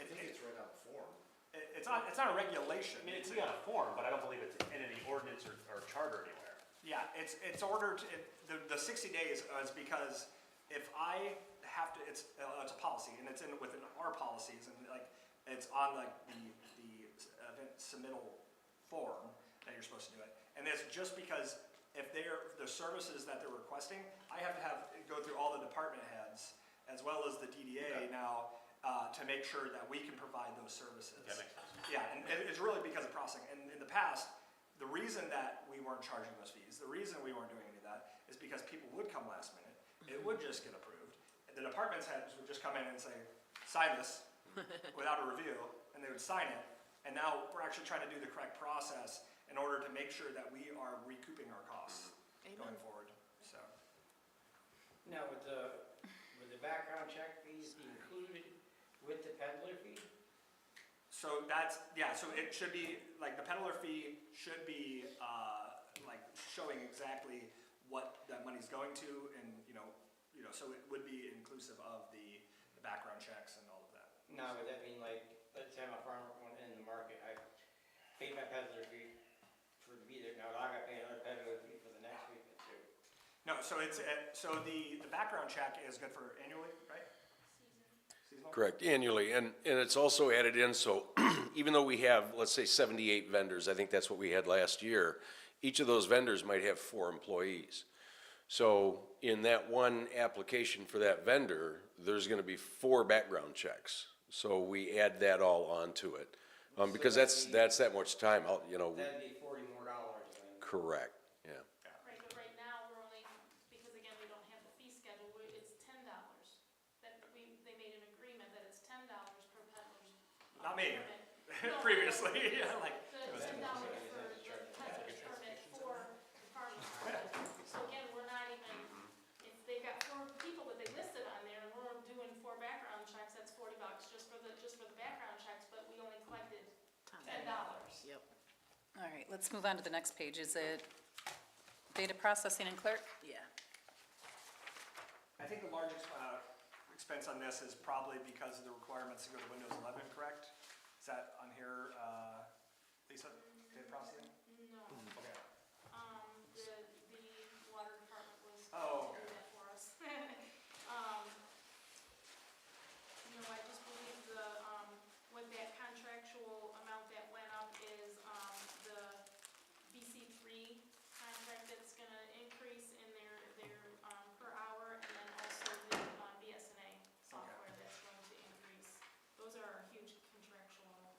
I think it's right on the form. it's not a regulation. I mean, it's on a form, but I don't believe it's in any ordinance or charter anywhere. Yeah, it's ordered, the 60 days is because if I have to, it's a policy, and it's within our policies, and like, it's on like the event submittal form that you're supposed to do it. And it's just because if the services that they're requesting, I have to go through all the department heads, as well as the DDA now, to make sure that we can provide those services. That makes sense. Yeah, and it's really because of processing. And in the past, the reason that we weren't charging those fees, the reason we weren't doing any of that, is because people would come last minute. It would just get approved. The department's heads would just come in and say, sign this, without a review, and they would sign it. And now we're actually trying to do the correct process in order to make sure that we are recouping our costs going forward, so. Now, with the background check fees included with the peddler fee? So that's, yeah, so it should be, like, the peddler fee should be, like, showing exactly what that money's going to, and, so it would be inclusive of the background checks and all of that. Now, would that mean like, let's say I'm a farmer going in the market, I paid my peddler fee for to be there, now I gotta pay another peddler fee for the next week too. No, so the background check is good for annually, right? Seasonal? Correct, annually, and it's also added in, so even though we have, let's say 78 vendors, I think that's what we had last year, each of those vendors might have 4 employees. So in that one application for that vendor, there's gonna be 4 background checks. So we add that all onto it, because that's that much time, That'd be $40 more then. correct, yeah. Right, but right now, we're only, because again, we don't have the fee schedule, it's $10. That they made an agreement that it's $10 per peddler's. Not me. permit. No, Previously, yeah, like, The $10 for the peddler's permit for the farmer's market. So again, we're not even, if they've got 4 people that they listed on there, and we're doing 4 background checks, that's $40 just for the background checks, but we only collected $10. Yep. All right, let's move on to the next page. Is it data processing and clerk? Yeah. I think the largest expense on this is probably because of the requirements to go to Windows 11, correct? Is that on here, Lisa, data processing? No. Okay. The water department was Oh, to do okay. that for us. I just believe with that contractual amount that went up is, the BC3 contract that's gonna increase in their, per hour, and then also the, BSNA software that's going to increase. Those are huge contractual,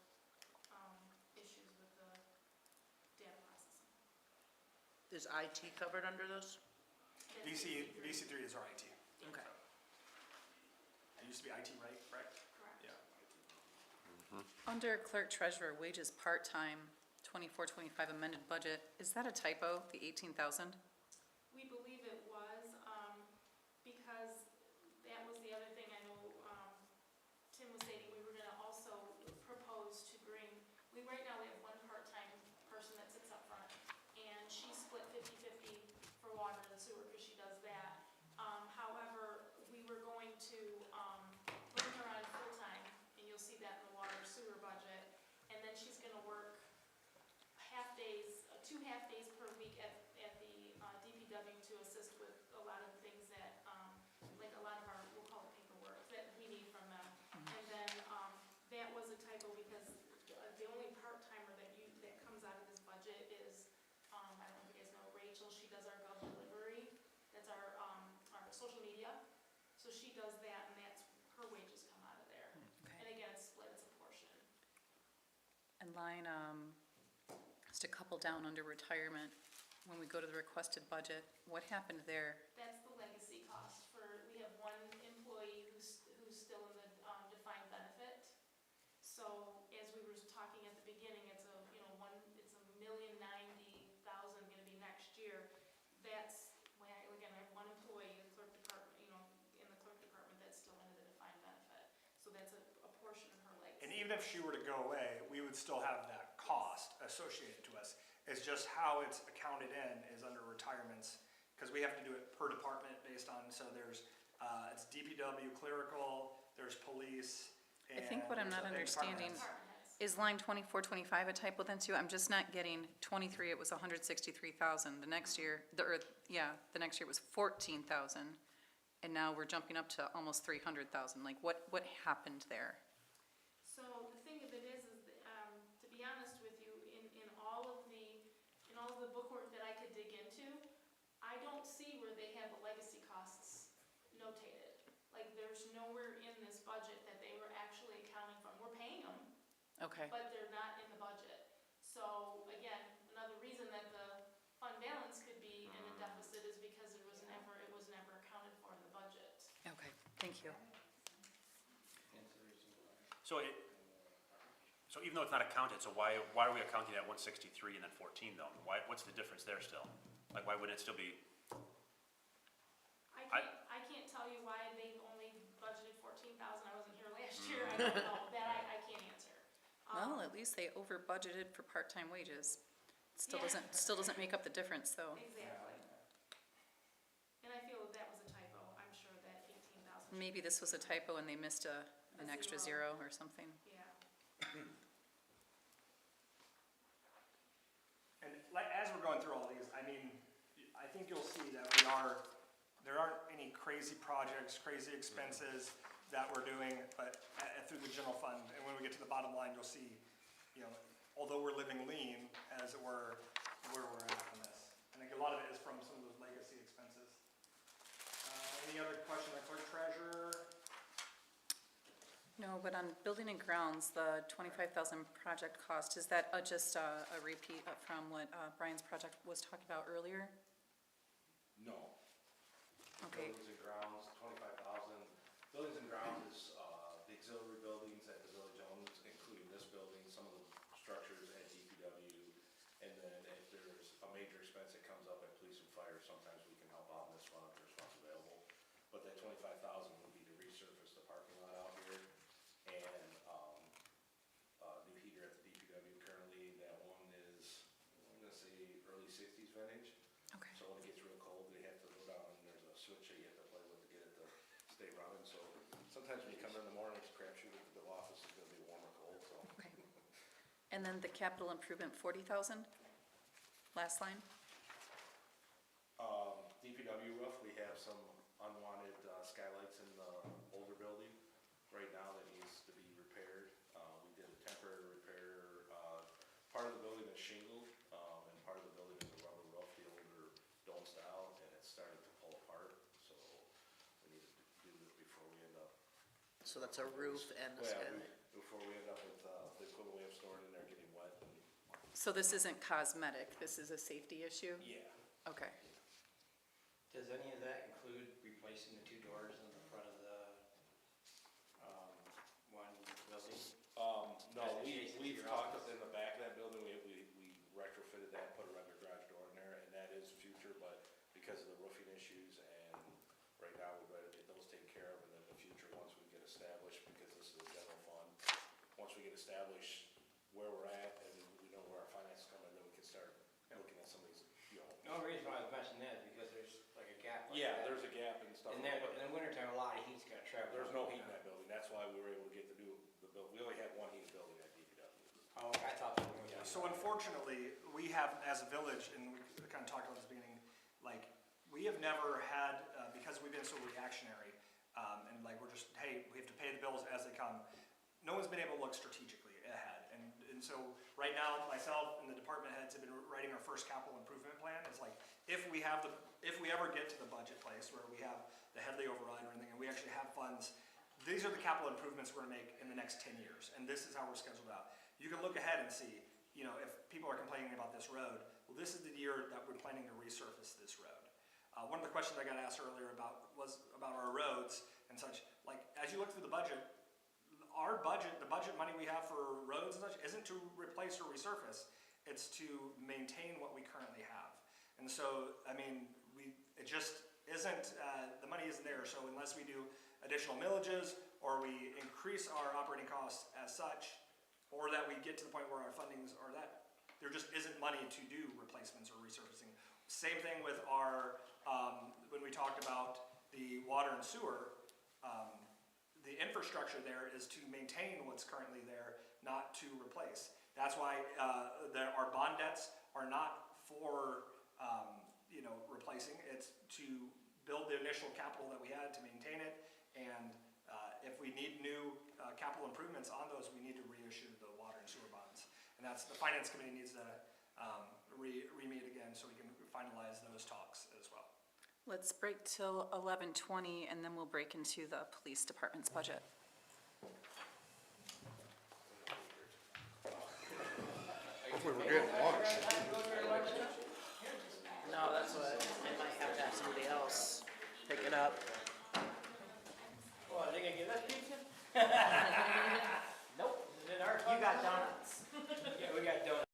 issues with the data processing. Is IT covered under those? BC3 is our IT. Okay. It used to be IT, right, correct? Correct. Yeah. Under clerk treasurer wages part-time, 24-25 amended budget, is that a typo, the 18,000? We believe it was, because that was the other thing I know, Tim was stating, we were gonna also propose to bring, right now we have 1 part-time person that sits up front, and she's split 50-50 for water and sewer, because she does that. However, we were going to, bring her on full-time, and you'll see that in the water sewer budget, and then she's gonna work half-days, 2 half-days per week at the DPW to assist with a lot of the things that, like a lot of our, we'll call it paperwork, that we need from them. And then, that was a typo because the only part-timer that comes out of this budget is, I don't know if you guys know Rachel, she does our Gov delivery, that's our social media. So she does that, and that's, her wages come out of there. Okay. And again, it's split, it's a portion. And line, just a couple down under retirement, when we go to the requested budget, what happened there? That's the legacy cost we have 1 employee who's still in the, defined benefit. So as we were talking at the beginning, it's it's $1,090,000 gonna be next year. That's, again, I have 1 employee in the clerk department, in the clerk department that's still under the defined benefit. So that's a portion of her legacy. And even if she were to go away, we would still have that cost associated to us. It's just how it's accounted in is under retirements, because we have to do it per department based on, so there's, it's DPW clerical, there's police, I and think what I'm not there's a big understanding, department heads. is line 24-25 a typo then too? I'm just not getting 23, it was 163,000. The next year, the next year was 14,000. And now we're jumping up to almost 300,000. Like what happened there? So the thing of it is, to be honest with you, in all of the bookwork that I could dig into, I don't see where they have the legacy costs notated. Like, there's nowhere in this budget that they were actually accounting from. We're paying them, Okay, but they're not in the budget. So again, another reason that the fund balance could be in a deficit is because it was never accounted for in the budget. okay, thank you. So even though it's not accounted, so why are we accounting at 163 and then 14 though? What's the difference there still? Like, why wouldn't it still be? I can't tell you why they've only budgeted 14,000. I wasn't here last year. I don't know. That I can't answer. Well, at least they over budgeted for part-time wages. Still Yeah. doesn't make up the difference, though. Exactly. And I feel that was a typo, I'm sure that 18,000. Maybe this was a typo and they missed an extra zero or something. Yeah. And like, as we're going through all these, I mean, I think you'll see that there aren't any crazy projects, crazy expenses that we're doing, but through the general fund. And when we get to the bottom line, you'll see, you know, although we're living lean, as it were, where we're at on this. I think a lot of it is from some of those legacy expenses. Any other question on clerk treasurer? No, but on building and grounds, the 25,000 project cost, is that just a repeat from what Brian's project was talking about earlier? No. Okay. Buildings and grounds, 25,000. Buildings and grounds is, the auxiliary buildings that the village owns, including this building, some of the structures at DPW. And then if there's a major expense that comes up at police and fire, sometimes we can help out in this fund if there's funds available. But that 25,000 would be to resurface the parking lot out here. And, new heater at the DPW currently, that one is, I'm gonna say early 60s vintage. Okay. So when it gets real cold, they have to go down and there's a switch that you have to play with to get it to stay running. So sometimes when you come in the morning, it's a crapshoot if the office is gonna be warm or cold, so. Okay. And then the capital improvement, 40,000? Last line? DPW roof, we have some unwanted skylights in the older building right now that needs to be repaired. We did a temporary repair, part of the building is shingled, and part of the building is a rubber roof, the older dome style, and it's starting to pull apart, so we need to do this before we end up. So that's a roof and a skylight. Before we end up with, the equipment we have stored in there getting wet and, So this isn't cosmetic, this is a safety issue? yeah. Okay. Does any of that include replacing the two doors in the front of the, one building? No, As it faces we've your talked office? in the back of that building, we retrofitted that, put a regular garage door in there, and that is future, but because of the roofing issues, and right now, we'd rather get those taken care of, and then in the future, once we get established, because this is a general fund, once we get established where we're at, and we know where our finances come in, then we can start looking at some of these, you know. The only reason why I was mentioning that is because there's like a gap. like Yeah, that. there's a gap and stuff. In there, in the wintertime, a lot of heat's gonna travel. There's no heat in that building, that's why we were able to get the building, we only had one heated building at DPW. Oh, I thought there was. So unfortunately, we have, as a village, and we kind of talked about this at the beginning, like, we have never had, because we've been so reactionary, and like, we're just, hey, we have to pay the bills as they come, no one's been able to look strategically ahead. And so, right now, myself and the department heads have been writing our first capital improvement plan. It's like, if we ever get to the budget place where we have the Headley override or anything, and we actually have funds, these are the capital improvements we're gonna make in the next 10 years, and this is how we're scheduled out. You can look ahead and see, you know, if people are complaining about this road, well, this is the year that we're planning to resurface this road. One of the questions I got asked earlier was about our roads and such. Like, as you look through the budget, the budget money we have for roads and such isn't to replace or resurface, it's to maintain what we currently have. And so, I mean, it just isn't, the money isn't there, so unless we do additional millages, or we increase our operating costs as such, or that we get to the point where our fundings are that, there just isn't money to do replacements or resurfacing. Same thing with our, when we talked about the water and sewer, the infrastructure there is to maintain what's currently there, not to replace. That's why our bond debts are not for replacing. It's to build the initial capital that we had to maintain it, and if we need new capital improvements on those, we need to reissue the water and sewer bonds. And that's, the finance committee needs to re-meet again so we can finalize those talks as well. Let's break till 11:20 and then we'll break into the police department's budget. Hopefully we're getting lunch. No, that's what, I might have to have somebody else pick it up. Well, are they gonna give us pizza? Nope. Is it our? You got donuts. Yeah, we got donuts.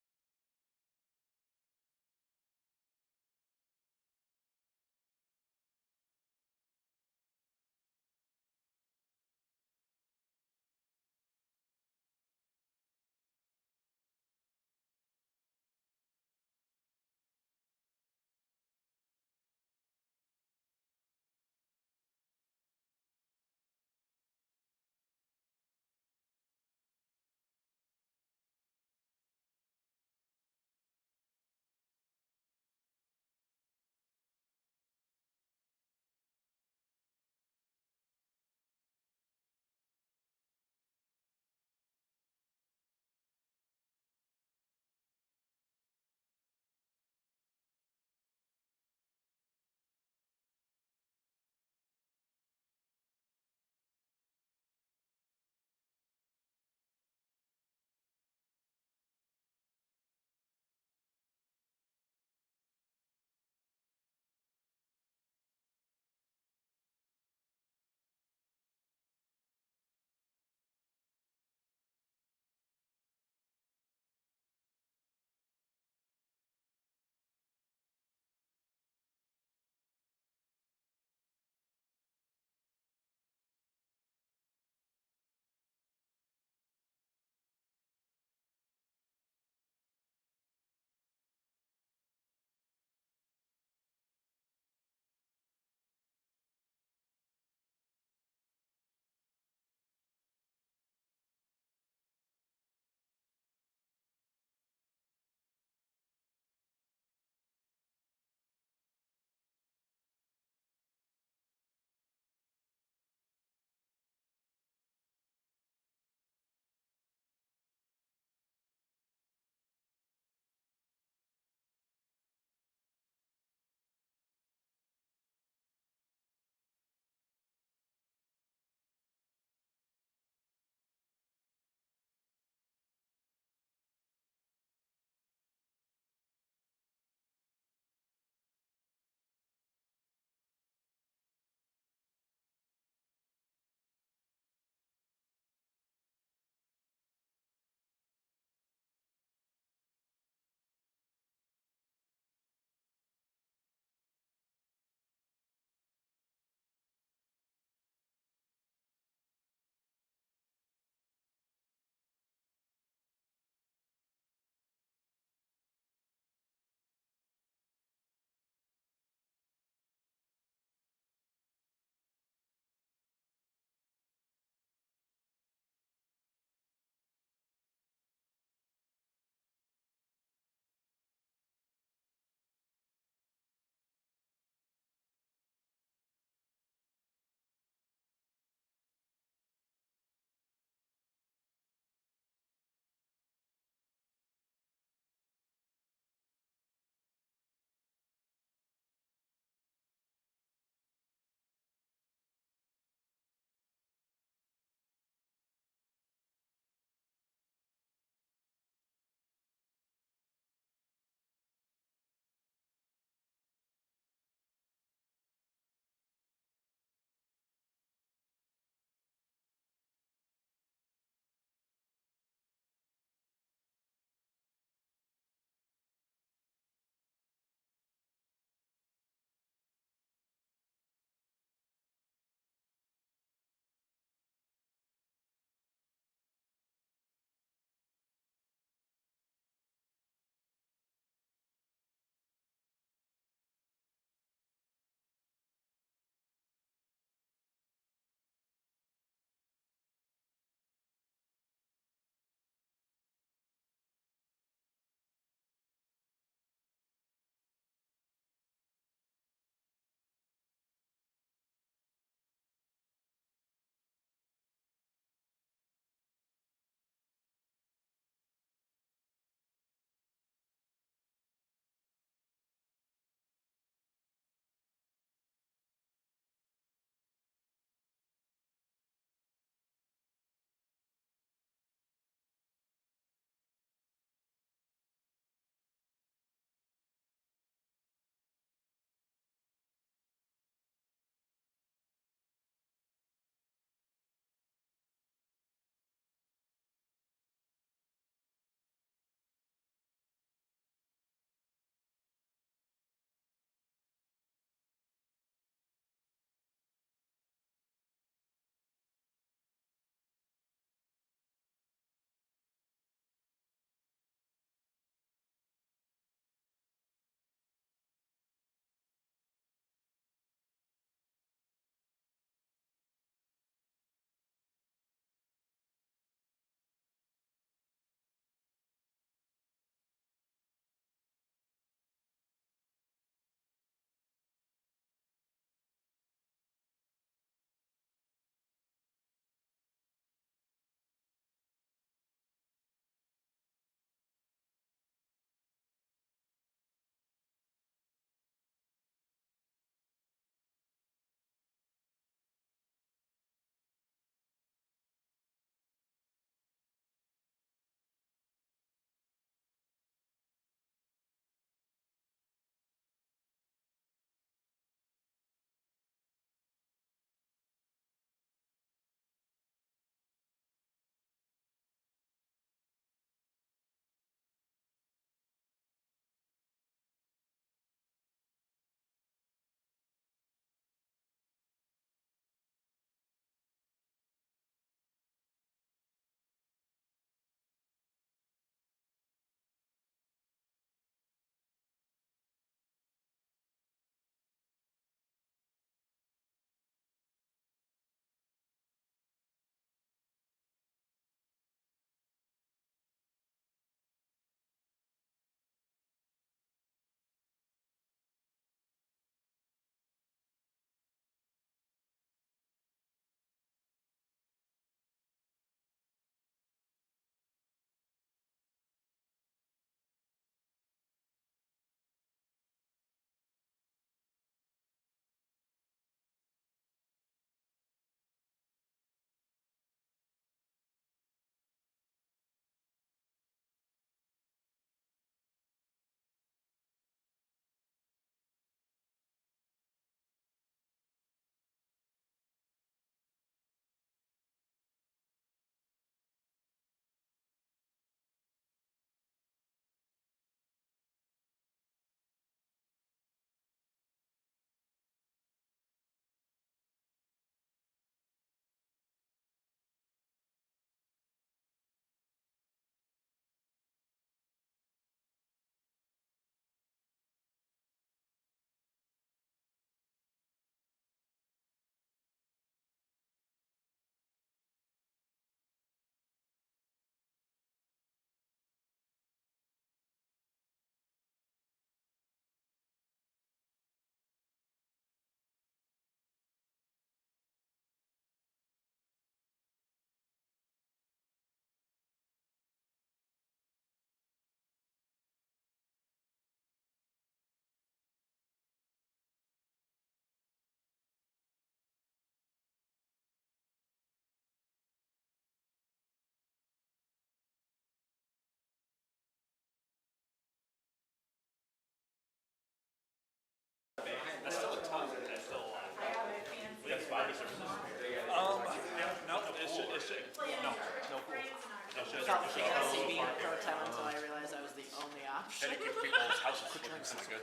They got to see me pro-tem until I realized I was the only option. And it keeps people's houses clean, isn't that good?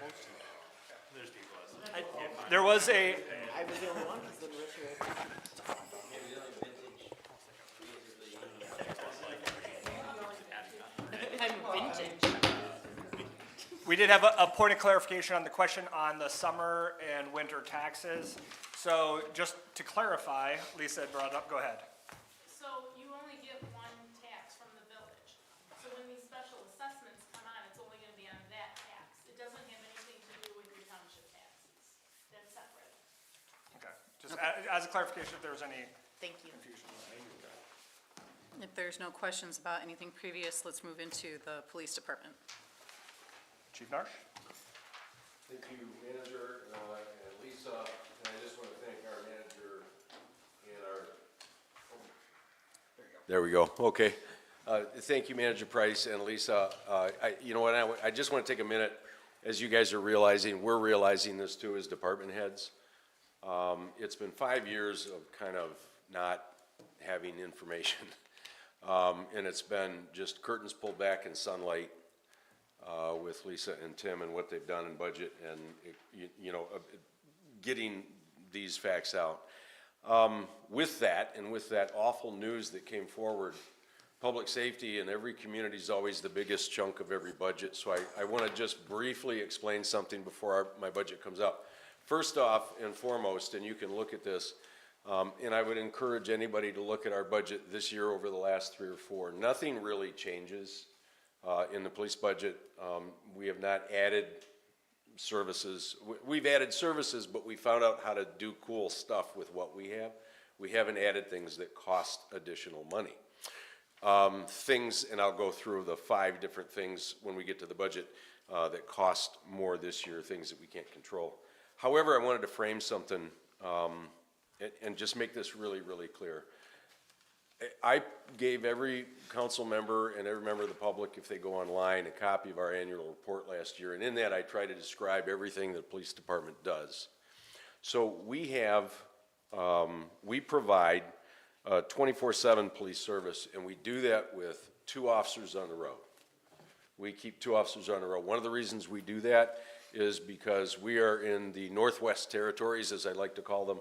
There's people that. There was a, I was the only one, because then Richard. I'm vintage. we did have a point of clarification on the question on the summer and winter taxes. So just to clarify, Lisa had brought it up, go ahead. So you only get one tax from the village. So when these special assessments come on, it's only gonna be on that tax. It doesn't have anything to do with your township taxes. That's separate. Okay, just as a clarification, if there was any Thank you. confusion. If there's no questions about anything previous, let's move into the police department. Chief Narsh? Thank you, manager, and Lisa, and I just want to thank our manager and our. There we go, okay. Thank you, Manager Price and Lisa. You know what, I just want to take a minute, as you guys are realizing, we're realizing this too as department heads. It's been 5 years of kind of not having information. And it's been just curtains pulled back in sunlight with Lisa and Tim and what they've done in budget and, getting these facts out. With that, and with that awful news that came forward, public safety in every community is always the biggest chunk of every budget. So I want to just briefly explain something before my budget comes out. First off and foremost, and you can look at this, and I would encourage anybody to look at our budget this year over the last 3 or 4. Nothing really changes in the police budget. We have not added services. We've added services, but we found out how to do cool stuff with what we have. We haven't added things that cost additional money. Things, and I'll go through the 5 different things when we get to the budget that cost more this year, things that we can't control. However, I wanted to frame something and just make this really, really clear. I gave every council member and every member of the public, if they go online, a copy of our annual report last year, and in that I try to describe everything the police department does. So we have, we provide 24/7 police service, and we do that with 2 officers on the road. We keep 2 officers on the road. One of the reasons we do that is because we are in the Northwest Territories, as I like to call them.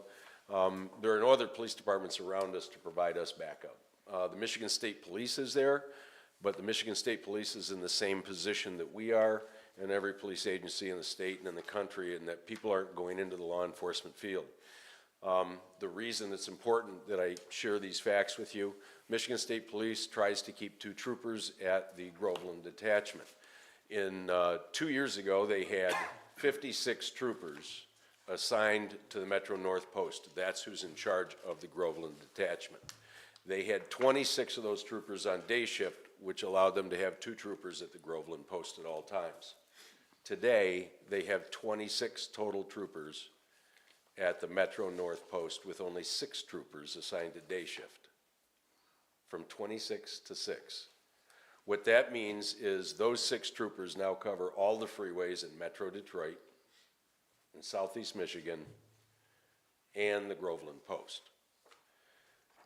There are no other police departments around us to provide us backup. The Michigan State Police is there, but the Michigan State Police is in the same position that we are and every police agency in the state and in the country, and that people aren't going into the law enforcement field. The reason it's important that I share these facts with you, Michigan State Police tries to keep 2 troopers at the Groveland detachment. In 2 years ago, they had 56 troopers assigned to the Metro North Post. That's who's in charge of the Groveland detachment. They had 26 of those troopers on day shift, which allowed them to have 2 troopers at the Groveland Post at all times. Today, they have 26 total troopers at the Metro North Post with only 6 troopers assigned to day shift, from 26 to 6. What that means is those 6 troopers now cover all the freeways in Metro Detroit, in Southeast Michigan, and the Groveland Post.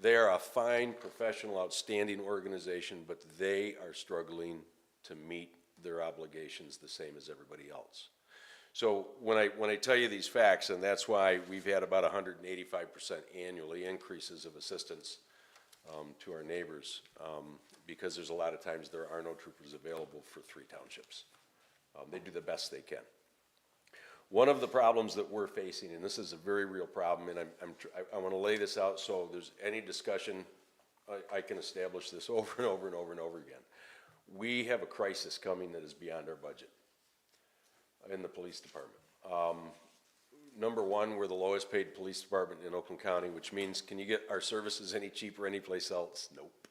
They are a fine, professional, outstanding organization, but they are struggling to meet their obligations the same as everybody else. So when I tell you these facts, and that's why we've had about 185% annually increases of assistance to our neighbors, because there's a lot of times there are no troopers available for 3 townships. They do the best they can. One of the problems that we're facing, and this is a very real problem, and I want to lay this out so if there's any discussion, I can establish this over and over and over and over again. We have a crisis coming that is beyond our budget in the police department. Number one, we're the lowest paid police department in Oakland County, which means, can you get our services any cheaper anyplace else? Nope.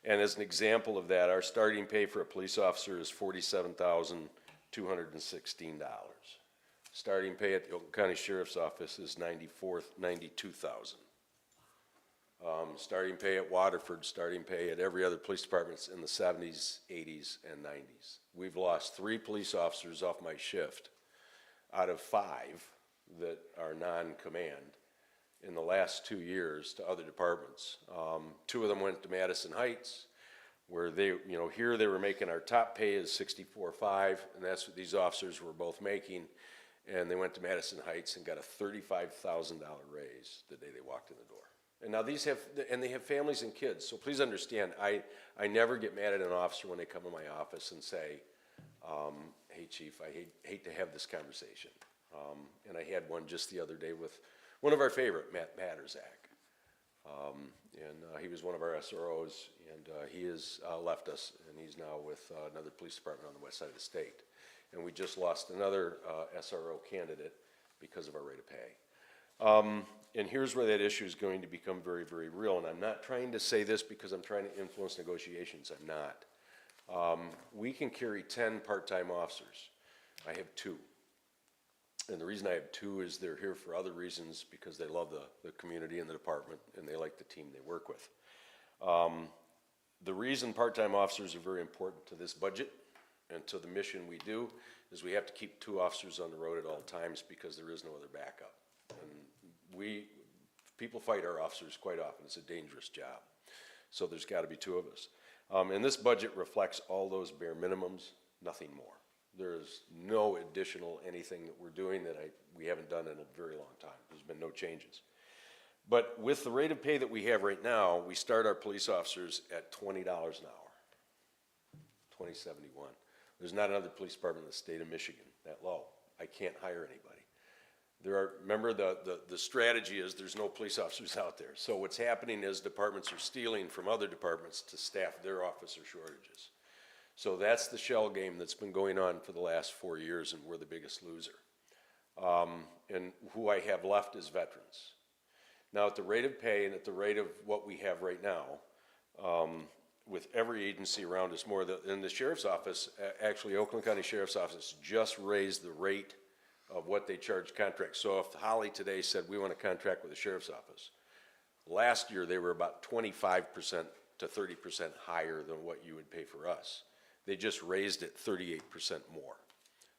And as an example of that, our starting pay for a police officer is $47,216. Starting pay at the Oakland County Sheriff's Office is $92,000. Starting pay at Waterford, starting pay at every other police department's in the 70s, 80s, and 90s. We've lost 3 police officers off my shift out of 5 that are non-command in the last 2 years to other departments. 2 of them went to Madison Heights. where they, you know, here they were making, our top pay is 64.5, and that's what these officers were both making. And they went to Madison Heights and got a $35,000 raise the day they walked in the door. And now these have, and they have families and kids, so please understand, I never get mad at an officer when they come in my office and say, hey, chief, I hate to have this conversation. And I had one just the other day with one of our favorite, Matt Matterzak. He was one of our SROs, and he has left us, and he's now with another police department on the west side of the state. And we just lost another SRO candidate because of our rate of pay. And here's where that issue is going to become very, very real, and I'm not trying to say this because I'm trying to influence negotiations, I'm not. We can carry 10 part-time officers. I have 2. And the reason I have 2 is they're here for other reasons, because they love the community and the department, and they like the team they work with. The reason part-time officers are very important to this budget and to the mission we do is we have to keep 2 officers on the road at all times because there is no other backup. And people fight our officers quite often. It's a dangerous job. So there's got to be 2 of us. And this budget reflects all those bare minimums, nothing more. There's no additional anything that we're doing that we haven't done in a very long time. There's been no changes. But with the rate of pay that we have right now, we start our police officers at $20 an hour, $20.71. There's not another police department in the state of Michigan that low. I can't hire anybody. Remember the strategy is there's no police officers out there. So what's happening is departments are stealing from other departments to staff their officer shortages. So that's the shell game that's been going on for the last 4 years, and we're the biggest loser. And who I have left is veterans. Now at the rate of pay and at the rate of what we have right now, with every agency around us more, in the sheriff's office, actually Oakland County Sheriff's Office just raised the rate of what they charge contracts. So if Holly today said we want to contract with the sheriff's office, last year they were about 25% to 30% higher than what you would pay for us. They just raised it 38% more.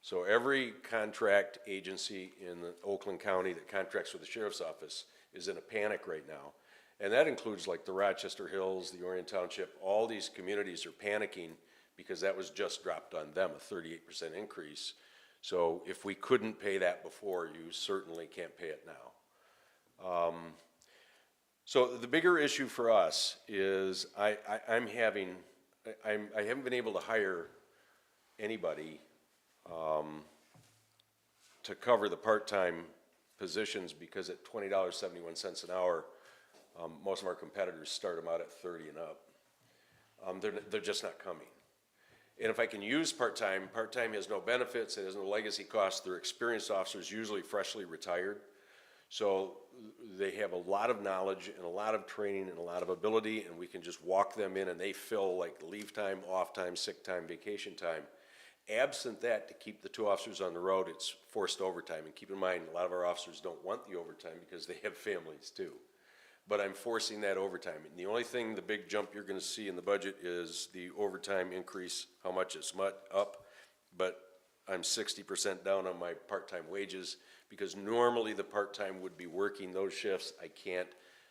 So every contract agency in Oakland County that contracts with the sheriff's office is in a panic right now. And that includes like the Rochester Hills, the Orion Township, all these communities are panicking because that was just dropped on them, a 38% increase. So if we couldn't pay that before, you certainly can't pay it now. So the bigger issue for us is I haven't been able to hire anybody to cover the part-time positions because at $20.71 an hour, most of our competitors start them out at 30 and up. They're just not coming. And if I can use part-time has no benefits, it has no legacy costs. They're experienced officers, usually freshly retired. So they have a lot of knowledge and a lot of training and a lot of ability, and we can just walk them in and they fill like leave time, off time, sick time, vacation time. Absent that, to keep the 2 officers on the road, it's forced overtime. And keep in mind, a lot of our officers don't want the overtime because they have families too. But I'm forcing that overtime. And the only thing, the big jump you're gonna see in the budget is the overtime increase, how much it's up. But I'm 60% down on my part-time wages because normally the part-time would be working those shifts. I can't,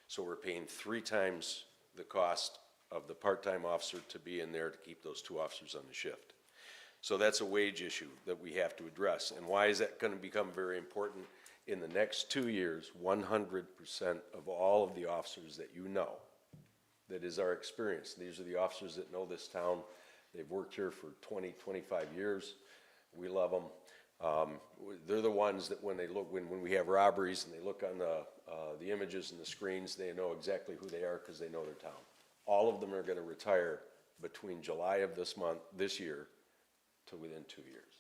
so we're paying 3 times the cost of the part-time officer to be in there to keep those 2 officers on the shift. So that's a wage issue that we have to address. And why is that gonna become very important? In the next 2 years, 100% of all of the officers that you know, that is our experience. These are the officers that know this town. They've worked here for 20, 25 years. We love them. They're the ones that when they look, when we have robberies and they look on the images and the screens, they know exactly who they are because they know their town. All of them are gonna retire between July of this year, to within 2 years.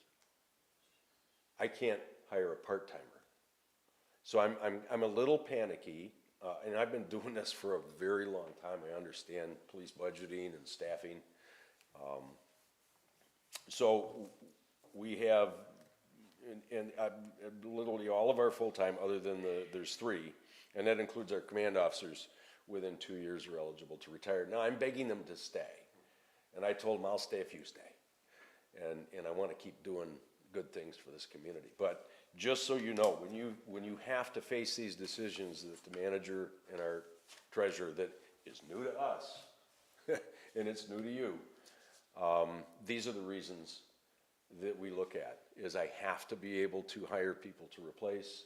I can't hire a part-timer. So I'm a little panicky, and I've been doing this for a very long time. I understand police budgeting and staffing. So we have, and literally all of our full-time, other than there's 3, and that includes our command officers, within 2 years are eligible to retire. Now I'm begging them to stay, and I told them I'll stay if you stay. And I want to keep doing good things for this community. But just so you know, when you have to face these decisions that the manager and our treasurer that is new to us, and it's new to you. These are the reasons that we look at, is I have to be able to hire people to replace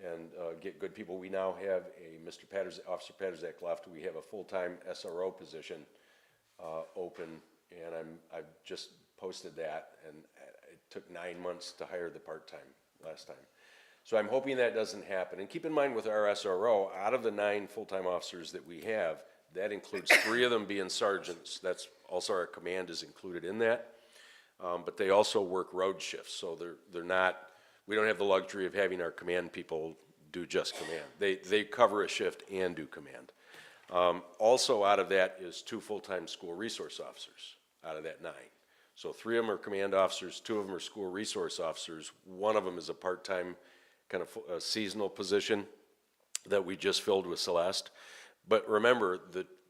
and get good people. We now have Officer Patterzak left. We have a full-time SRO position open, and I've just posted that, and it took 9 months to hire the part-time last time. So I'm hoping that doesn't happen. And keep in mind with our SRO, out of the 9 full-time officers that we have, that includes 3 of them being sergeants. That's also our command is included in that. But they also work road shifts, so they're not, we don't have the luxury of having our command people do just command. They cover a shift and do command. Also out of that is 2 full-time school resource officers out of that 9. So 3 of them are command officers, 2 of them are school resource officers. 1 of them is a part-time kind of seasonal position that we just filled with Celeste. But remember,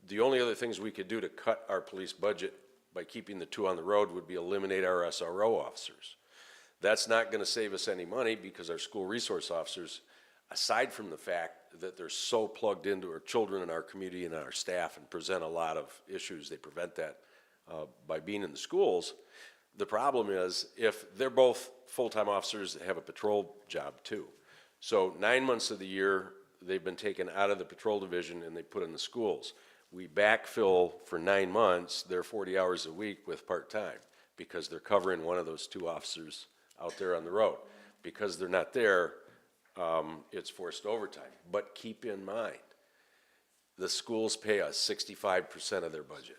the only other things we could do to cut our police budget by keeping the 2 on the road would be eliminate our SRO officers. That's not gonna save us any money because our school resource officers, aside from the fact that they're so plugged into our children and our community and our staff and present a lot of issues, they prevent that by being in the schools. The problem is if they're both full-time officers that have a patrol job too. So 9 months of the year, they've been taken out of the patrol division and they put in the schools. We backfill for 9 months, their 40 hours a week with part-time because they're covering one of those 2 officers out there on the road. Because they're not there, it's forced overtime. But keep in mind, the schools pay us 65% of their budget.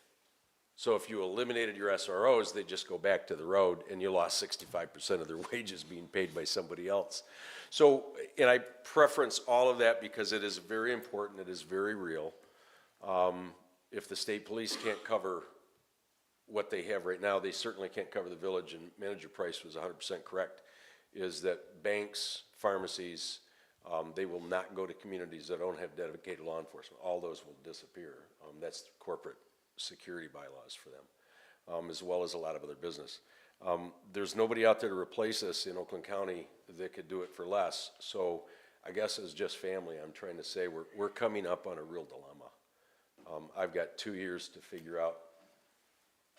So if you eliminated your SROs, they just go back to the road and you lost 65% of their wages being paid by somebody else. So, and I preference all of that because it is very important, it is very real. If the state police can't cover what they have right now, they certainly can't cover the village, and Manager Price was 100% correct, is that banks, pharmacies, they will not go to communities that don't have dedicated law enforcement. All those will disappear. That's corporate security bylaws for them, as well as a lot of other business. There's nobody out there to replace us in Oakland County that could do it for less. So I guess as just family, I'm trying to say we're coming up on a real dilemma. I've got 2 years to figure out.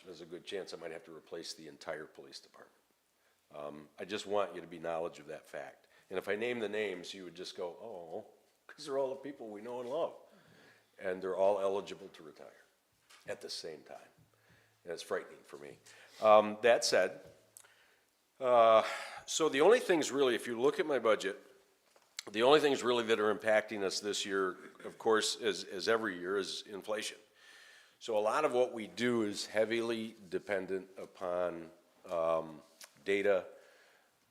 There's a good chance I might have to replace the entire police department. I just want you to be knowledge of that fact. And if I name the names, you would just go, oh, because they're all the people we know and love. And they're all eligible to retire at the same time. And it's frightening for me. That said, so the only things really, if you look at my budget, the only things really that are impacting us this year, of course, as every year, is inflation. So a lot of what we do is heavily dependent upon data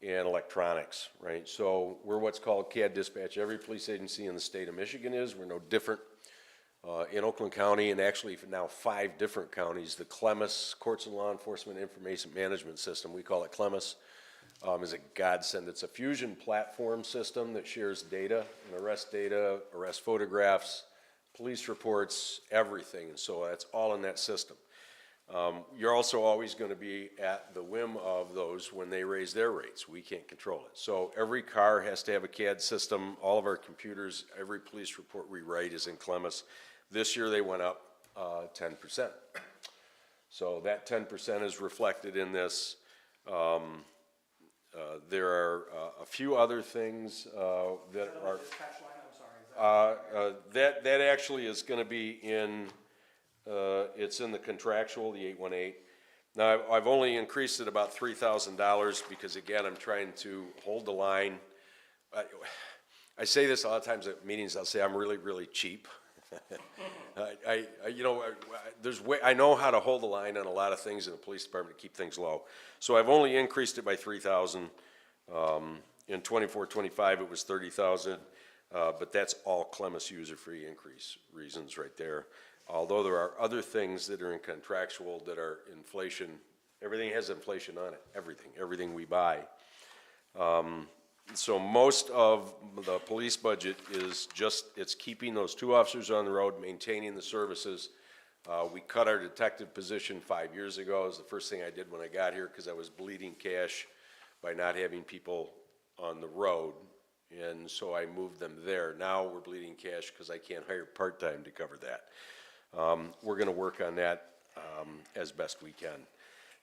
and electronics, right? So we're what's called CAD dispatch. Every police agency in the state of Michigan is. We're no different. In Oakland County, and actually now 5 different counties, the CLEMIS, Courts and Law Enforcement Information Management System, we call it CLEMIS, is a godsend. It's a fusion platform system that shares data, and arrest photographs, police reports, everything, and so that's all in that system. You're also always going to be at the whim of those when they raise their rates. We can't control it. So every car has to have a CAD system. All of our computers, every police report we write is in CLEMIS. This year they went up 10%. So that 10% is reflected in this. There are a few other things that are. That actually is going to be in. It's in the contractual, the 818. Now, I've only increased it about $3,000 because, again, I'm trying to hold the line. I say this a lot of times at meetings. I'll say I'm really, really cheap. I know how to hold the line on a lot of things in the police department to keep things low. So I've only increased it by $3,000. In 24-25, it was $30,000, but that's all CLEMIS user-free increase reasons right there. Although there are other things that are in contractual that are inflation, everything has inflation on it, everything we buy. So most of the police budget is it's keeping those 2 officers on the road, maintaining the services. We cut our detective position 5 years ago. It was the first thing I did when I got here because I was bleeding cash by not having people on the road. And so I moved them there. Now we're bleeding cash because I can't hire part-time to cover that. We're gonna work on that, as best we can.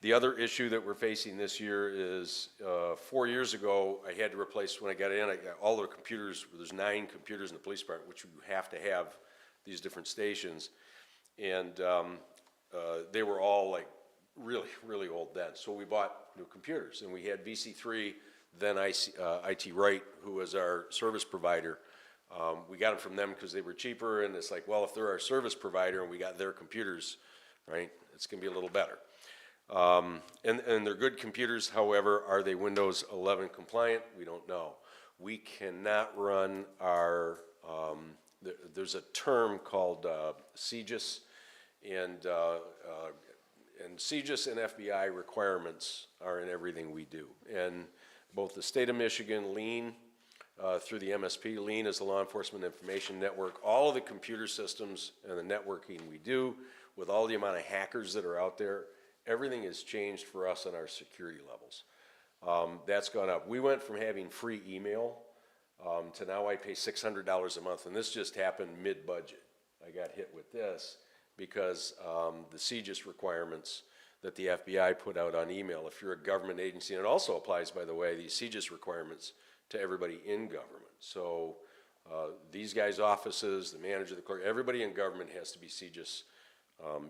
The other issue that we're facing this year is, 4 years ago, I had to replace, when I got in, I got all the computers, there's 9 computers in the police department, which you have to have these different stations. And, they were all like really, really old then. So we bought new computers, and we had VC3, then IT Right, who was our service provider. We got them from them because they were cheaper, and it's like, well, if they're our service provider and we got their computers, right, it's gonna be a little better. And they're good computers, however, are they Windows 11 compliant? We don't know. We cannot run our, there's a term called CJIS, and CJIS and FBI requirements are in everything we do. And both the state of Michigan, LEAN, through the MSP, LEAN is the Law Enforcement Information Network, all of the computer systems and the networking we do, with all the amount of hackers that are out there, everything has changed for us on our security levels. That's gone up. We went from having free email to now I pay $600 a month, and this just happened mid-budget. I got hit with this because the CJIS requirements that the FBI put out on email, if you're a government agency, and it also applies, by the way, these CJIS requirements to everybody in government. So these guys' offices, the manager, the clerk, everybody in government has to be CJIS,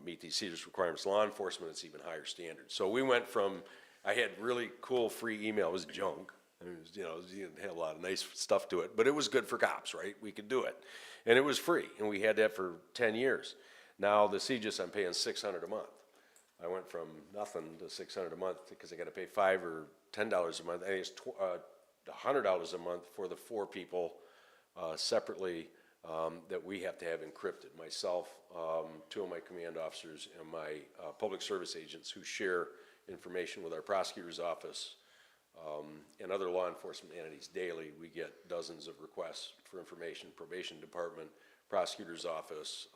meet these CJIS requirements. Law enforcement, it's even higher standards. So we went from, I had really cool free email, it was junk. I mean, it was, it didn't have a lot of nice stuff to it, but it was good for cops, right? We could do it. And it was free, and we had that for 10 years. Now the CJIS, I'm paying $600 a month. I went from nothing to $600 a month because I gotta pay $5 or $10 a month. I think it's $100 a month for the 4 people separately that we have to have encrypted. Myself, 2 of my command officers, and my public service agents who share information with our prosecutor's office and other law enforcement entities daily. We get dozens of requests for information, probation department, prosecutor's office,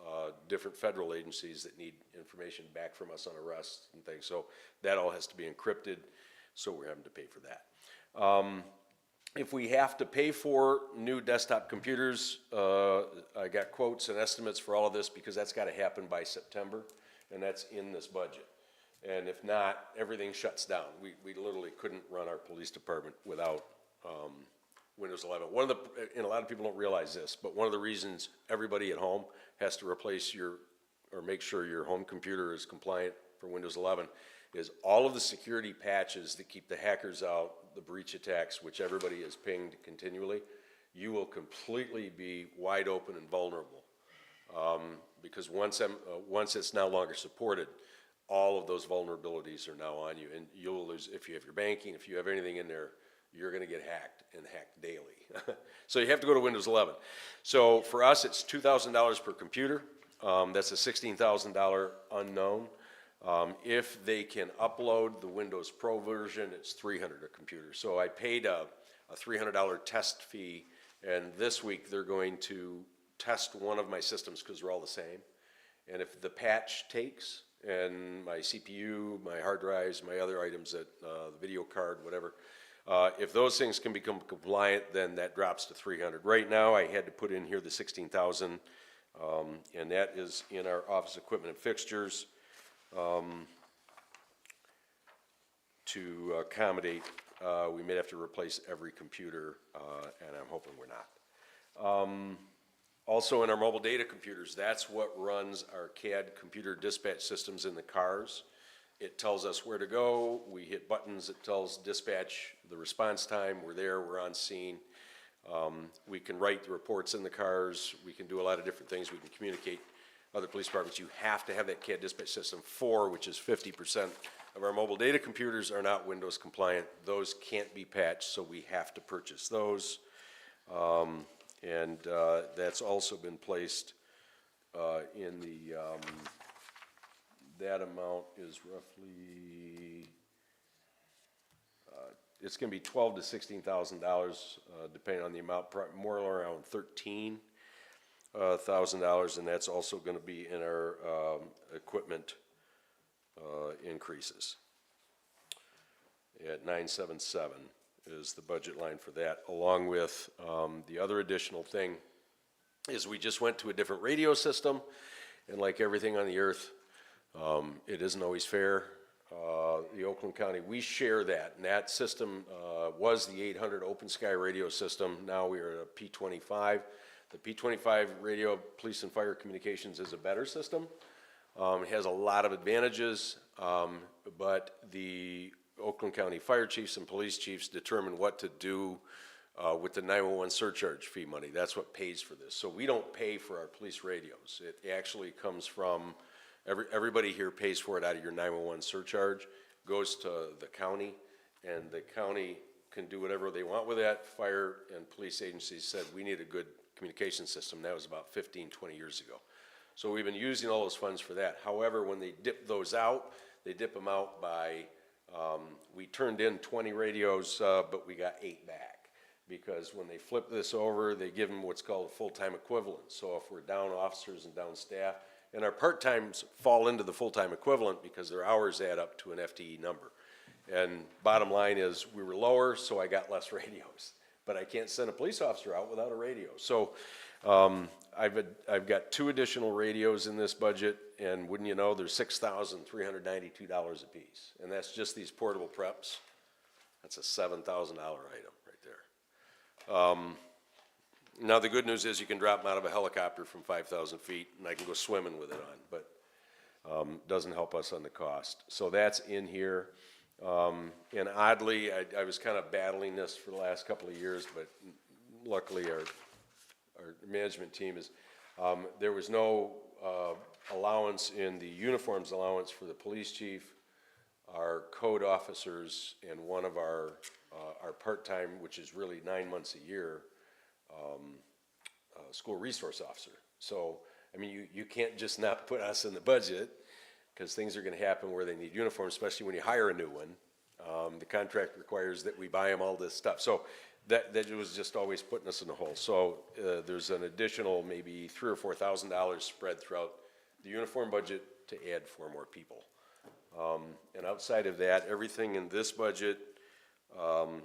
different federal agencies that need information back from us on arrests and things. So that all has to be encrypted, so we're having to pay for that. If we have to pay for new desktop computers, I got quotes and estimates for all of this because that's gotta happen by September, and that's in this budget. And if not, everything shuts down. We literally couldn't run our police department without Windows 11. And a lot of people don't realize this, but one of the reasons everybody at home has to replace or make sure your home computer is compliant for Windows 11 is all of the security patches that keep the hackers out, the breach attacks, which everybody is pinged continually, you will completely be wide open and vulnerable. Because once it's no longer supported, all of those vulnerabilities are now on you, and you'll lose, if you have your banking, if you have anything in there, you're gonna get hacked, and hacked daily. So you have to go to Windows 11. So for us, it's $2,000 per computer. That's a $16,000 unknown. If they can upload the Windows Pro version, it's $300 a computer. So I paid a $300 test fee, and this week they're going to test one of my systems because they're all the same. And if the patch takes, and my CPU, my hard drives, my other items, the video card, whatever, if those things can become compliant, then that drops to $300. Right now, I had to put in here the $16,000, and that is in our office equipment and fixtures to accommodate. We may have to replace every computer, and I'm hoping we're not. Also in our mobile data computers, that's what runs our CAD computer dispatch systems in the cars. It tells us where to go. We hit buttons. It tells dispatch the response time. We're there. We're on scene. We can write the reports in the cars. We can do a lot of different things. We can communicate other police departments. You have to have that CAD dispatch system. 4, which is 50% of our mobile data computers, are not Windows compliant. Those can't be patched, so we have to purchase those. And that's also been placed in the, that amount is roughly, it's gonna be $12,000 to $16,000, depending on the amount, more around $13,000, and that's also gonna be in our equipment increases at 977. Is the budget line for that, along with the other additional thing is we just went to a different radio system, And like everything on the earth, it isn't always fair. The Oakland County, we share that, and that system was the 800 Open Sky radio system. Now we are at a P25. The P25 radio, police and fire communications is a better system. It has a lot of advantages, but the Oakland County fire chiefs and police chiefs determine what to do with the 911 surcharge fee money. That's what pays for this. So we don't pay for our police radios. It actually comes from, everybody here pays for it out of your 911 surcharge, goes to the county, and the county can do whatever they want with that. Fire and police agencies said we need a good communication system. That was about 15, 20 years ago. So we've been using all those funds for that. However, when they dip those out, they dip them out by, we turned in 20 radios, but we got 8 back. Because when they flip this over, they give them what's called a full-time equivalent. So if we're down officers and down staff, and our part-times fall into the full-time equivalent because their hours add up to an FTE number. And bottom line is, we were lower, so I got less radios. But I can't send a police officer out without a radio. So I've got 2 additional radios in this budget, and wouldn't you know, they're $6,392 a piece. And that's just these portable preps. That's a $7,000 item right there. Now the good news is you can drop them out of a helicopter from 5,000 feet, and I can go swimming with it on, but doesn't help us on the cost. So that's in here. And oddly, I was kind of battling this for the last couple of years, but luckily our management team is, there was no allowance in the uniforms allowance for the police chief, our code officers, and one of our part-time, which is really 9 months a year, school resource officer. So, I mean, you can't just not put us in the budget, because things are gonna happen where they need uniforms, especially when you hire a new one. The contract requires that we buy them all this stuff. So that was just always putting us in the hole. So there's an additional maybe $3,000 or $4,000 spread throughout the uniform budget to add 4 more people. And outside of that, everything in this budget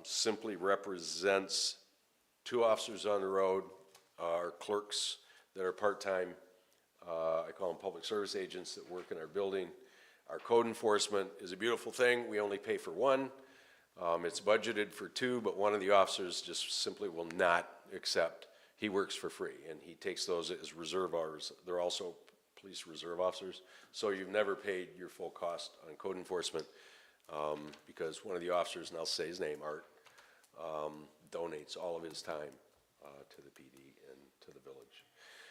simply represents 2 officers on the road, our clerks that are part-time, I call them public service agents that work in our building. Our code enforcement is a beautiful thing. We only pay for 1. It's budgeted for 2, but one of the officers just simply will not accept. He works for free, and he takes those as reserve hours. They're also police reserve officers. So you've never paid your full cost on code enforcement because one of the officers, and I'll say his name, Art, donates all of his time to the PD and to the village.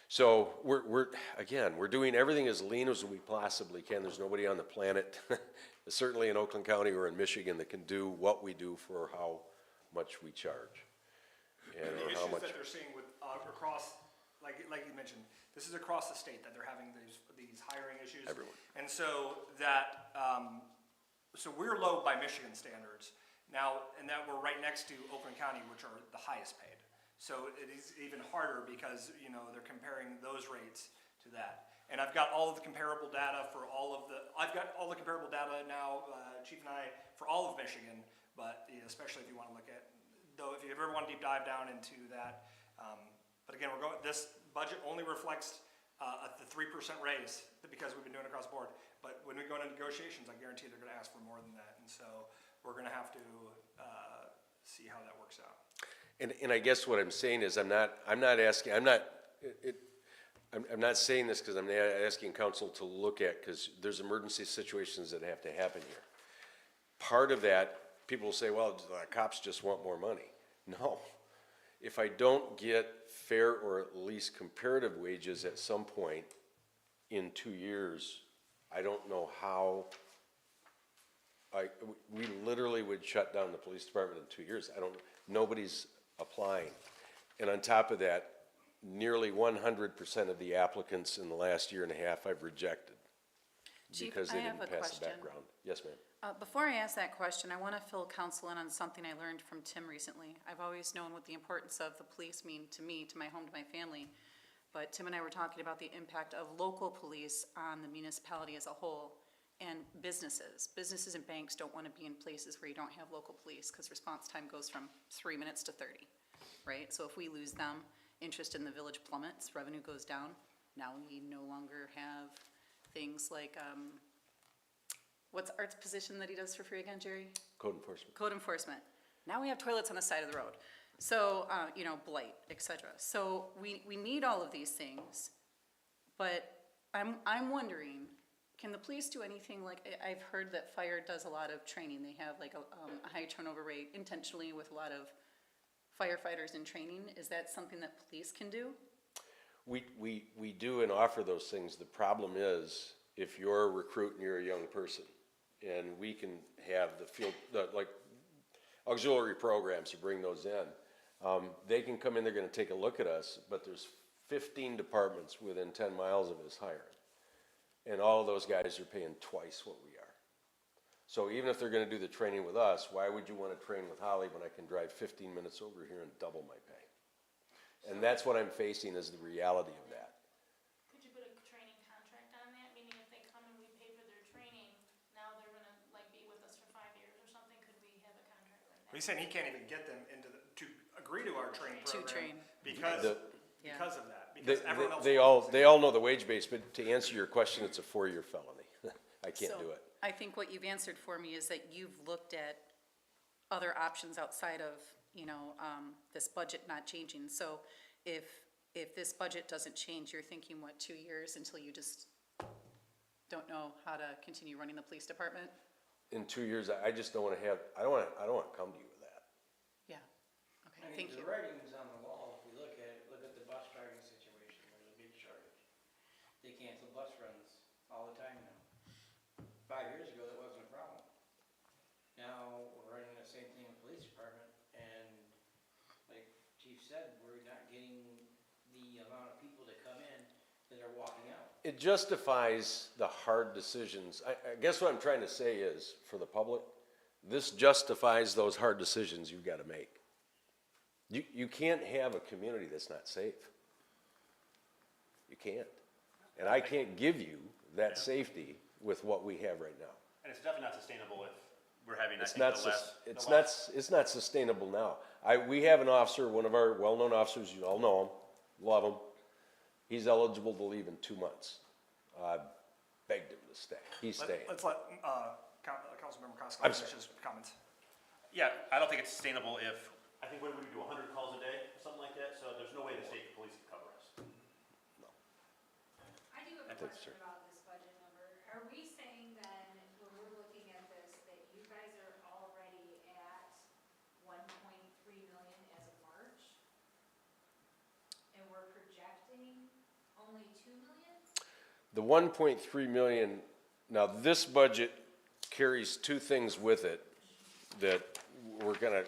So we're doing everything as lean as we possibly can. There's nobody on the planet, certainly in Oakland County or in Michigan, that can do what we do for how much we charge. And the issues that they're seeing with, across, like you mentioned, this is across the state that they're having these hiring issues. Everyone. And so that, so we're low by Michigan standards now, and that we're right next to Oakland County, which are the highest paid. So it is even harder because, you know, they're comparing those rates to that. And I've got all of the comparable data for I've got all the comparable data now, Chief and I, for all of Michigan, but especially if you want to look at, though, if you ever want to deep dive down into that. But again, this budget only reflects the 3% raise because we've been doing it across the board. But when we go into negotiations, I guarantee they're going to ask for more than that. And so we're going to have to see how that works out. And I guess what I'm saying is I'm not saying this because I'm asking council to look at, because there's emergency situations that have to happen here. Part of that, people will say, well, the cops just want more money. No. If I don't get fair or at least comparative wages at some point in 2 years, I don't know how, we literally would shut down the police department in 2 years. Nobody's applying. And on top of that, nearly 100% of the applicants in the last year and a half I've rejected. Chief, because they I have didn't a pass the question. background. Yes, ma'am. Before I ask that question, I want to fill council in on something I learned from Tim recently. I've always known what the importance of the police mean to me, to my home, to my family. But Tim and I were talking about the impact of local police on the municipality as a whole and businesses. Businesses and banks don't want to be in places where you don't have local police because response time goes from 3 minutes to 30, right? So if we lose them, interest in the village plummets, revenue goes down. Now we no longer have things like, what's Art's position that he does for free again, Jerry? Code enforcement. Code enforcement. Now we have toilets on the side of the road. So, you know, blight, et cetera. So we need all of these things, but I'm wondering, can the police do anything like, I've heard that fire does a lot of training. They have like a high turnover rate intentionally with a lot of firefighters in training. Is that something that police can do? We do and offer those things. The problem is, if you're a recruit and you're a young person, and we can have the field, like auxiliary programs to bring those in, they can come in, they're gonna take a look at us, but there's 15 departments within 10 miles of us hiring. And all of those guys are paying twice what we are. So even if they're gonna do the training with us, why would you wanna train with Holly when I can drive 15 minutes over here and double my pay? And that's what I'm facing, is the reality of that. Could you put a training contract on that, meaning if they come and we pay for their training, now they're gonna like be with us for 5 years or something, could we have a contract like that? He's saying he can't even get them to agree to our training To program. train. Because Yeah. of that, because everyone else. They all know the wage base, but to answer your question, it's a 4-year felony. I can't do it. I think what you've answered for me is that you've looked at other options outside of, you know, this budget not changing. So if this budget doesn't change, you're thinking, what, 2 years until you just don't know how to continue running the police department? In 2 years, I just don't wanna have, I don't wanna come to you with that. Yeah, I okay, mean, thank you. the writing's on the wall, if we look at it, look at the bus driving situation, there's a big shortage. They cancel bus runs all the time now. 5 years ago, that wasn't a problem. Now, we're running the same thing in the police department, and like Chief said, we're not getting the amount of people that come in that are walking out. It justifies the hard decisions. I guess what I'm trying to say is, for the public, this justifies those hard decisions you've gotta make. You can't have a community that's not safe. You can't. And I can't give you that safety with what we have right now. And it's definitely not sustainable if we're having, I It's think, not, the sus- last. it's not sustainable now. We have an officer, one of our well-known officers, you all know him, love him. He's eligible to leave in 2 months. I begged him to stay. He's staying. Let's let, Councilmember Costello I'm finish sorry. his comments. Yeah, I don't think it's sustainable if, I think, what do we do, 100 calls a day, something like that? So there's no way the state police can cover us. I do have a think question so. about this budget number. Are we saying then, when we're looking at this, that you guys are already at 1.3 million as of March? And we're projecting only 2 million? The 1.3 million, now this budget carries two things with it that we're gonna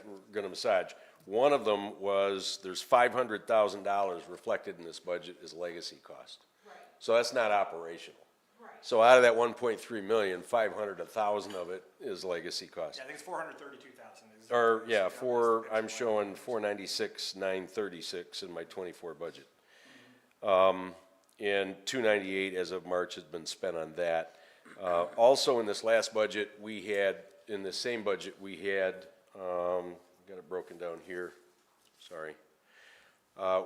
massage. One of them was, there's $500,000 reflected in this budget as legacy cost. Right, So that's not operational. right. So out of that 1.3 million, 1,000 of it is legacy cost. Yeah, I think it's 432,000 is. Or, yeah, is the I'm pension showing 496,936 in my 24 budget. And 298 as of March has been spent on that. Also in this last budget, we had, in the same budget, we had, got it broken down here, sorry.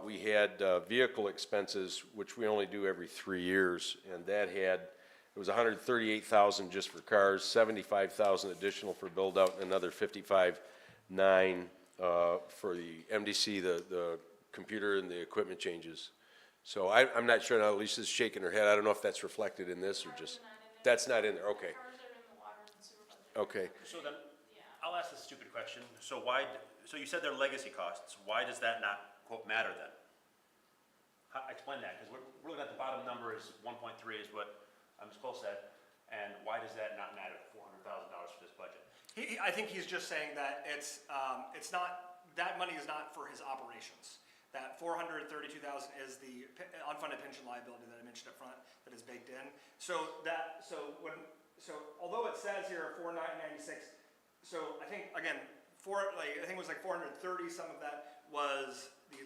We had vehicle expenses, which we only do every 3 years, and that had, it was 138,000 just for cars, 75,000 additional for build-out, and another 55,900 for the MDC, the computer and the equipment changes. So I'm not sure, now Lisa's shaking her head, I don't know if that's reflected in this or just, that's not in there, okay, Cars are in the water and sewer budget. okay. So then, Yeah. I'll ask this stupid question. So so you said they're legacy costs. Why does that not, quote, matter then? Explain that, because we're looking at the bottom number is 1.3 is what Ms. Cole said. And why does that not matter, $400,000 for this budget? I think he's just saying that it's not, that money is not for his operations. That 432,000 is the unfunded pension liability that I mentioned up front that is baked in. So although it says here 4,996, so I think, again, I think it was like 430, some of that was the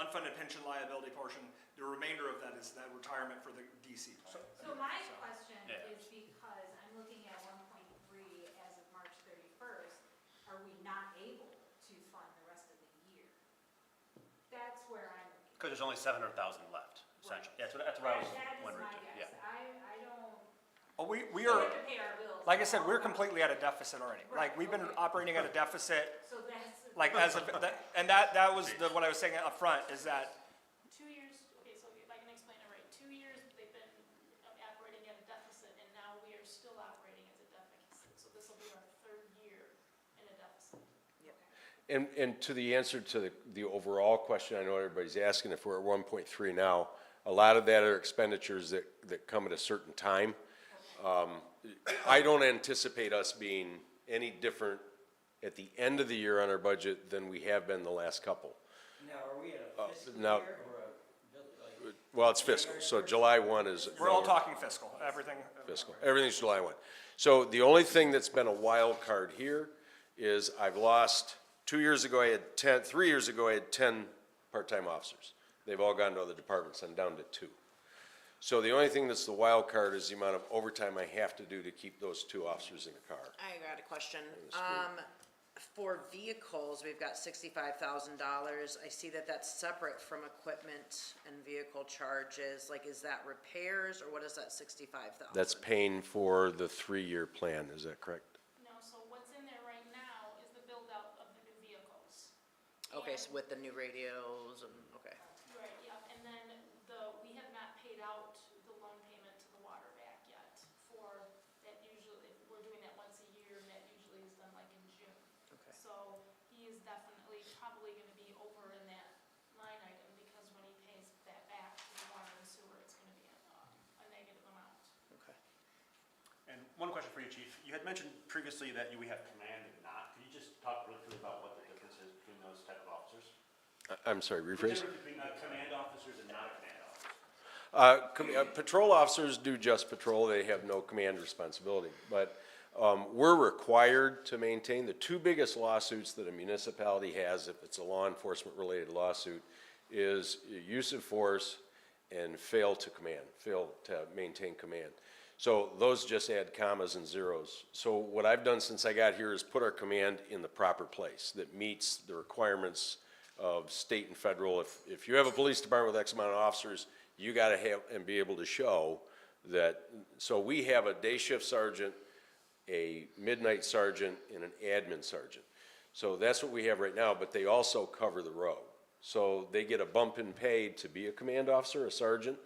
unfunded pension liability portion. The remainder of that is that retirement for the DC. So my question Yeah. is because I'm looking at 1.3 as of March 31st, are we not able to fund the rest of the year? That's where I'm looking. Because there's only 700,000 left. essentially. That's what I was That is wondering my too, guess. yeah. I don't, Oh, we we are, have to pay our bills. like I said, we're completely at a deficit already. Like, we've been operating at a deficit, So that's. like, as of, and that was what I was saying up front, is that 2 years, okay, so if I can explain it right, 2 years they've been operating at a deficit, and now we are still operating as a deficit. So this will be our 3rd year in a deficit. And to the answer to the overall question, I know everybody's asking if we're at 1.3 now, a lot of that are expenditures that come at a certain time. I don't anticipate us being any different at the end of the year on our budget than we have been the last couple. Now, are we at a fiscal now- year or a, like? Well, it's fiscal, so July 1 is. we're all talking fiscal, everything. Fiscal, everything's July 1. So the only thing that's been a wild card here is I've lost, 2 years ago I had 10, 3 years ago I had 10 part-time officers. They've all gone to other departments, I'm down to 2. So the only thing that's the wild card is the amount of overtime I have to do to keep those 2 officers in the car. I got a question. That's great. For vehicles, we've got $65,000. I see that that's separate from equipment and vehicle charges. Like, is that repairs, or what is that 65,000? That's paying for the 3-year plan, is that correct? No, so what's in there right now is the build-out of the new vehicles. Okay, And- so with the new radios and, okay. Right, yeah, and then we have not paid out the loan payment to the water back yet for that usually, we're doing that once a year, and that usually is done like in June. Okay. So he is definitely probably gonna be over in that line item, because when he pays that back to the water and sewer, it's gonna be a negative amount. Okay. And one question for you, Chief. You had mentioned previously that we have command and not. Could you just talk briefly about what the difference is between those type of officers? I'm sorry, The rephrase? difference between command officers and not a command officer. Patrol officers do just patrol, they have no command responsibility. But we're required to maintain, the 2 biggest lawsuits that a municipality has, if it's a law enforcement-related lawsuit, is use of force and fail to maintain command. So those just add commas and zeros. So what I've done since I got here is put our command in the proper place that meets the requirements of state and federal. If you have a police department with X amount of officers, you gotta have and be able to show that. So we have a day shift sergeant, a midnight sergeant, and an admin sergeant. So that's what we have right now, but they also cover the road. So they get a bump in pay to be a command officer, a sergeant,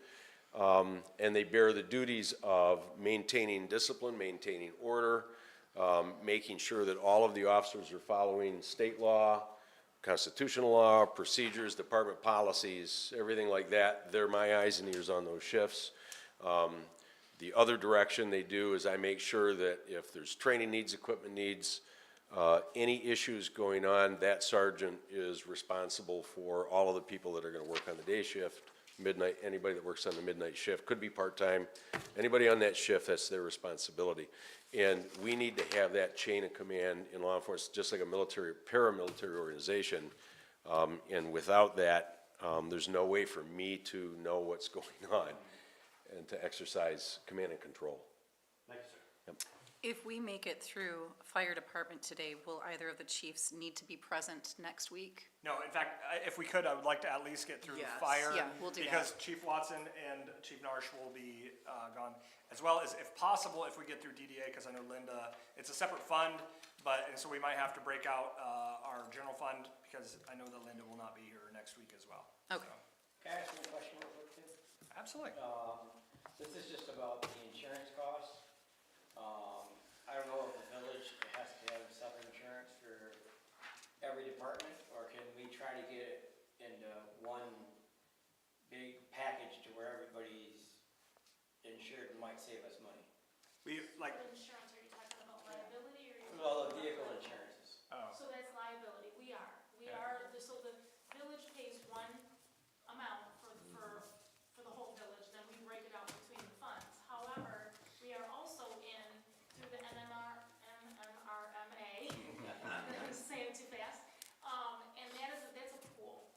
and they bear the duties of maintaining discipline, maintaining order, making sure that all of the officers are following state law, constitutional law, procedures, department policies, everything like that. They're my eyes and ears on those shifts. The other direction they do is I make sure that if there's training needs, equipment needs, any issues going on, that sergeant is responsible for all of the people that are gonna work on the day shift, midnight, anybody that works on the midnight shift, could be part-time, anybody on that shift, that's their responsibility. And we need to have that chain of command in law enforcement, just like a military, paramilitary organization. And without that, there's no way for me to know what's going on and to exercise command and control. Thank you, sir. Yep. If we make it through fire department today, will either of the chiefs need to be present next week? No, in fact, if we could, I would like to at least get through Yes. fire. Yeah, we'll do Because Chief Watson and Chief Narsh will be gone, as well as, if possible, if we get through DDA, because I know Linda, it's a separate fund, and so we might have to break out our general fund, because I know that Linda will not be here next week as well. Okay. Can I ask you a question real quick, too? Absolutely. This is just about the insurance costs. I don't know if the village has to have separate insurance for every department, or can we try to get it into one big package to where everybody's insured and might save us money? We, like, What insurance, are you talking about liability, or? Well, the vehicle insurances. So that's liability, we are, so the village pays one amount for the whole village, then we break it out between the funds. However, we are also in through the MMRMA, I'm saying it too fast, and that's a pool.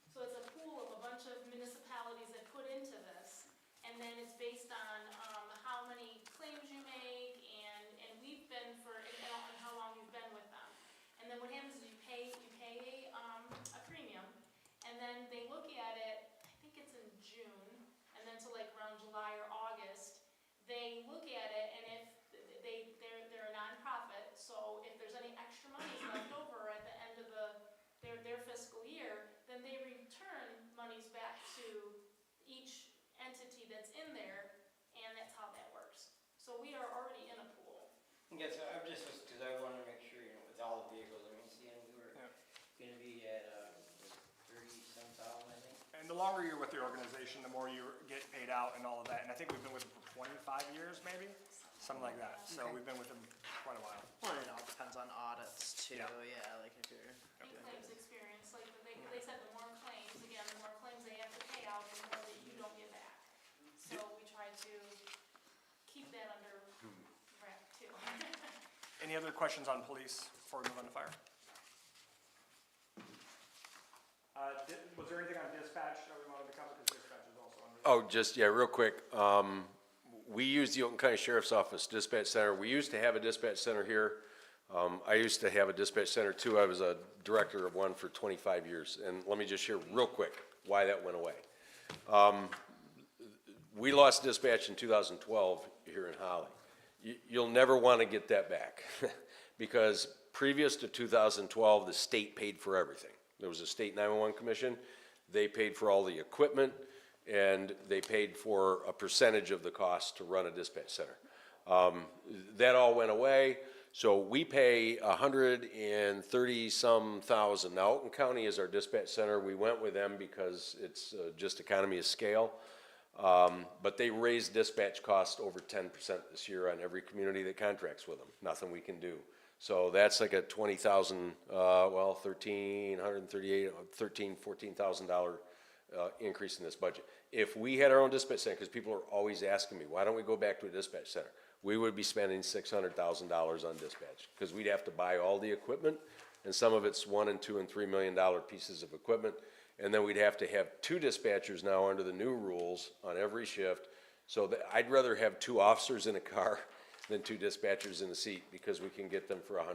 So it's a pool of a bunch of municipalities that put into this, and then it's based on, how many claims you make and Yes, I'm just, because I wanna make sure, you know, with all the vehicles, I mean, seeing we were gonna be at, 30-some thousand, I think. And the longer you're with the organization, the more you get paid out and all of that. And I think we've been with them for 25 years, maybe, something like that. So we've been with them quite a while. Well, it all depends on audits too, Yeah. like if you're And claims experience, like, they said the more claims, again, the more claims they have to pay out, the more that you don't get back. So we try to keep that under wrap too. Any other questions on police before we move on to fire? Was there anything on dispatch that we wanted to cover, because dispatch is also under? Oh, just, yeah, real quick. We use the Oakland County Sheriff's Office Dispatch Center. We used to have a dispatch center here. I used to have a dispatch center too. I was a director of one for 25 years. And let me just share real quick why that went away. We lost dispatch in 2012 here in Holly. You'll never want to get that back because previous to 2012, the state paid for everything. There was a state 911 commission. They paid for all the equipment and they paid for a percentage of the cost to run a dispatch center. That all went away. So we pay 130-some thousand. Now, Oakland County is our dispatch center. We went with them because it's just economy of scale. But they raised dispatch costs over 10% this year on every community that contracts with them. Nothing we can do. So that's like a $20,000, $14,000 increase in this budget. If we had our own dispatch center, because people are always asking me, why don't we go back to a dispatch center? We would be spending $600,000 on dispatch, because we'd have to buy all the equipment, and some of it's $1 and $2 and $3 million pieces of equipment, and then we'd have to have 2 dispatchers now under the new rules on every shift. So I'd rather have 2 officers in a car than 2 dispatchers in the seat, because we can get them for $138,000. Is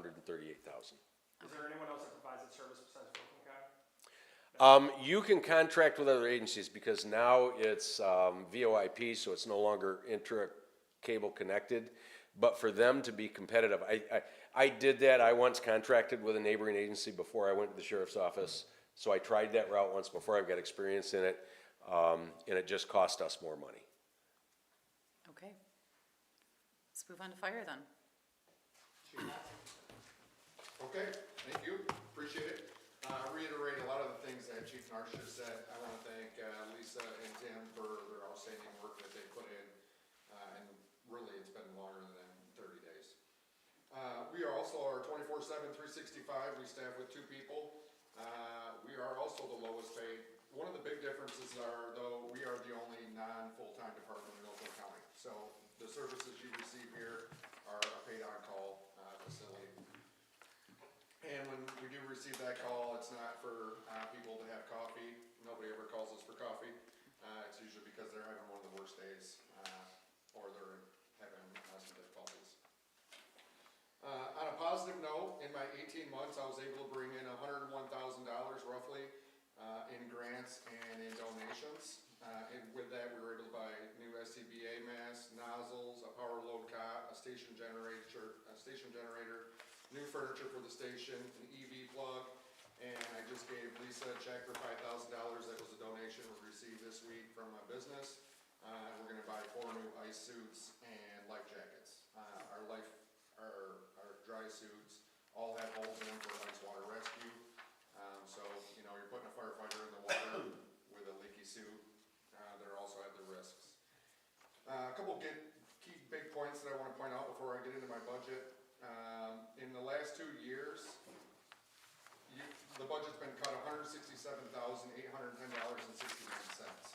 there anyone else that provides that service besides Oakland County? You can contract with other agencies because now it's VoIP, so it's no longer intra-cable connected. But for them to be competitive, I did that. I once contracted with a neighboring agency before I went to the sheriff's office. So I tried that route once before. I've got experience in it, and it just cost us more money. Okay. Let's move on to fire then. Okay, thank you, appreciate it. Reiterate a lot of the things that Chief Narsh just said. I want to thank Lisa and Tim for their outstanding work that they put in. And really, it's been longer than 30 days. We are also our 24/7, 365. We staff with 2 people. We are also the lowest paid. One of the big differences are, though, we are the only non-full-time department in Oakland County. So the services you receive here are a paid on-call facility. And when we do receive that call, it's not for people to have coffee. Nobody ever calls us for coffee. It's usually because they're having one of the worst days, or they're having some difficulties. On a positive note, in my 18 months, I was able to bring in $101,000 roughly in grants and in donations. And with that, we were able to buy new SCBA masks, nozzles, a power load cot, a station generator, new furniture for the station, an EV plug, and I just gave Lisa a check for $5,000. That was a donation we received this week from a business. We're gonna buy 4 new ice suits and life jackets. Our dry suits all have holes in them for ice water rescue. So, you know, you're putting a firefighter in the water with a leaky suit. There also have the risks. A couple key big points that I wanna point out before I get into my budget. In the last 2 years, the budget's been cut $167,810.69.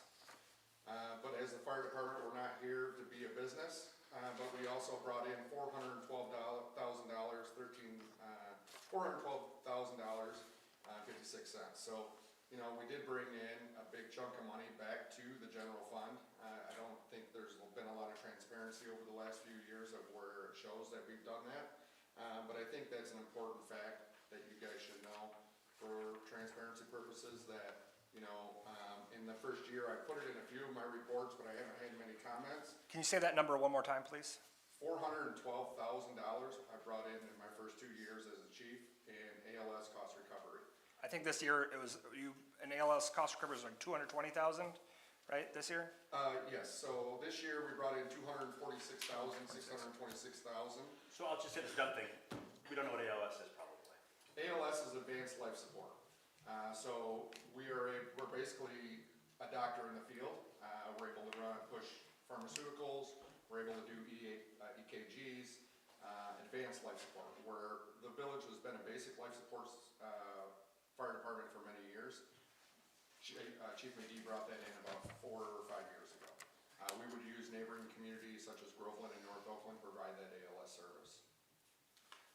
But as the fire department, we're not here to be a business, but we also brought in $412,056. So, you know, we did bring in a big chunk of money back to the general fund. I don't think there's been a lot of transparency over the last few years of where it shows that we've done that. But I think that's an important fact that you guys should know for transparency purposes that, you know, in the first year, I put it in a few of my reports, but I haven't had many comments. Can you say that number one more time, please? $412,000 I brought in my first 2 years as a chief in ALS cost recovery. I think this year it was, an ALS cost recovery was like 220,000. right, this year? Yes, so this year we brought in 246,626,000. So I'll just say this dumb thing, we don't know what ALS is probably. ALS is Advanced Life Support. So we're basically a doctor in the field. We're able to push pharmaceuticals, we're able to do EKGs, advanced life support, where the village has been a basic life support fire department for many years. Chief McGee brought that in about 4 or 5 years ago. We would use neighboring communities such as Groveland and North Oakland to provide that ALS service.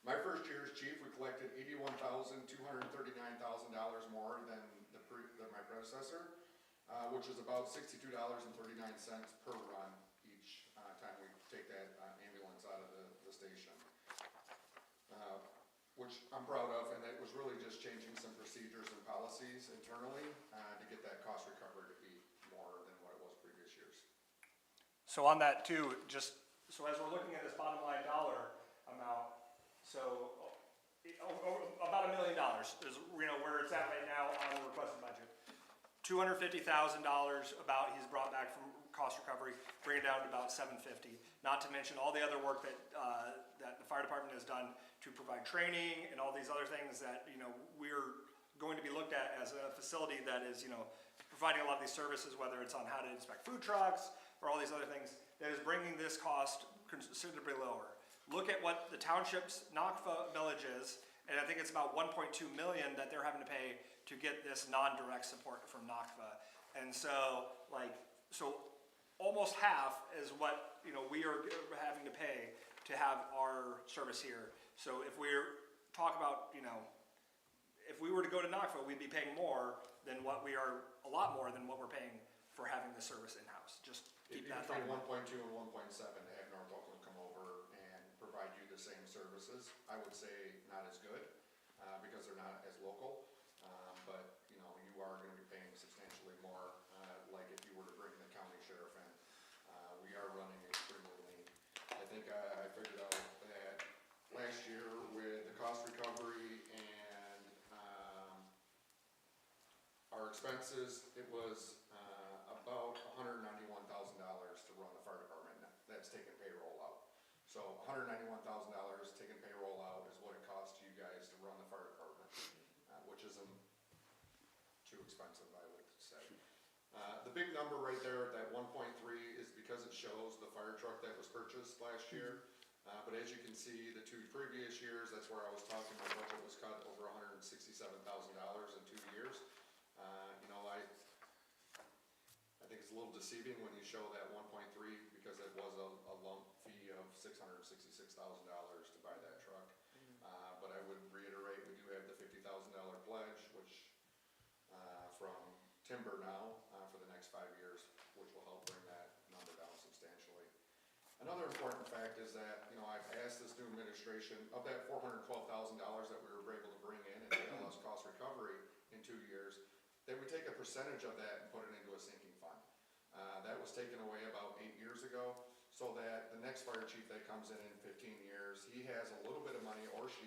My first year as chief, we collected $81,239,000 more than my predecessor, which is about $62.39 per run each time we take that ambulance out of the station. Which I'm proud of, and it was really just changing some procedures and policies internally to get that cost recovery to be more than what it was previous years. So on that too, so as we're looking at this bottom line dollar amount, so about $1 million is, where it's at right now on the requested budget. $250,000 about he's brought back from cost recovery, bring it down to about $750. Not to mention all the other work that the fire department has done to provide training and all these other things that, we're going to be looked at as a facility that is, providing a lot of these services, whether it's on how to inspect food trucks or all these other things, that is bringing this cost considerably lower. Look at what the township's NACFA millage is, and I think it's about 1.2 million that they're having to pay to get this non-direct support from NACFA. And so, almost half is what, we are having to pay to have our service here. So if we're talk about, if we were to go to NACFA, we'd be paying more than a lot more than what we're paying for having the service in-house. Just keep that thought. Between 1.2 and 1.7 to have North Oakland come over and provide you the same services, I would say not as good, because they're not as local. But, you are gonna be paying substantially more, like if you were to bring the county sheriff in. We are running extremely lean. I think I figured out that last year with the cost recovery and, our expenses, it was, about $191,000 to run the fire department. That's taking payroll out. So $191,000 taking payroll out is what it costs you guys to run the fire department, which isn't too expensive, I would say. The big number right there, that 1.3, is because it shows the fire truck that was purchased last year. But as you can see, the 2 previous years, that's where I was talking, my budget was cut over $167,000 in 2 years. I think it's a little deceiving when you show that 1.3, because it was a lump fee of $666,000 to buy that truck. But I would reiterate, we do have the $50,000 pledge, which, from timber now, for the next 5 years, which will help bring that number down substantially. Another important fact is that, I've asked this new administration, of that $412,000 that we were able to bring in ALS cost recovery in 2 years, they would take a percentage of that and put it into a sinking fund. That was taken away about 8 years ago, so that the next fire chief that comes in 15 years, he has a little bit of money, or she,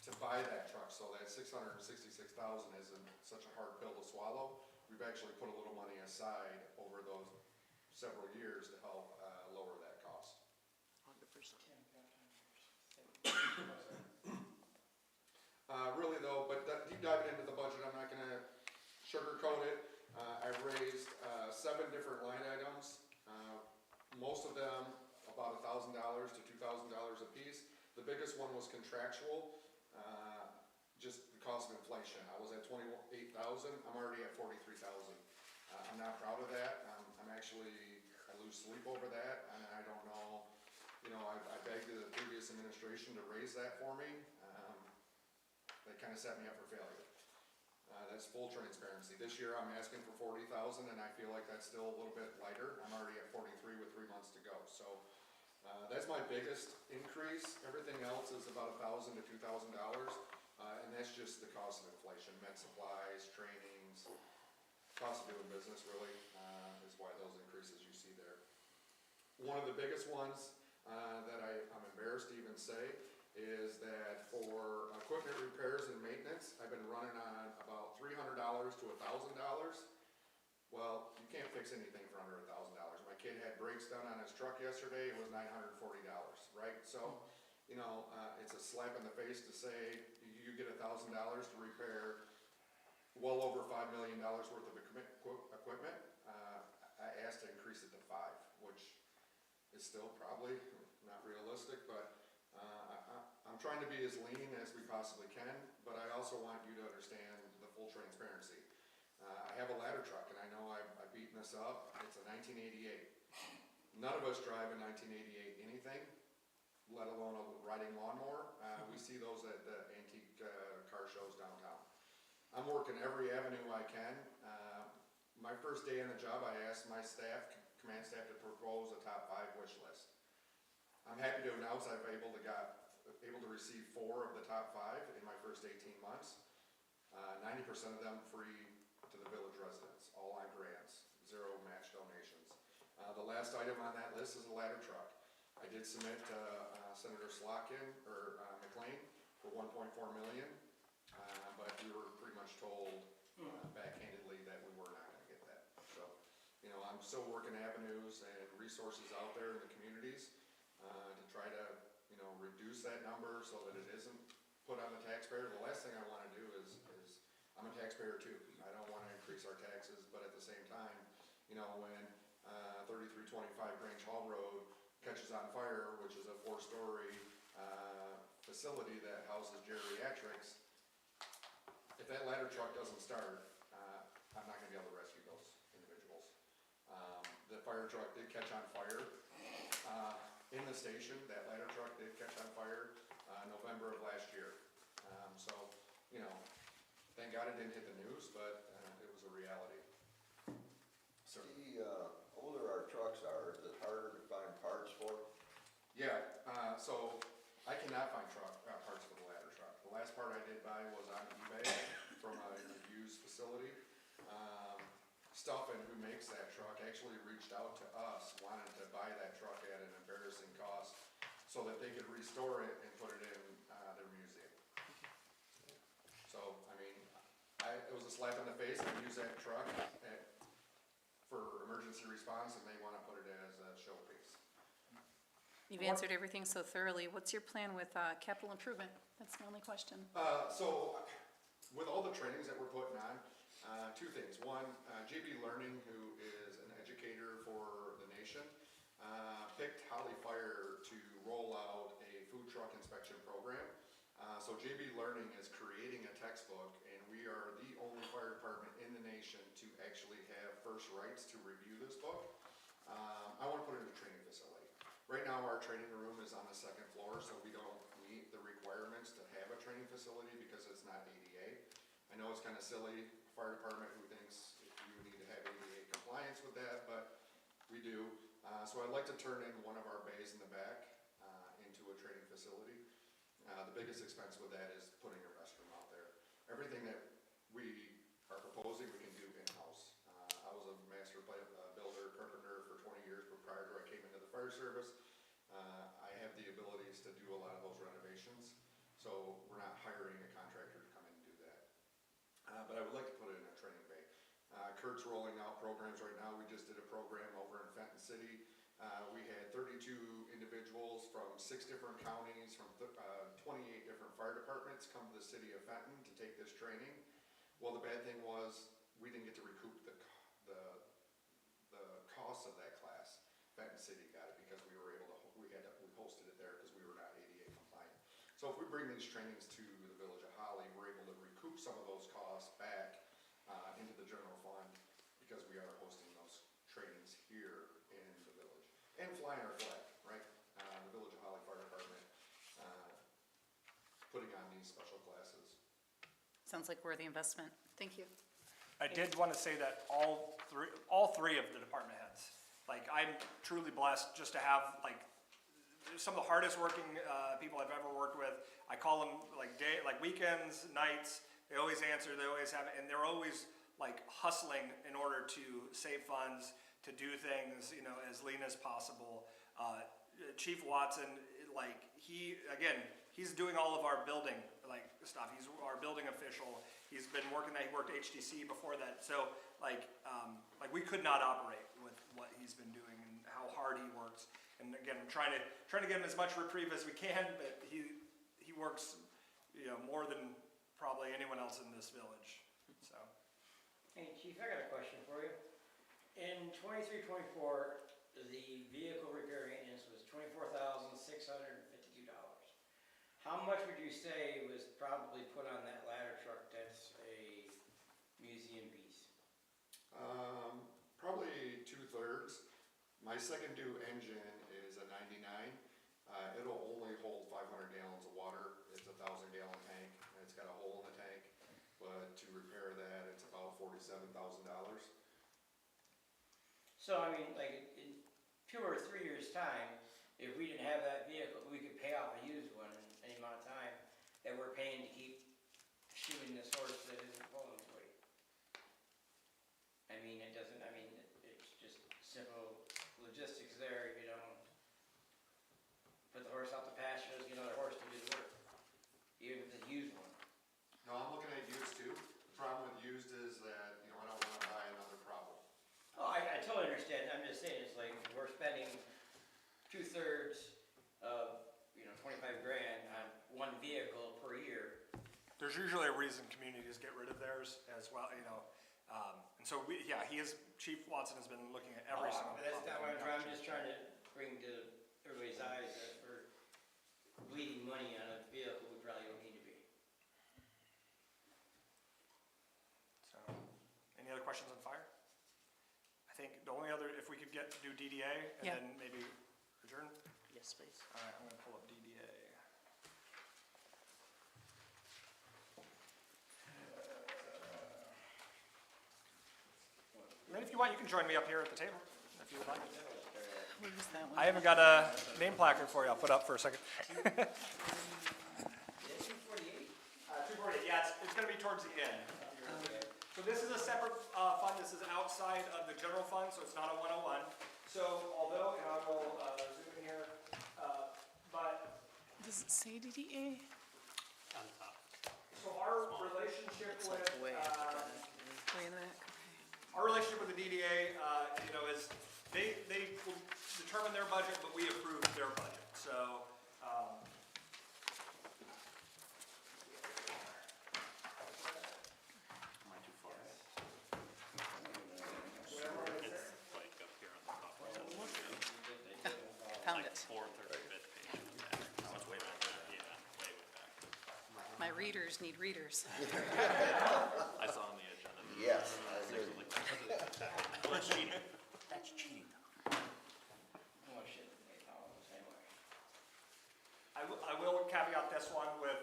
to buy that truck, so that $666,000 isn't such a hard pill to swallow. We've actually put a little money aside over those several years to help lower that cost. 100%. Really though, but deep diving into the budget, I'm not gonna sugarcoat it. I've raised 7 different line items, most of them about $1,000 to $2,000 a piece. The biggest one was contractual, just the cost of inflation. I was at 28,000, I'm already at 43,000. I'm not proud of that. I lose sleep over that, and I don't know, I begged the previous administration to raise that for me. They kind of set me up for failure. That's full transparency. This year I'm asking for 40,000, and I feel like that's still a little bit lighter. I'm already at 43 with 3 months to go. So that's my biggest increase. Everything else is about $1,000 to $2,000, and that's just the cost of inflation, med supplies, trainings, cost of doing business really, is why those increases you see there. One of the biggest ones that I'm embarrassed to even say is that for equipment repairs and maintenance, I've been running on about $300 to $1,000. Well, you can't fix anything for under $1,000. My kid had brakes done on his truck yesterday, it was $940, right? So, you know, it's a slap in the face to say you get $1,000 to repair well over $5 million worth of equipment. I asked to increase it to 5, which is still probably not realistic, but I'm trying to be as lean as we possibly can, but I also want you to understand the full transparency. I have a ladder truck, and I know I've beaten this up. It's a 1988. None of us drive a 1988 anything, let alone a riding lawnmower. We see those at the antique car shows downtown. I'm working every avenue I can. My first day on the job, I asked my staff, command staff, to propose a top 5 wish list. I'm happy to announce I've able to receive 4 of the top 5 in my first 18 months. 90% of them free to the village residents, all on grants, 0 match donations. The last item on that list is a ladder truck. I did submit Senator Slotkin, or McLean, for $1.4 million, but we were pretty much told backhandedly that we were not gonna get that. So, you know, I'm still working avenues and resources out there in the communities to try to, you know, reduce that number so that it isn't put on the taxpayer. The last thing I wanna do is I'm a taxpayer too. I don't wanna increase our taxes, but at the same time, you know, when 3325 Grange Hall Road catches on fire, which is a 4-story facility that houses geriatrics, if that ladder truck doesn't start, I'm not gonna be able to rescue those individuals. The fire truck did catch on fire in the station. That ladder truck did catch on fire November of last year. So, you know, thank God it didn't hit the news, but it was a reality. So, The older our trucks are, is it harder to find parts for? yeah, so I cannot find parts for the ladder truck. The last part I did buy was on eBay from a used facility. Stuff and who makes that truck actually reached out to us, wanted to buy that truck at an embarrassing cost so that they could restore it and put it in their museum. So, I mean, it was a slap in the face. They use that truck for emergency response, and they want to put it as a showpiece. You've answered everything so thoroughly. What's your plan with capital improvement? That's my only question. So, with all the trainings that we're putting on, 2 things. One, JB Learning, who is an educator for the nation, picked Holly Fire to roll out a food truck inspection program. So JB Learning is creating a textbook, and we are the only fire department in the nation to actually have first rights to review this book. I want to put it in a training facility. Right now, our training room is on the 2nd floor, so we don't meet the requirements to have a training facility because it's not ADA. I know it's kind of silly, fire department who thinks you need to have ADA compliance with that, but we do. So I'd like to turn in one of our bays in the back into a training facility. The biggest expense with that is putting a restroom out there. Everything that we are proposing, we can do in-house. I was a master builder, carpenter for 20 years prior to I came into the fire service. I have the abilities to do a lot of those renovations, so we're not hiring a contractor to come in and do that. But I would like to put it in a training bay. Kurt's rolling out programs right now. We just did a program over in Fenton City. We had 32 individuals from 6 different counties, from 28 different fire departments come to the city of Fenton to take this training. Well, the bad thing was we didn't get to recoup the cost of that class. Fenton City got it because we hosted it there because we were not ADA compliant. So if we bring these trainings to the village of Holly, we're able to recoup some of those costs back into the general fund because we are hosting those trainings here in the village. And flying our flag, right? The Village of Holly Fire Department putting on these special classes. Sounds like worthy investment. Thank you. I did want to say that all three of the department heads, like, I'm truly blessed just to have, like, some of the hardest working people I've ever worked with. I call them like weekends, nights. They always answer. They always have, and they're always like hustling in order to save funds, to do things, you know, as lean as possible. Chief Watson, like, he's doing all of our building like stuff. He's our building official. He's been working that. He worked HTC before that. So like we could not operate with what he's been doing and how hard he works. And again, I'm trying to give him as much reprieve as we can, but he works, more than probably anyone else in this village, so. Hey, Chief, I got a question for you. In 23-24, the vehicle repair maintenance was $24,652. How much would you say was probably put on that ladder truck that's a museum piece? Probably 2/3. My second due engine is a 99. It'll only hold 500 gallons of water. It's a 1,000-gallon tank, and it's got a hole in the tank. But to repair that, it's about $47,000. So, I mean, like, in 2 or 3 years' time, if we didn't have that vehicle, we could pay off a used one in any amount of time that we're paying to keep shooting this horse that isn't pulling its weight. I mean, it doesn't, it's just simple logistics there. If you don't put the horse out to pasture, get another horse to do the work, even if it's a used one. No, I'm looking at used too. The problem with used is that, I don't wanna buy another problem. Oh, I totally understand. I'm just saying, it's like, we're spending 2/3 of, 25 grand on one vehicle per year. There's usually a reason communities get rid of theirs as well, and so Chief Watson has been looking at every single. That's not what I'm just trying to bring to everybody's eyes, that we're bleeding money on a vehicle we probably don't need to be. So, any other questions on fire? I think the only other, if we could do DDA and Yeah. then maybe adjourn. Yes, please. All right, I'm gonna pull up DDA. And then if you want, you can join me up here at the table, if you would like. What is that one? I haven't got a name placard for you, I'll put up for a second. 248? 248, yeah, it's gonna be towards the end. So this is a separate fund, this is outside of the general fund, so it's not a 101. So although, and I will zoom in here, but, Does it say DDA? On top. so our relationship with, Way in the back. our relationship with the DDA, is they will determine their budget, but we approve their budget, so. Am I too far? It's like up here on the top right. Found it. 435th page. That was way back there. Yeah, way back. My readers need readers. I saw on the agenda. Yes, I agree. Well, that's cheating. That's cheating. Oh, shit, they all the same way. I will caveat this one with,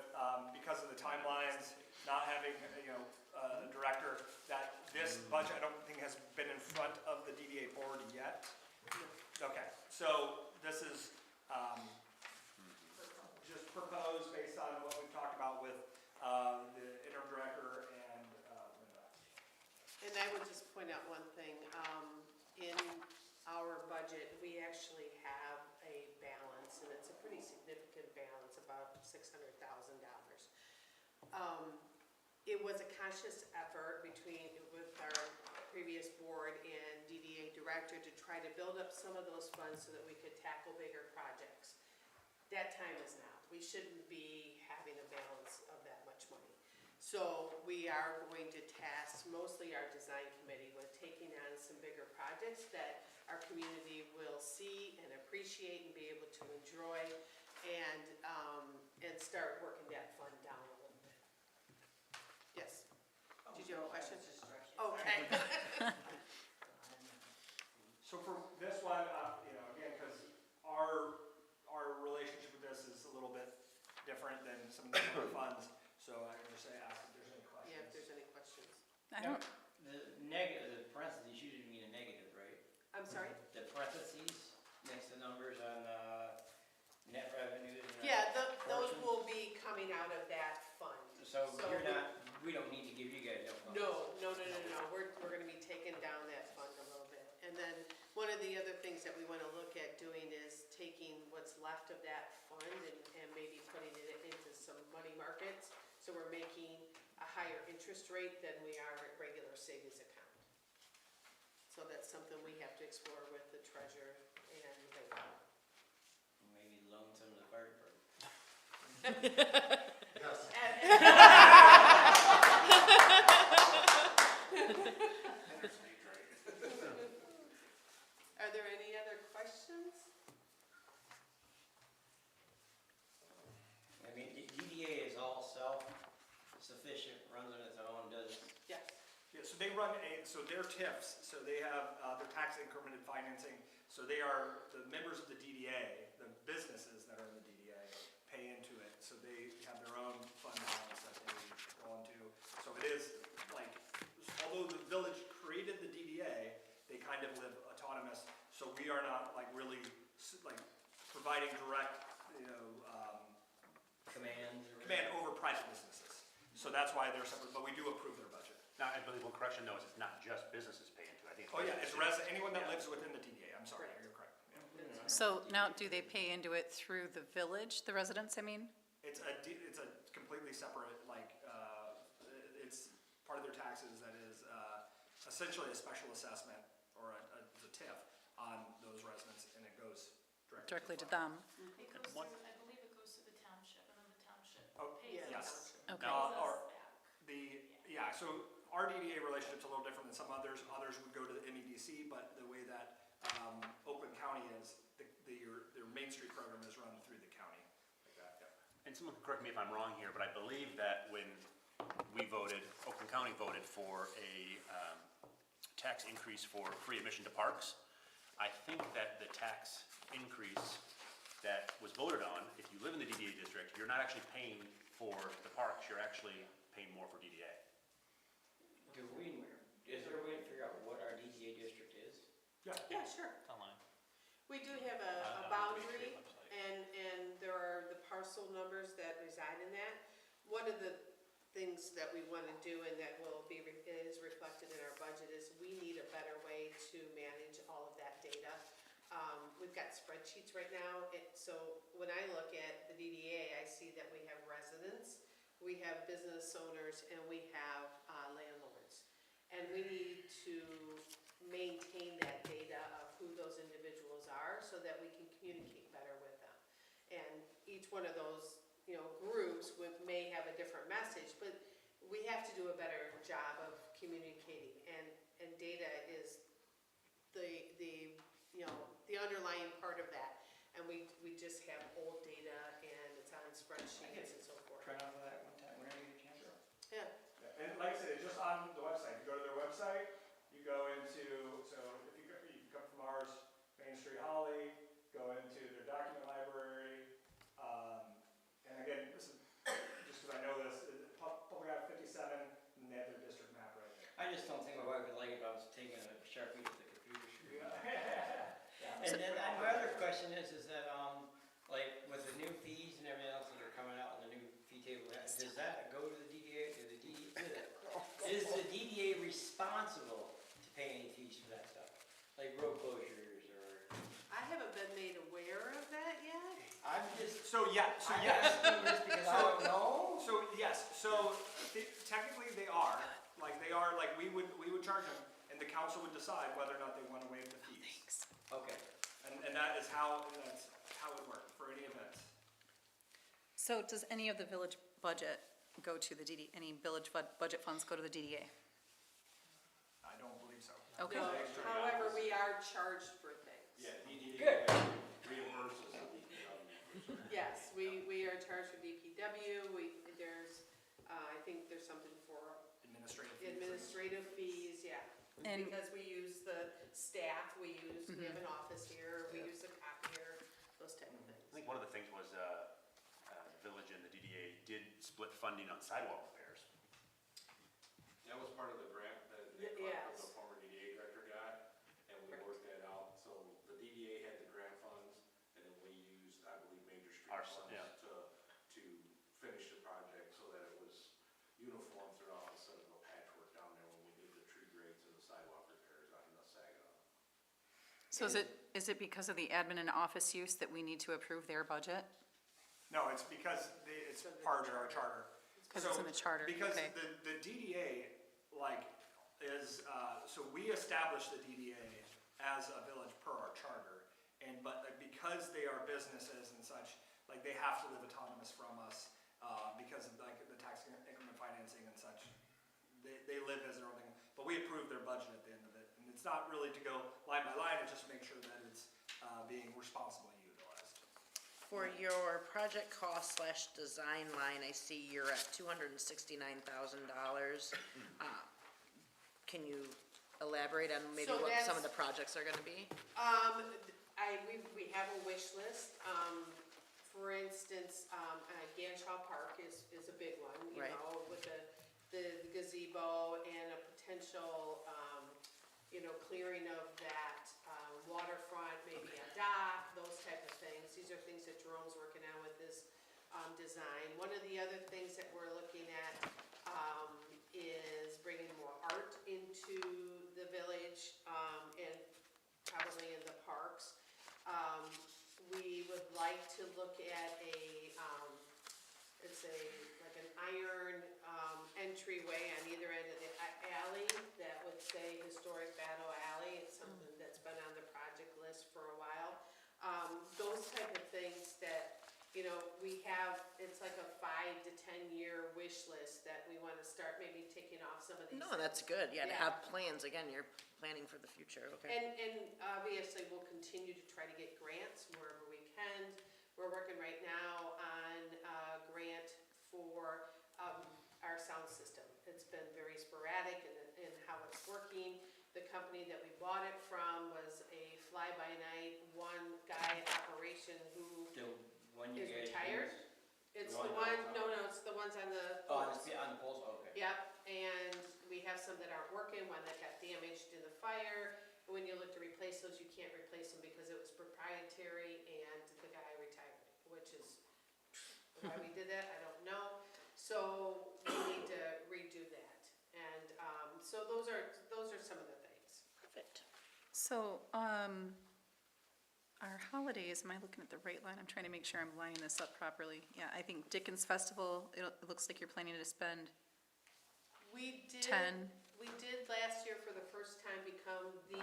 because of the timelines, not having, a director, that this budget, I don't think has been in front of the DDA board yet. Okay, so this is, just proposed based on what we've talked about with, the interim director and, Linda. And I would just point out one thing, in our budget, we actually have a balance, and it's a pretty significant balance, about $600,000. It was a conscious effort with our previous board and DDA director to try to build up some of those funds so that we could tackle bigger projects. That time is now. We shouldn't be having a balance of that much money. So we are going to task mostly our design committee with taking on some bigger projects that our community will see and appreciate and be able to enjoy, and start working that fund down a little bit. Yes? Did you have a question? Okay. So for this one, again, because our relationship with this is a little bit different than some of the other funds, so I would just ask if there's any questions. Yeah, if there's any questions. I don't, The parentheses, you didn't mean a negative, right? I'm sorry? The parentheses next to numbers on, net revenues and. Yeah, those will be coming out of that fund. So you're not, we don't need to give you guys no funds. No, we're gonna be taking down that fund a little bit. And then, one of the other things that we wanna look at doing is taking what's left of that fund and maybe putting it into some money markets. So we're making a higher interest rate than we are at regular savings account. So that's something we have to explore with the treasurer and the bank. Maybe loan some to the fire department. Are there any other questions? I mean, DDA is all self-sufficient, runs on its own, does, Yes. Yeah, so they run so they're TIFs, so they have, their tax incremented financing, so they are, the members of the DDA, the businesses that are in the DDA pay into it, so they have their own fund balance that they go into. So it is like, although the village created the DDA, they kind of live autonomous, so we are not like really, like, providing direct, commands or. command over private businesses. So that's why they're separate, but we do approve their budget. Now, I believe one correction though is it's not just businesses pay into it, I think. Oh, yeah, it's anyone that lives within the DDA, I'm sorry, you're correct. Yeah. So now, do they pay into it through the village, the residents, I mean? It's a completely separate, like, it's part of their taxes that is essentially a special assessment or a TIF on those residents, and it goes Directly directly to the fund. them? It goes through, I believe it goes to the township, and then the township Oh, pays yeah. us. Yes. Okay. Or yeah, so our DDA relationship's a little different than some others. Others would go to the MEDC, but the way that Oakland County is, their Main Street program is run through the county, like that, yeah. And someone can correct me if I'm wrong here, but I believe that when we voted, Oakland County voted for a tax increase for free admission to parks, I think that the tax increase that was voted on, if you live in the DDA district, you're not actually paying for the parks, you're actually paying more for DDA. Is there a way to figure out what our DDA district is? Yeah, sure. Online. We do have a On the boundary, district website. and there are the parcel numbers that reside in that. One of the things that we want to do and that will be, is reflected in our budget is we need a better way to manage all of that data. We've got spreadsheets right now, so when I look at the DDA, I see that we have residents, we have business owners, and we have landlords. And we need to maintain that data of who those individuals are so that we can communicate better with them. And each one of those, groups may have a different message, but we have to do a better job of communicating. And data is the underlying part of that. And we just have old data and it's on spreadsheets and so forth. Try off of that one time, whenever you can. Yeah. And like I said, it's just on the website. You go to their website, you go into, so if you come from ours, Main Street Holly, go into their document library. And again, this is, just because I know this, Public Act 57, and they have their district map right there. I just don't think my wife would like it if I was taking a Sharpie to the computer screen. Yeah. And then my other question is that, like, with the new fees and everything else that are coming out in the new fee table, does that go to the DDA, is the DDA responsible to pay any fees for that stuff? Like road closures or? I haven't been made aware of that yet. I'm just, So, yeah, I'm asking this because I don't know. So, yes, so technically they are, we would charge them, and the council would decide whether or not they want to waive the fees. Okay. And that's how it would work for any events. So does any of the village budget go to the any village budget funds go to the DDA? I don't believe so. Okay. No, however, we are charged for things. Yeah, DDA Good. reimburses the DPW. Yes, we are charged for DPW, I think there's something for administrative fees, yeah. And- Because we use the staff, we have an office here, we use a copier, those type of things. I think one of the things was, the village and the DDA did split funding on sidewalk repairs. That was part of the grant that Yes. the former DDA director got, and we worked that out. So the DDA had the grant funds, and then we used, I believe, Major Street Our- funds yeah. to finish the project so that it was uniform throughout instead of a patchwork down there when we did the tree grades and the sidewalk repairs out in the Saginaw. So is it because of the admin and office use that we need to approve their budget? No, it's because it's part of our charter. Because it's in the charter, Because okay. the DDA, like, is, so we established the DDA as a village per our charter, but because they are businesses and such, like, they have to live autonomous from us, because of like the tax increment financing and such. They live as their own thing, but we approve their budget at the end of it, and it's not really to go line by line, it's just to make sure that it's, being responsibly utilized. For your project cost / design line, I see you're at $269,000. Can you elaborate on maybe So what some of that's- the projects are gonna be? We have a wish list. For instance, Ganshaw Park is a big one, you Right. know, with the gazebo and a potential, clearing of that waterfront, maybe a dock, those type of things. These are things that Jerome's working on with this design. One of the other things that we're looking at is bringing more art into the village, and probably in the parks. We would like to look at like an iron entryway on either end of the alley that would say Historic Battle Alley. It's something that's been on the project list for a while. Those type of things that, we have, it's like a 5 to 10 year wish list that we want to start maybe taking off some of these. No, that's good, yeah, to Yeah. have plans, again, you're planning for the future, okay. And obviously, we'll continue to try to get grants wherever we can. We're working right now on a grant for our sound system. It's been very sporadic in how it's working. The company that we bought it from was a fly-by-night, one-guy operation who The one you is guys retired. use? It's The the one one, on no, it's the ones on the Oh, poles. on the poles, okay. Yep, and we have some that aren't working, one that got damaged in the fire. And when you look to replace those, you can't replace them because it was proprietary and the guy retired, which is, why we did that, I don't know. So we need to redo that. And, so those are some of the things. Perfect. So, our holidays, am I looking at the right line? I'm trying to make sure I'm lining this up properly. Yeah, I think Dickens Festival, it looks like you're planning to spend We did. 10. We did last year for the first time become the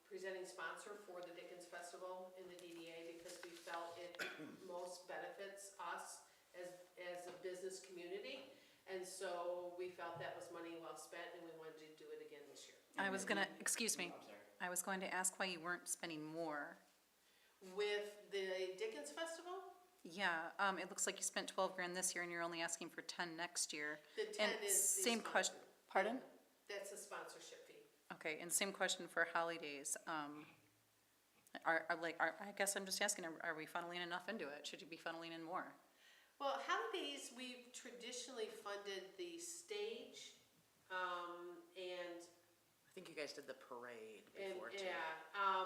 presenting sponsor for the Dickens Festival in the DDA because we felt it most benefits us as a business community. And so we felt that was money well spent and we wanted to do it again this year. I was gonna, excuse me, I'm sorry. I was going to ask why you weren't spending more. With the Dickens Festival, Yeah, it looks like you spent 12 grand this year and you're only asking for 10 next year. the 10 And is the same question, sponsor. pardon? That's a sponsorship fee. Okay, and same question for holidays. I guess I'm just asking, are we funneling enough into it? Should you be funneling in more? Well, holidays, we've traditionally funded the stage, and, I think you guys did the parade before too. yeah,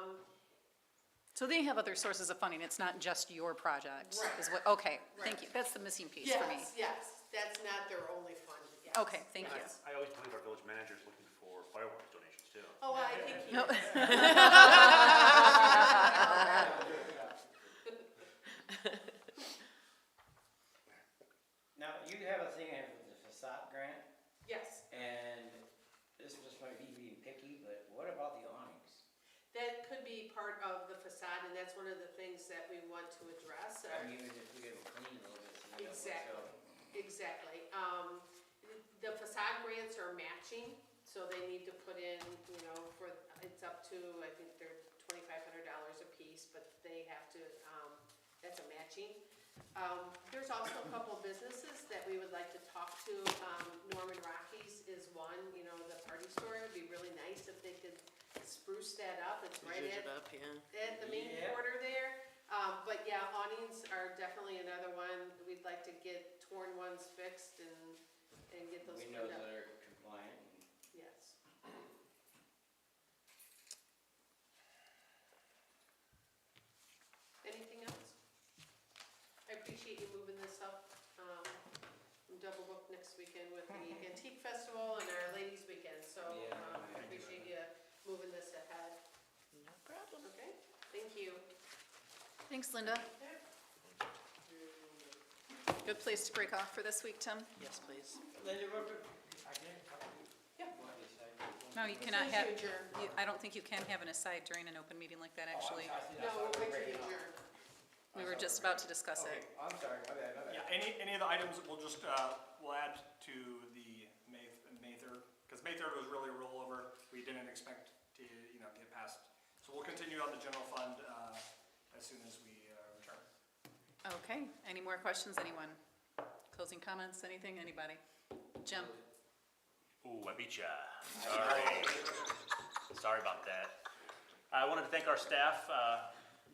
So they have other sources of funding, it's not just your project? Right. Is what, okay, thank Right. you, that's the missing piece for me. yes, that's not their only fund, yes. Okay, thank you. Yes. I always believe our village manager's looking for fireworks donations too. Oh, well, I think he No. is. Now, you have a thing with the facade grant, Yes, and this just might be being picky, but what about the awnings? that could be part of the facade, and that's one of the things that we want to address. I mean, even if we get them clean a little bit. so we don't Exactly, so- exactly. The facade grants are matching, so they need to put in, it's up to, I think they're $2,500 a piece, but they have to, that's a matching. There's also a couple of businesses that we would like to talk to. Norman Rockies is one, the party store. It'd be really nice if they could spruce that up. It's right Zhuzh at it up, yeah. at the main Yeah. quarter there. But yeah, awnings are definitely another one. We'd like to get torn ones fixed and get those cleaned Windows up. that are compliant. Yes. Anything else? I appreciate you moving this up. I'm double booked next weekend with the Antique Festival and our Ladies Weekend, so Yeah, I appreciate you moving this ahead. No problem. Okay, thank you. Thanks, Linda. Good place to break off for this week, Tim. Yes, please. Linda, I can, Yeah. No, you cannot have, I don't think you can have an aside during an open meeting like that, actually. No, we'll wait till you adjourn. We were just about to discuss it. I'm sorry, my bad, my bad. Yeah, any of the items, we'll just, we'll add to the May 3rd, because May 3rd was really a rollover. We didn't expect to, get past. So we'll continue on the general fund, as soon as we, return. Okay, any more questions, anyone? Closing comments, anything, anybody? Jim? Ooh, I beat ya. Sorry about that. I wanted to thank our staff.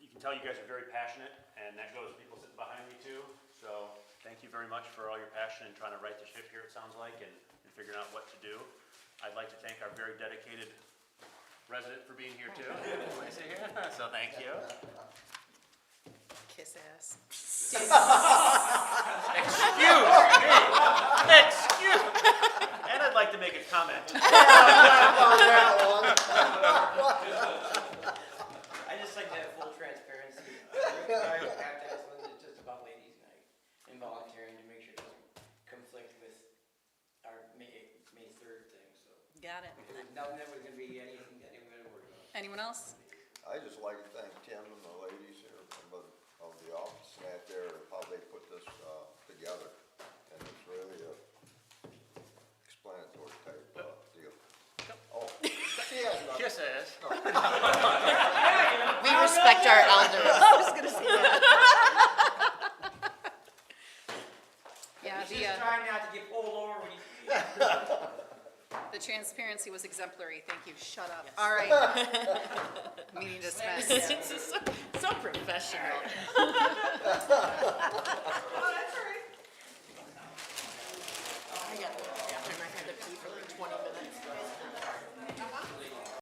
You can tell you guys are very passionate, and that goes to people sitting behind me too. So thank you very much for all your passion and trying to right the ship here, it sounds like, and figuring out what to do. I'd like to thank our very dedicated resident for being here too. So thank you. Kiss ass. Excuse me. Excuse. And I'd like to make a comment. I just like to have full transparency. I have to ask Linda just about ladies' night and volunteering to make sure it doesn't conflict with our May 3rd thing, so. Got it. There's nothing that was gonna be anything that anybody worried about. Anyone else? I just like to thank Tim and the ladies here of the office staff there, how they put this, together. And it's really a explanatory type, deal. Oh, she has nothing. Kiss ass. We respect our elders. I was gonna say that. Yeah, He's just trying not to get pulled over when he. the transparency was exemplary, thank you, shut up. Yes. All right. Meeting dismissed. So professional.